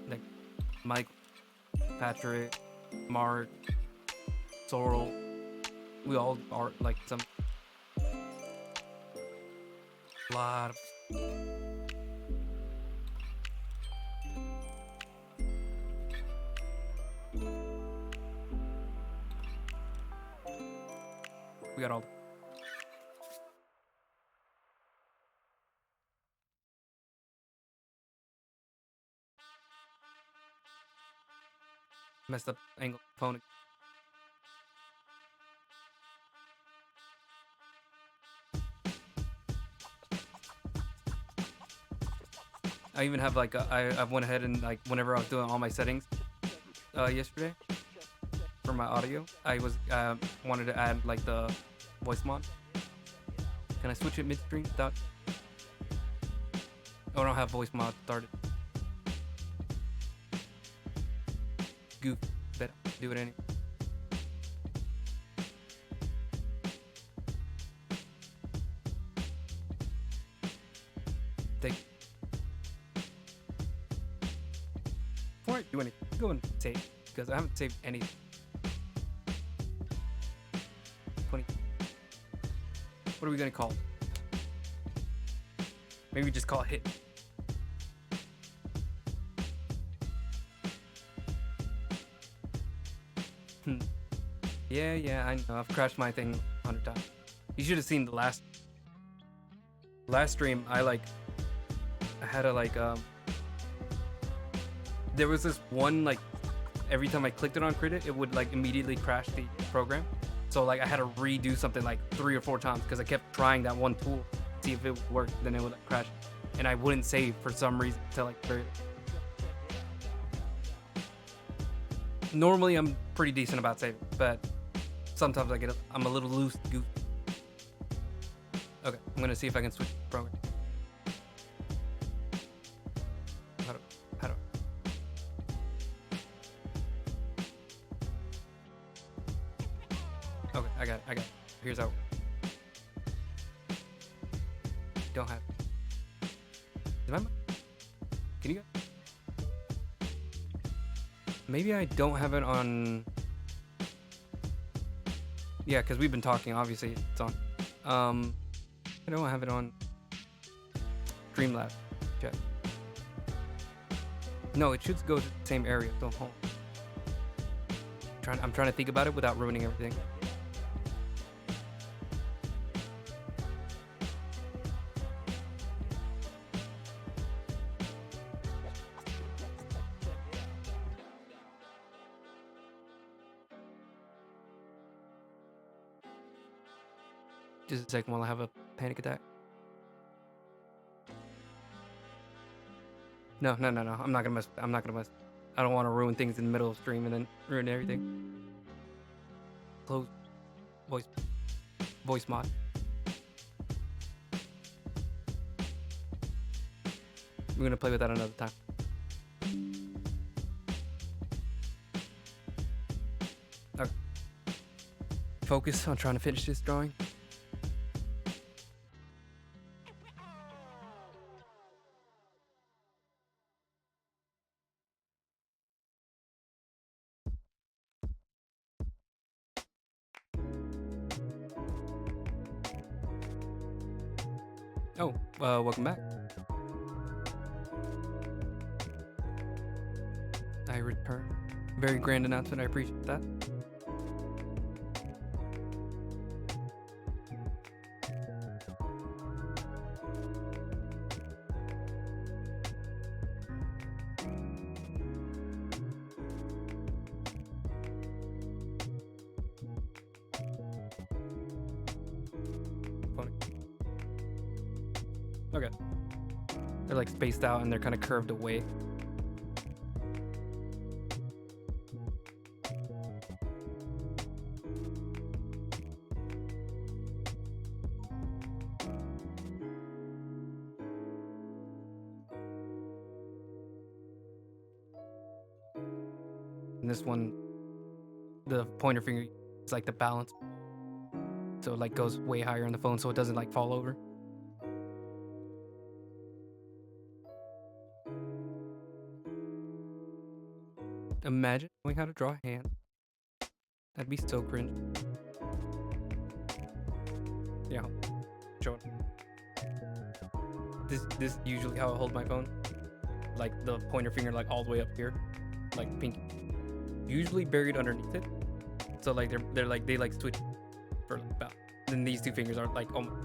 like Mike, Patrick, Mark, Sorrel, we all are like some lot of we got all messed up angle phone. I even have like I went ahead and like whenever I was doing all my settings yesterday for my audio, I was wanted to add like the voice mod. Can I switch it midstream? Oh, I don't have voice mod started. Goof, better do it anyway. Take. Before I do anything, go and save because I haven't saved anything. 20. What are we gonna call it? Maybe just call it hit. Yeah, I know. I've crashed my thing 100 times. You should have seen the last stream. I had a there was this one like every time I clicked it on credit, it would like immediately crash the program. So like I had to redo something like 3 or 4 times because I kept trying that one tool, see if it would work. Then it would like crash, and I wouldn't save for some reason until like very. Normally I'm pretty decent about saving, but sometimes I'm a little loose goose. Okay, I'm gonna see if I can switch the program. How do Okay, I got it. Here's how. Don't have it. Remember? Can you go? Maybe I don't have it on. Yeah, because we've been talking. Obviously, it's on. I don't have it on Streamlabs. Check. No, it should go to the same area. So hold. I'm trying to think about it without ruining everything. Just a second while I have a panic attack. No. I'm not gonna mess. I don't want to ruin things in the middle of stream and then ruin everything. Close voice mod. We're gonna play with that another time. Okay. Focus on trying to finish this drawing. Oh, welcome back. I return. Very grand announcement. I appreciate that. Funny. Okay. They're like spaced out and they're kind of curved away. And this one, the pointer finger is like the balance. So it like goes way higher on the phone so it doesn't like fall over. Imagine knowing how to draw a hand. That'd be so cringe. Yeah, show it. This usually how I hold my phone. Like the pointer finger like all the way up here. Like pinky. Usually buried underneath it. So like they're like they like switch for like about. Then these two fingers are like almost.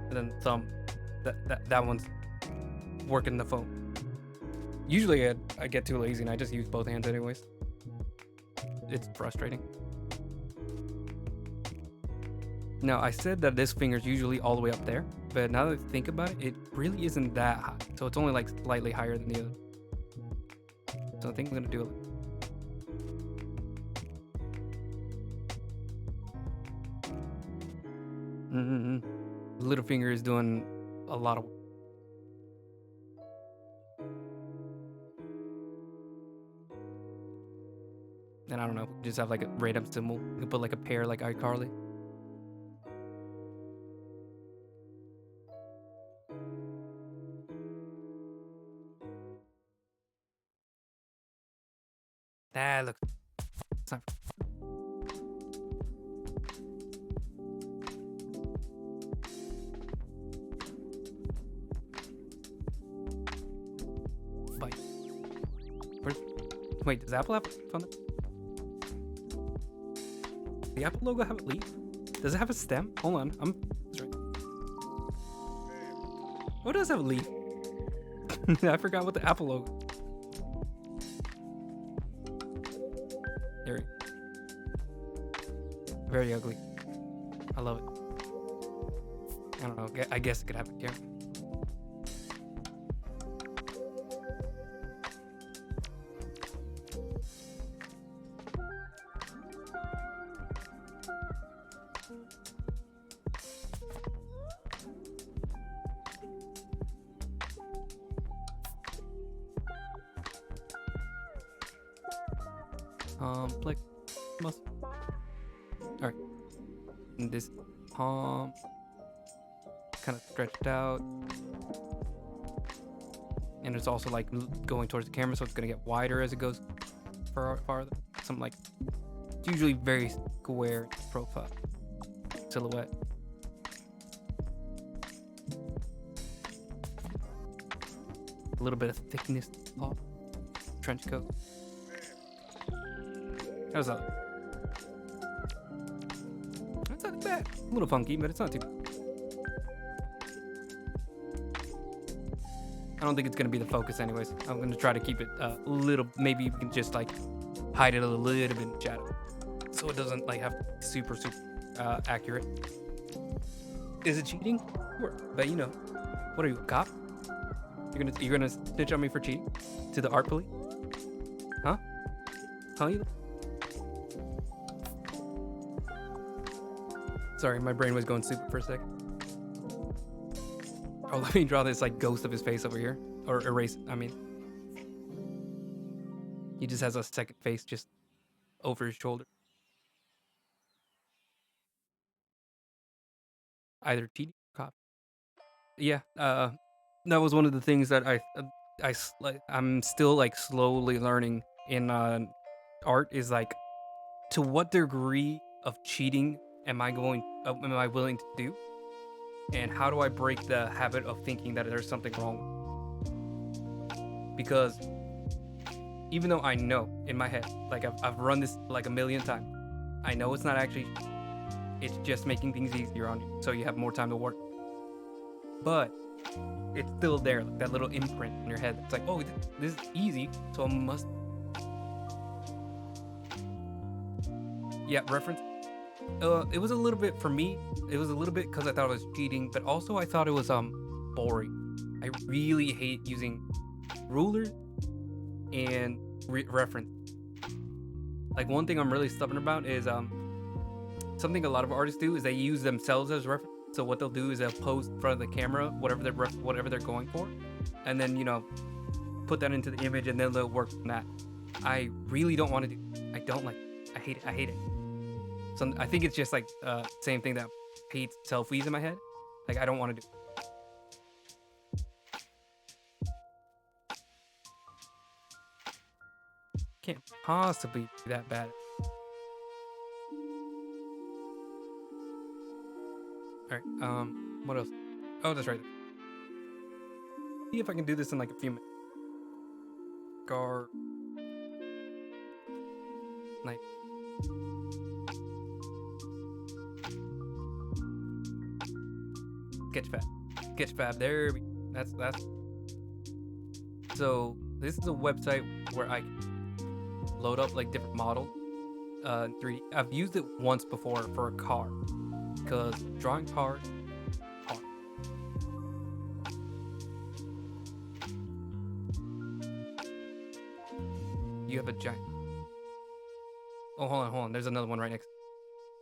And then thumb. That one's working the phone. Usually I get too lazy and I just use both hands anyways. It's frustrating. Now I said that this finger's usually all the way up there, but now that I think about it, it really isn't that high. So it's only like slightly higher than the other. So I think I'm gonna do it. Little finger is doing a lot of work. And I don't know, just have like a random symbol. You can put like a pair like iCarly. That looks. It's not. Bite. Wait, does Apple have fun? The Apple logo have a leaf? Does it have a stem? Hold on, that's right. Oh, it does have a leaf. I forgot what the Apple logo. There we go. Very ugly. I love it. I don't know. I guess it could happen here. Like muscle. All right. And this palm kind of stretched out, and it's also like going towards the camera, so it's gonna get wider as it goes farther. Something like it's usually very square profile silhouette. A little bit of thickness. Trench coat. How's that? That's not bad. A little funky, but it's not too bad. I don't think it's gonna be the focus anyways. I'm gonna try to keep it a little, maybe we can just like hide it a little bit in shadow. So it doesn't like have super accurate. Is it cheating? Sure, but you know, what are you, a cop? You're gonna snitch on me for cheating to the art police? Huh? Huh? You? Sorry, my brain was going stupid for a second. Oh, let me draw this like ghost of his face over here, or erase it. I mean, he just has a second face just over his shoulder. Either cheating or cop. Yeah, that was one of the things that I'm still like slowly learning in art is like to what degree of cheating am I willing to do, and how do I break the habit of thinking that there's something wrong? Because even though I know in my head, like I've run this like a million times, I know it's not actually. It's just making things easier on you, so you have more time to work. But it's still there, like that little imprint in your head. It's like, oh, this is easy, so I must. Yeah, reference. It was a little bit for me. It was a little bit because I thought it was cheating, but also I thought it was boring. I really hate using rulers and reference. Like one thing I'm really stubborn about is something a lot of artists do is they use themselves as reference. So what they'll do is they'll pose in front of the camera, whatever they're going for, and then put that into the image, and then they'll work on that. I really don't want to do. I don't like. I hate it. I hate it. So I think it's just like same thing that hates selfies in my head. Like I don't want to do. Can't possibly be that bad. Alright, what else? Oh, that's right. See if I can do this in like a few minutes. Like. Sketchfab, there we go. That's. So, this is a website where I can load up like different models. 3D. I've used it once before for a car. Because drawing cars hard. You have a giant. Oh, hold on. There's another one right next.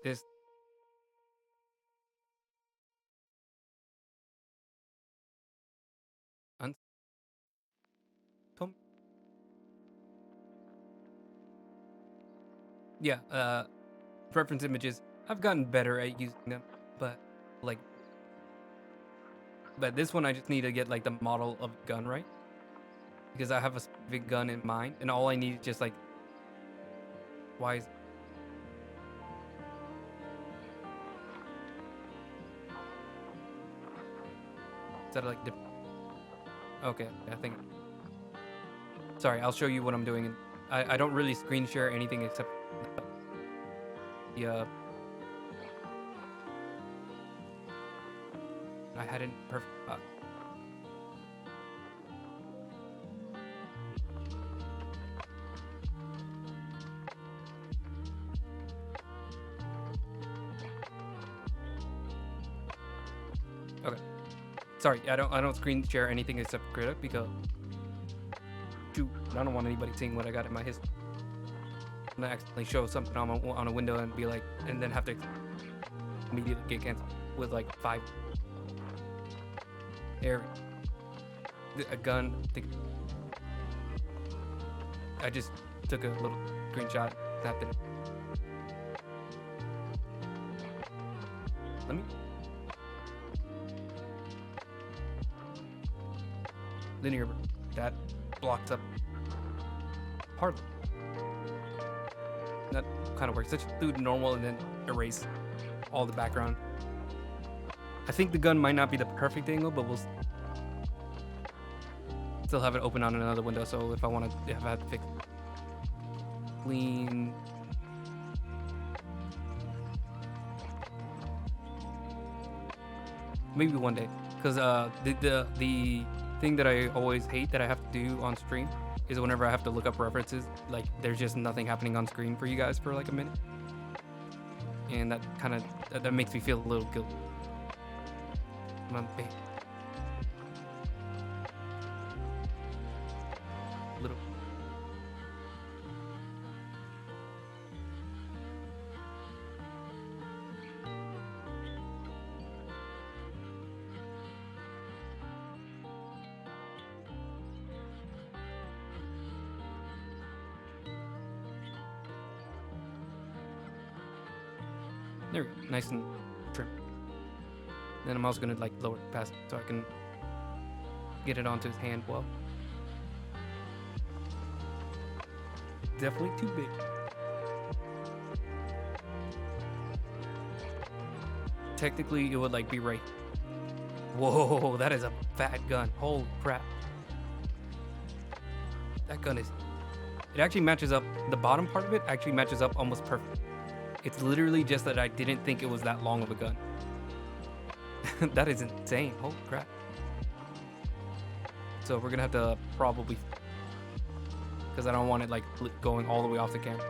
This. Yeah. Reference images. I've gotten better at using them, but this one I just need to get like the model of the gun right, because I have a specific gun in mind, and all I need is just like why is that like different? Okay, I think. Sorry, I'll show you what I'm doing. I don't really screen share anything except the I had it perfect. Okay. Sorry, I don't screen share anything except Critic because I don't want anybody seeing what I got in my history. I'm gonna accidentally show something on a window and be like, and then have to immediately get canceled with like 5 air, a gun. I just took a little screenshot, snapped it. Let me. Linear, that blocks up hardly. That kind of works. Just do normal and then erase all the background. I think the gun might not be the perfect angle, but we'll still have it open on another window. So if I have to fix it. Clean. Maybe one day, because the thing that I always hate that I have to do on stream is whenever I have to look up references, like there's just nothing happening on screen for you guys for like a minute. and that kind of that makes me feel a little guilty. Come on, babe. Little. There we go. Nice and trim. Then I'm also gonna like lower it past so I can get it onto his hand well. Definitely too big. Technically, it would like be right. Whoa, that is a fat gun. Holy crap. That gun is... It actually matches up. The bottom part of it actually matches up almost perfect. It's literally just that I didn't think it was that long of a gun. That is insane. Holy crap. So we're gonna have to probably... Because I don't want it like going all the way off the camera.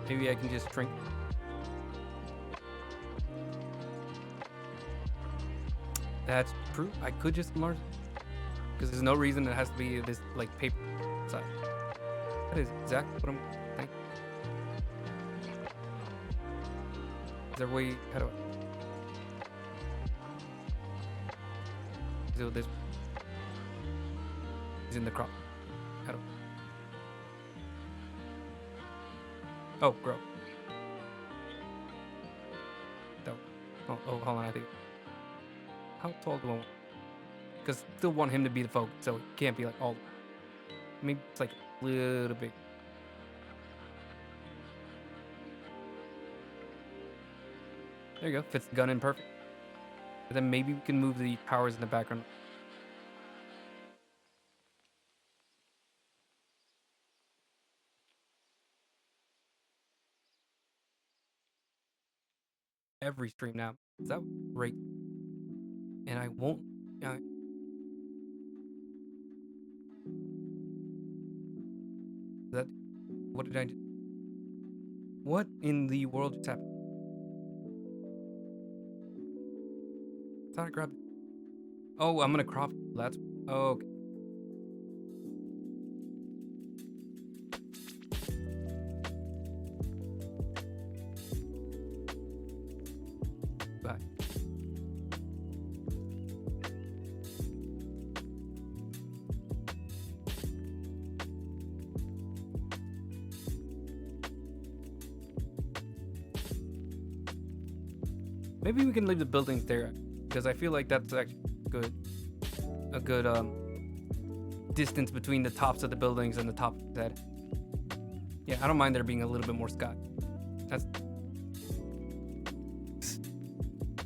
Maybe I can just shrink. That's true. I could just enlarge it. Because there's no reason it has to be this like paper size. That is exactly what I'm thinking. Is there a way? How do I do this? He's in the crop. How do I... Oh, grow. Oh, hold on. I think. How tall do I want? Because I still want him to be the focus, so it can't be like all. Maybe it's like a little bit. There you go. Fits the gun in perfect. And then maybe we can move the towers in the background. Every stream now. Is that great? And I won't. That. What did I do? What in the world just happened? I thought I grabbed it. Oh, I'm gonna crop. That's. Oh, okay. Bye. Maybe we can leave the buildings there, because I feel like that's actually good. A good distance between the tops of the buildings and the top of the head. Yeah, I don't mind there being a little bit more sky. That's...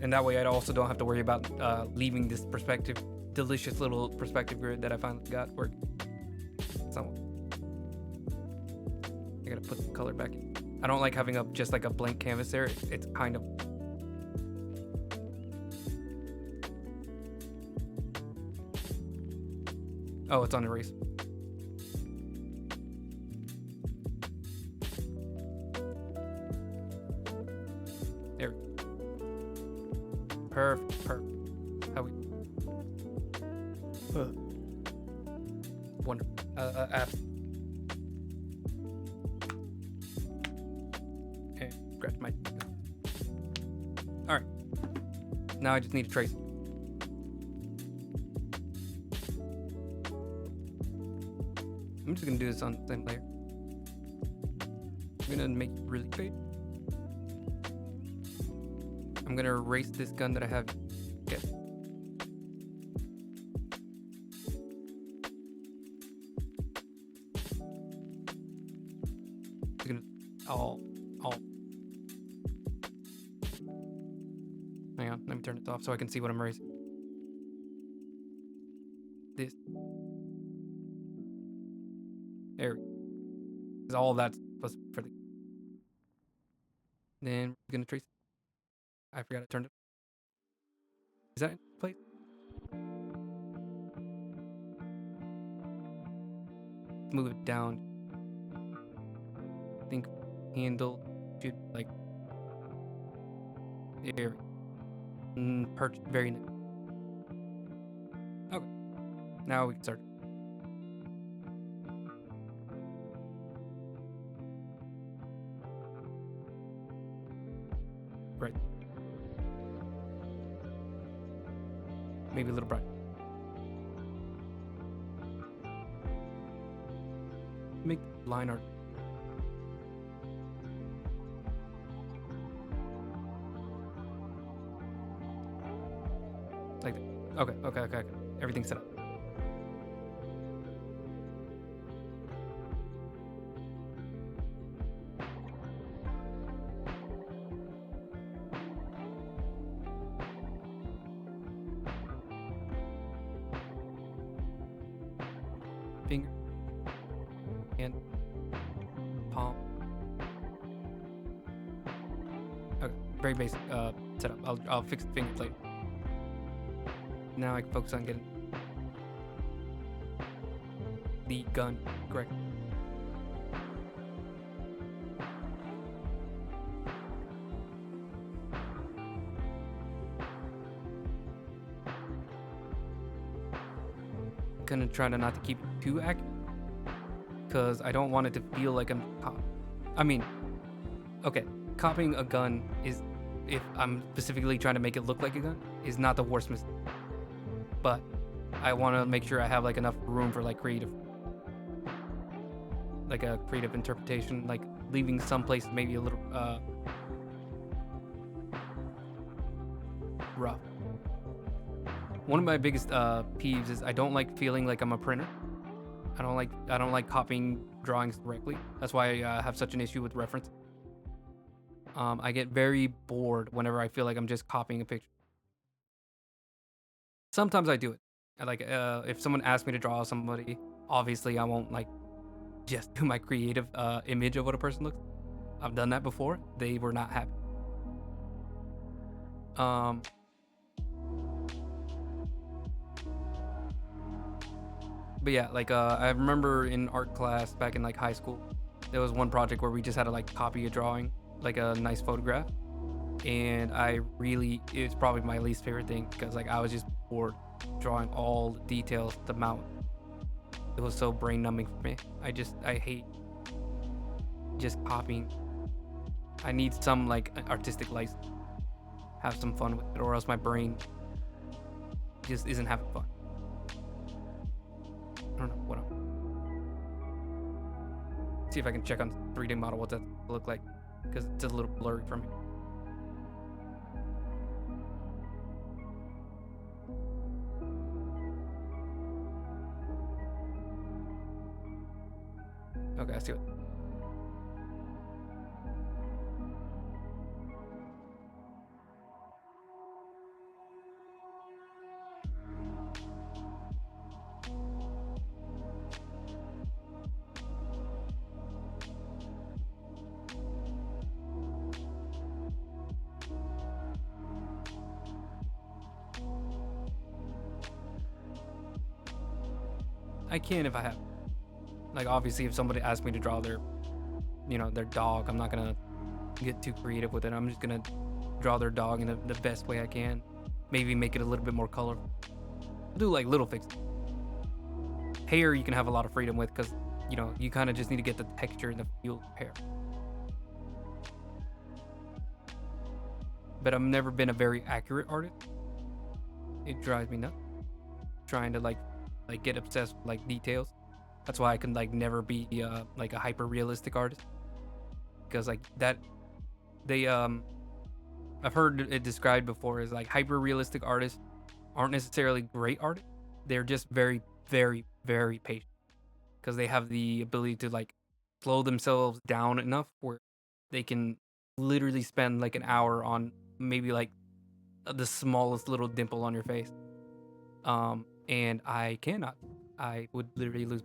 And that way I also don't have to worry about leaving this perspective, delicious little perspective grid that I finally got working. Somewhat. I gotta put the color back in. I don't like having just like a blank canvas there. It's kind of... Oh, it's on erase. There we go. Perfect, perfect. How we... Wonderful. Okay, scratch my... Alright. Now I just need to trace it. I'm just gonna do this on the same layer. I'm gonna make it really big. I'm gonna erase this gun that I have. Okay. I'm gonna all. Hang on, let me turn it off so I can see what I'm erasing. This. There we go. Because all that's supposed to be for the... Then we're gonna trace it. I forgot I turned it. Is that in place? Move it down. I think handle should like there. Perch very nice. Okay, now we can start. Right. Maybe a little bright. Make line art. Like that. Okay. Everything's set up. Finger and palm. Okay, very basic setup. I'll fix the fingers later. Now I can focus on getting the gun correct. Gonna try to not to keep it too accurate, because I don't want it to feel like I'm okay, copying a gun is, if I'm specifically trying to make it look like a gun, is not the worst mistake. But I want to make sure I have like enough room for like creative interpretation, like leaving some places maybe a little rough. One of my biggest peeves is I don't like feeling like I'm a printer. I don't like copying drawings directly. That's why I have such an issue with reference. I get very bored whenever I feel like I'm just copying a picture. Sometimes I do it. If someone asks me to draw somebody, obviously I won't like just do my creative image of what a person looks like. I've done that before. They were not happy. But yeah, I remember in art class back in like high school, there was one project where we just had to like copy a drawing, like a nice photograph. And it's probably my least favorite thing, because like I was just bored drawing all the details, the mountain. It was so brain numbing for me. I hate just copying. I need some like artistic license, have some fun with it, or else my brain just isn't having fun. I don't know what I'm. See if I can check on 3D model what that look like, because it's a little blurry for me. Okay, I see it. I can if I have. Like obviously, if somebody asks me to draw their dog, I'm not gonna get too creative with it. I'm just gonna draw their dog in the best way I can. Maybe make it a little bit more colorful. I'll do like little fixes. Hair you can have a lot of freedom with, because you kind of just need to get the texture and the feel of hair. But I've never been a very accurate artist. It drives me nuts trying to like get obsessed with like details. That's why I can like never be like a hyper realistic artist, because like that I've heard it described before as like hyper realistic artists aren't necessarily great artists. They're just very, very, very patient, because they have the ability to like slow themselves down enough where they can literally spend like an hour on maybe like the smallest little dimple on your face. And I cannot. I would literally lose.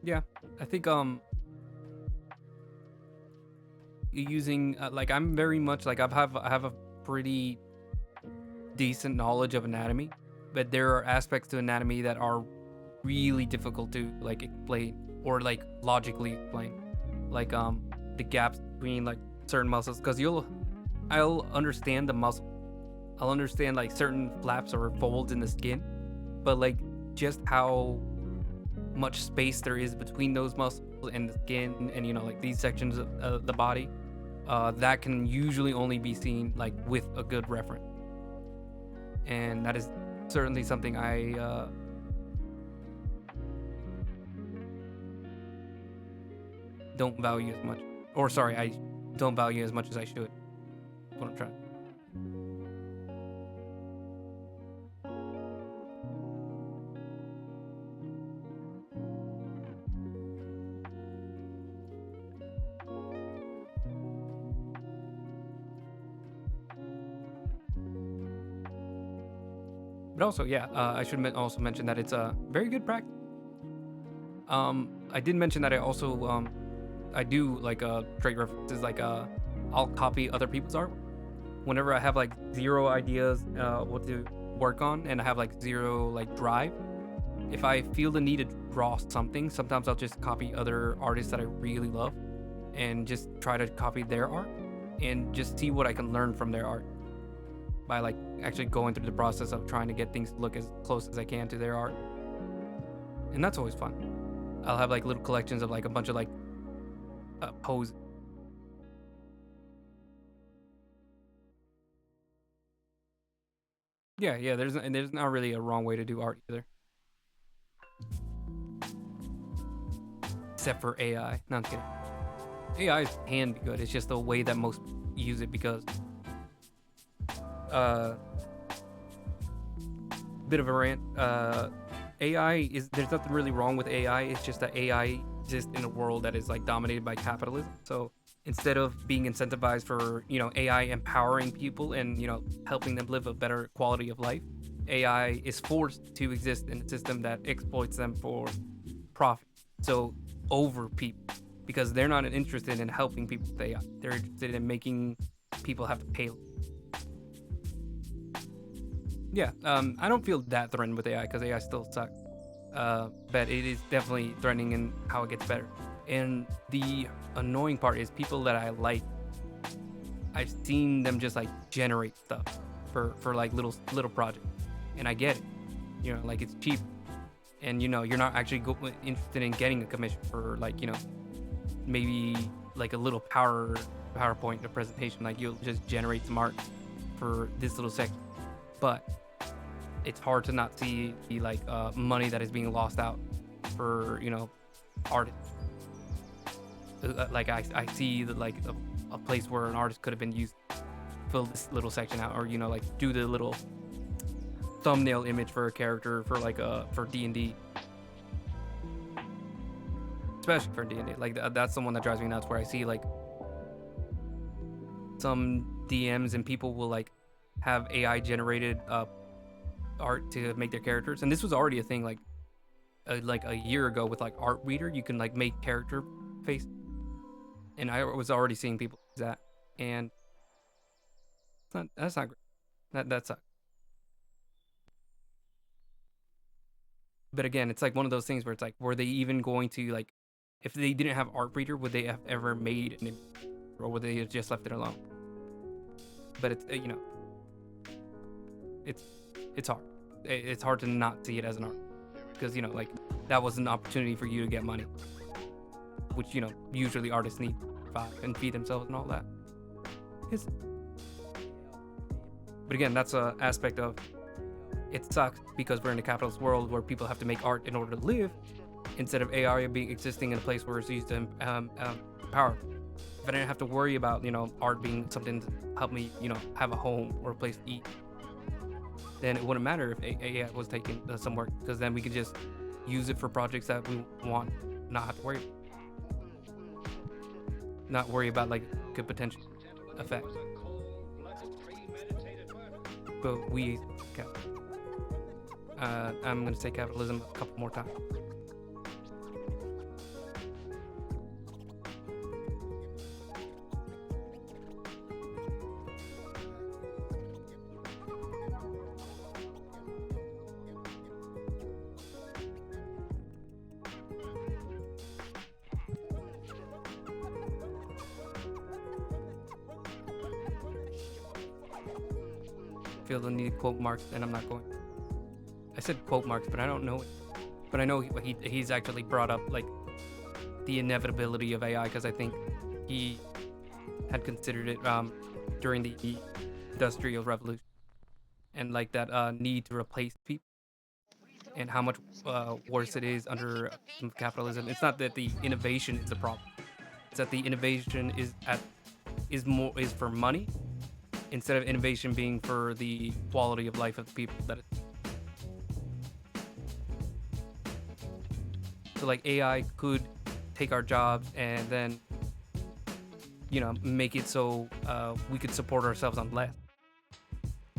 Yeah. I think using like I'm very much like I have a pretty decent knowledge of anatomy, but there are aspects to anatomy that are really difficult to like explain or like logically explain, like the gaps between like certain muscles. Because I'll understand the muscle, I'll understand like certain flaps or folds in the skin, but like just how much space there is between those muscles and the skin and like these sections of the body, that can usually only be seen like with a good reference, and that is certainly something I don't value as much, or sorry, I don't value as much as I should. That's what I'm trying. But also, yeah, I should also mention that it's a very good practice. I did mention that I also I do like trait references, like I'll copy other people's art whenever I have like zero ideas what to work on, and I have like zero like drive. If I feel the need to draw something, sometimes I'll just copy other artists that I really love and just try to copy their art and just see what I can learn from their art by like actually going through the process of trying to get things to look as close as I can to their art. And that's always fun. I'll have like little collections of like a bunch of like poses. Yeah, there's not really a wrong way to do art either. Except for AI. No, I'm kidding. AI can be good. It's just the way that most use it, because bit of a rant. AI is there's nothing really wrong with AI. It's just that AI exists in a world that is like dominated by capitalism. So instead of being incentivized for AI empowering people and helping them live a better quality of life, AI is forced to exist in a system that exploits them for profit. So over people, because they're not interested in helping people with AI. They're interested in making people have to pay. Yeah, I don't feel that threatened with AI because AI still sucks. But it is definitely threatening in how it gets better. And the annoying part is people that I like, I've seen them just like generate stuff for like little projects, and I get it. Like it's cheap, and you're not actually interested in getting a commission for like maybe like a little PowerPoint, a presentation. Like you'll just generate some art for this little section, but it's hard to not see the like money that is being lost out for artists. Like I see that like a place where an artist could have been used to fill this little section out, or like do the little thumbnail image for a character for like for D&D, especially for D&D. Like that's the one that drives me nuts, where I see like some DMs and people will like have AI generated art to make their characters, and this was already a thing like a year ago with like Art Reader. You can like make character face, and I was already seeing people use that, and that's not great. That sucks. But again, it's like one of those things where it's like, were they even going to like, if they didn't have Art Reader, would they have ever made an image, or would they have just left it alone? But it's it's hard. It's hard to not see it as an art, because like that was an opportunity for you to get money, which usually artists need to survive and feed themselves and all that. But again, that's an aspect of it. Sucks because we're in a capitalist world where people have to make art in order to live, instead of AI existing in a place where it's used to empower. If I didn't have to worry about art being something to help me have a home or a place to eat, then it wouldn't matter if AI was taking some work, because then we could just use it for projects that we want, not have to worry about like good potential effects. But I'm gonna say capitalism a couple more times. feel the need to quote Marx, and I'm not going. I said quote Marx, but I don't know it. But I know he's actually brought up like the inevitability of AI, because I think he had considered it during the Industrial Revolution, and like that need to replace people, and how much worse it is under capitalism. It's not that the innovation is the problem; it's that the innovation is for money, instead of innovation being for the quality of life of the people that it. So like AI could take our jobs and then, make it so we could support ourselves on less.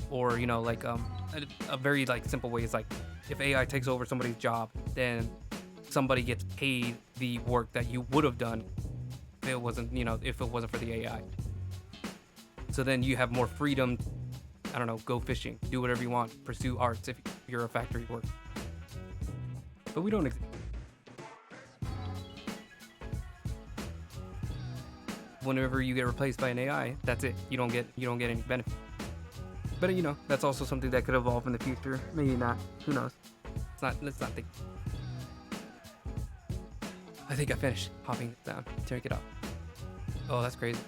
Or like a very like simple way is like, if AI takes over somebody's job, then somebody gets paid the work that you would have done if it wasn't for the AI. So then you have more freedom. I don't know, go fishing, do whatever you want, pursue arts if you're a factory worker. But we don't exist. Whenever you get replaced by an AI, that's it. You don't get any benefit. But that's also something that could evolve in the future. Maybe not. Who knows? Let's not think. I think I finished hopping it down. Take it off. Oh, that's crazy.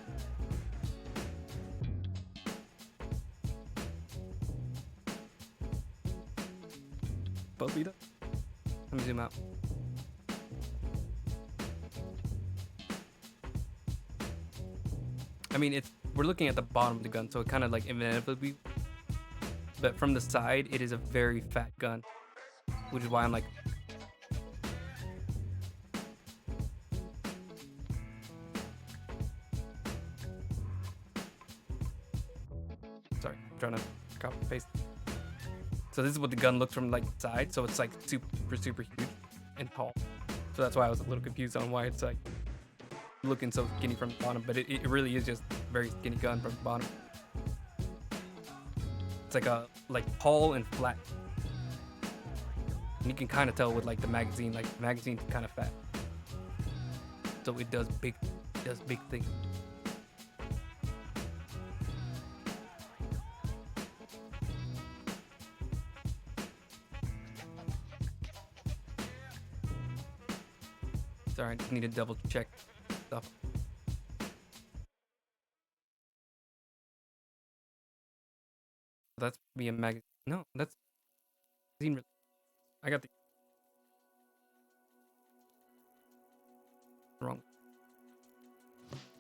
Let me zoom out. I mean, we're looking at the bottom of the gun, so it kind of like inevitably. But from the side, it is a very fat gun, which is why I'm like. Sorry, I'm trying to copy and paste. So this is what the gun looks from like the side. So it's like super huge and tall. So that's why I was a little confused on why it's like looking so skinny from the bottom. But it really is just a very skinny gun from the bottom. It's like tall and flat. And you can kind of tell with like the magazine. Like the magazine's kind of fat. So it does big things. Sorry, I just need to double check stuff. That's me a magazine. No, that's magazine. I got the wrong.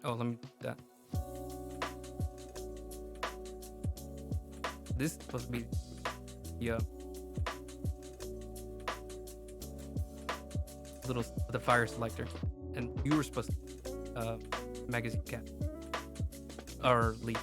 Oh, let me do that. This is supposed to be the fire selector, and you were supposed to magazine cap or leaf.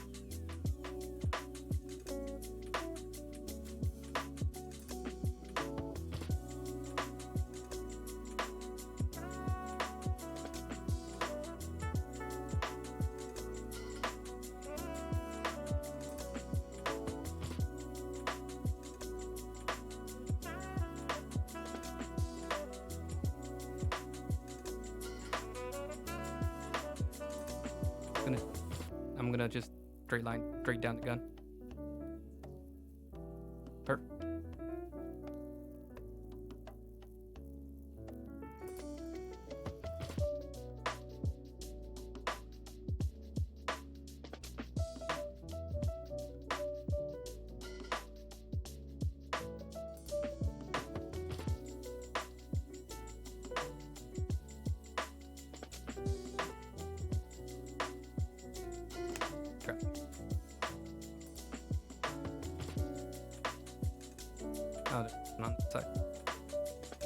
I'm gonna just straight down the gun. Perfect. Oh, there's one on the side.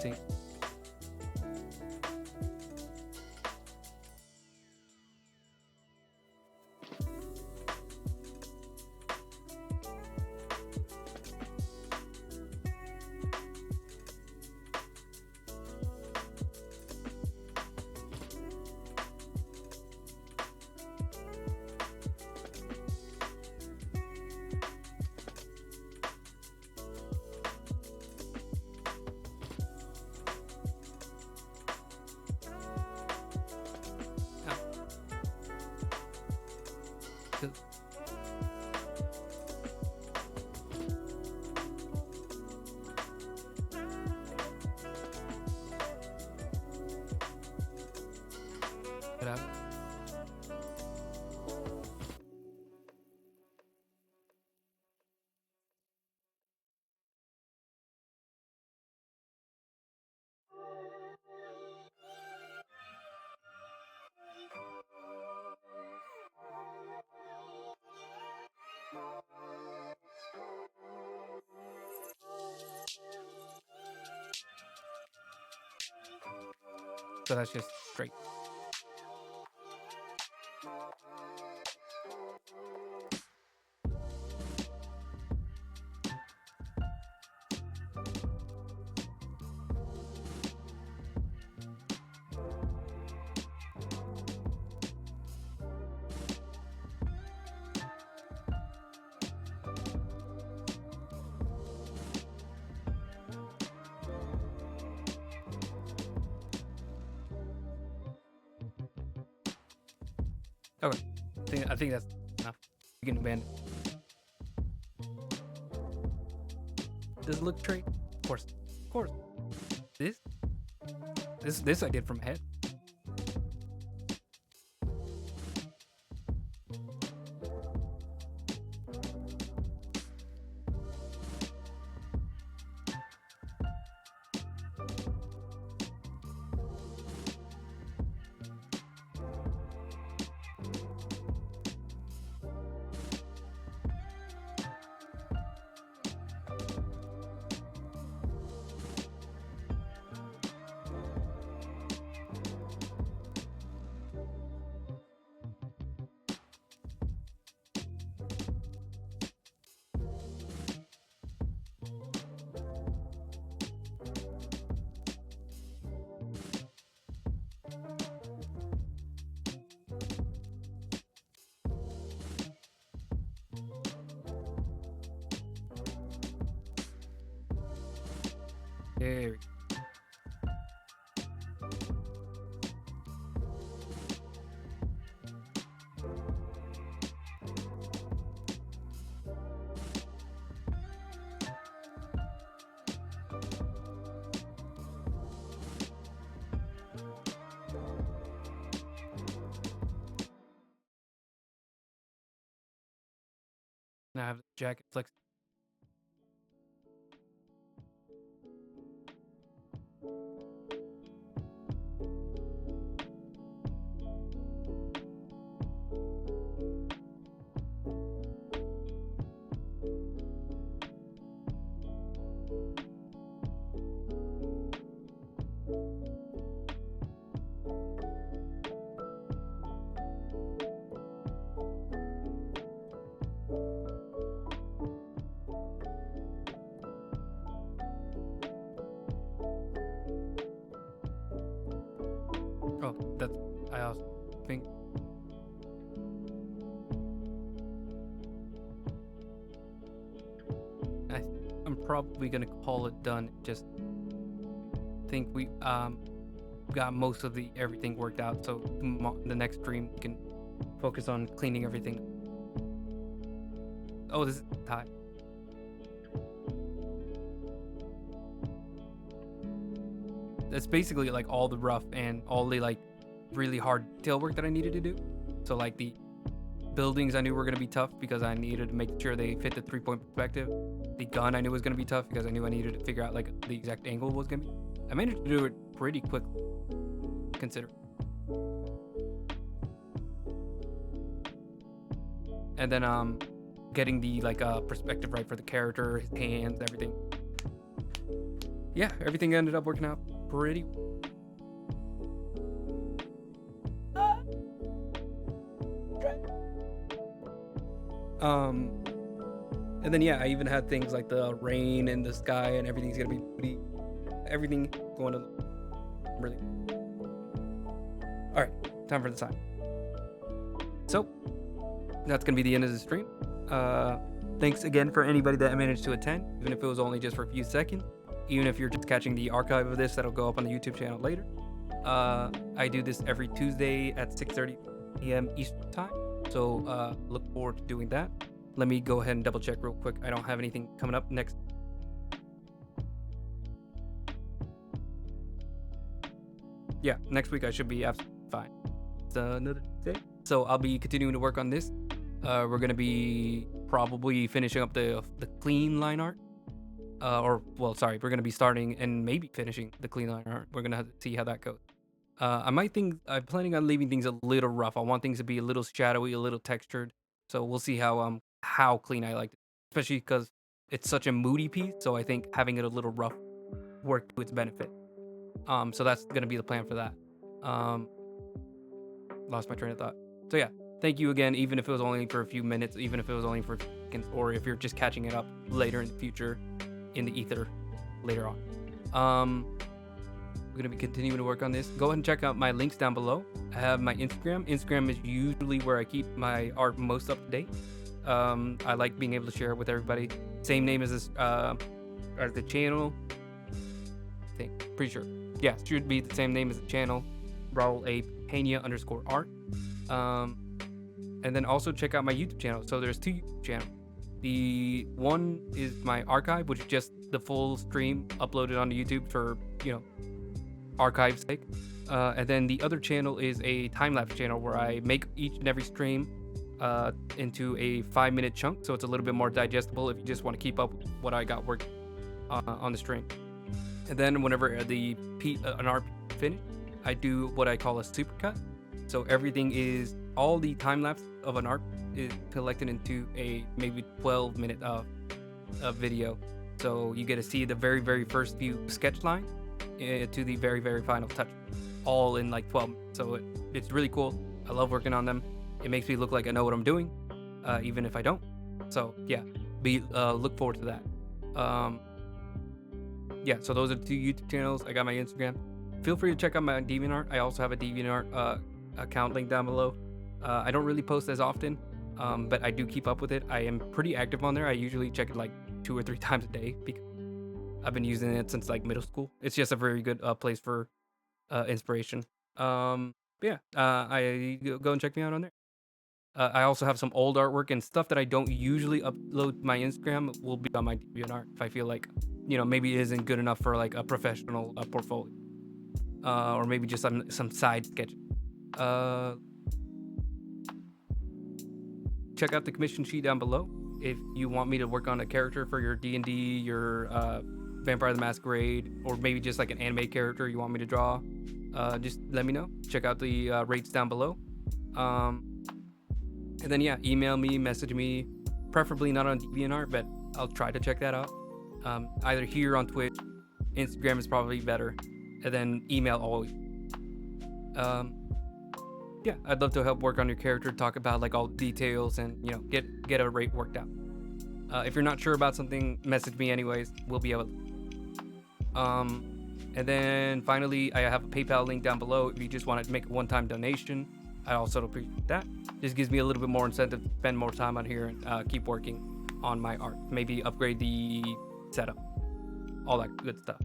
See? So that's just straight. Okay. I think that's enough. You can abandon. Does it look straight? Of course. Of course. This? This I did from head. There we go. Now I have the jacket flex. Oh, that's. I also think. I, I'm probably gonna call it done. Just think we got most of the everything worked out. So the next stream we can focus on cleaning everything. Oh, this is tie. That's basically like all the rough and all the like really hard detail work that I needed to do. So like the buildings I knew were gonna be tough because I needed to make sure they fit the 3-point perspective. The gun I knew was gonna be tough because I knew I needed to figure out like the exact angle was gonna be. I managed to do it pretty quickly, consider. And then getting the like perspective right for the character, his hands, everything. Yeah, everything ended up working out pretty. And then yeah, I even had things like the rain and the sky and everything's gonna be pretty. Everything going to really. All right, time for the sign. So that's gonna be the end of the stream. Thanks again for anybody that managed to attend, even if it was only just for a few seconds. Even if you're just catching the archive of this, that'll go up on the YouTube channel later. I do this every Tuesday at 6:30 p.m. Eastern time, so look forward to doing that. Let me go ahead and double check real quick. I don't have anything coming up next. Yeah, next week I should be absolutely fine. It's another day. So I'll be continuing to work on this. We're gonna be probably finishing up the clean line art. We're gonna be starting and maybe finishing the clean line art. We're gonna have to see how that goes. I'm planning on leaving things a little rough. I want things to be a little shadowy, a little textured. So we'll see how clean I like it, especially because it's such a moody piece. So I think having it a little rough worked to its benefit. So that's gonna be the plan for that. Lost my train of thought. So yeah, thank you again, even if it was only for a few minutes, even if it was only for seconds, or if you're just catching it up later in the future, in the ether, later on. We're gonna be continuing to work on this. Go ahead and check out my links down below. I have my Instagram. Instagram is usually where I keep my art most up to date. I like being able to share it with everybody. Same name as this, as the channel. I think, pretty sure. Yeah, should be the same name as the channel. Raul A. Pena _art. And then also check out my YouTube channel. So there's 2 YouTube channels. The one is my archive, which is just the full stream uploaded onto YouTube for, archive's sake. And then the other channel is a time-lapse channel where I make each and every stream into a 5-minute chunk, so it's a little bit more digestible if you just want to keep up with what I got working on the stream. And then whenever an art finish, I do what I call a supercut. So everything is, all the time-lapse of an art is collected into a maybe 12-minute video. So you get to see the very, very first few sketch lines to the very, very final touch, all in like 12 minutes. So it's really cool. I love working on them. It makes me look like I know what I'm doing, even if I don't. So yeah, look forward to that. Yeah, so those are the 2 YouTube channels. I got my Instagram. Feel free to check out my DeviantArt. I also have a DeviantArt account link down below. I don't really post as often, but I do keep up with it. I am pretty active on there. I usually check it like 2 or 3 times a day because I've been using it since like middle school. It's just a very good place for inspiration. I go and check me out on there. I also have some old artwork and stuff that I don't usually upload to my Instagram will be on my DeviantArt if I feel like, maybe it isn't good enough for like a professional portfolio, or maybe just some side sketch. Check out the commission sheet down below if you want me to work on a character for your D&D, your Vampire the Masquerade, or maybe just like an anime character you want me to draw. Just let me know. Check out the rates down below. And then yeah, email me, message me, preferably not on DeviantArt, but I'll try to check that out. Either here on Twitch, Instagram is probably better, and then email always. Yeah, I'd love to help work on your character, talk about like all the details, and get a rate worked out. If you're not sure about something, message me anyways. We'll be able to. And then finally, I have a PayPal link down below if you just want to make a one-time donation. I also appreciate that. Just gives me a little bit more incentive to spend more time on here and keep working on my art. Maybe upgrade the setup, all that good stuff.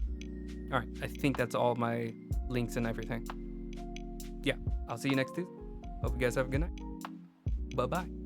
All right, I think that's all my links and everything. Yeah, I'll see you next Tuesday. Hope you guys have a good night. Bye-bye.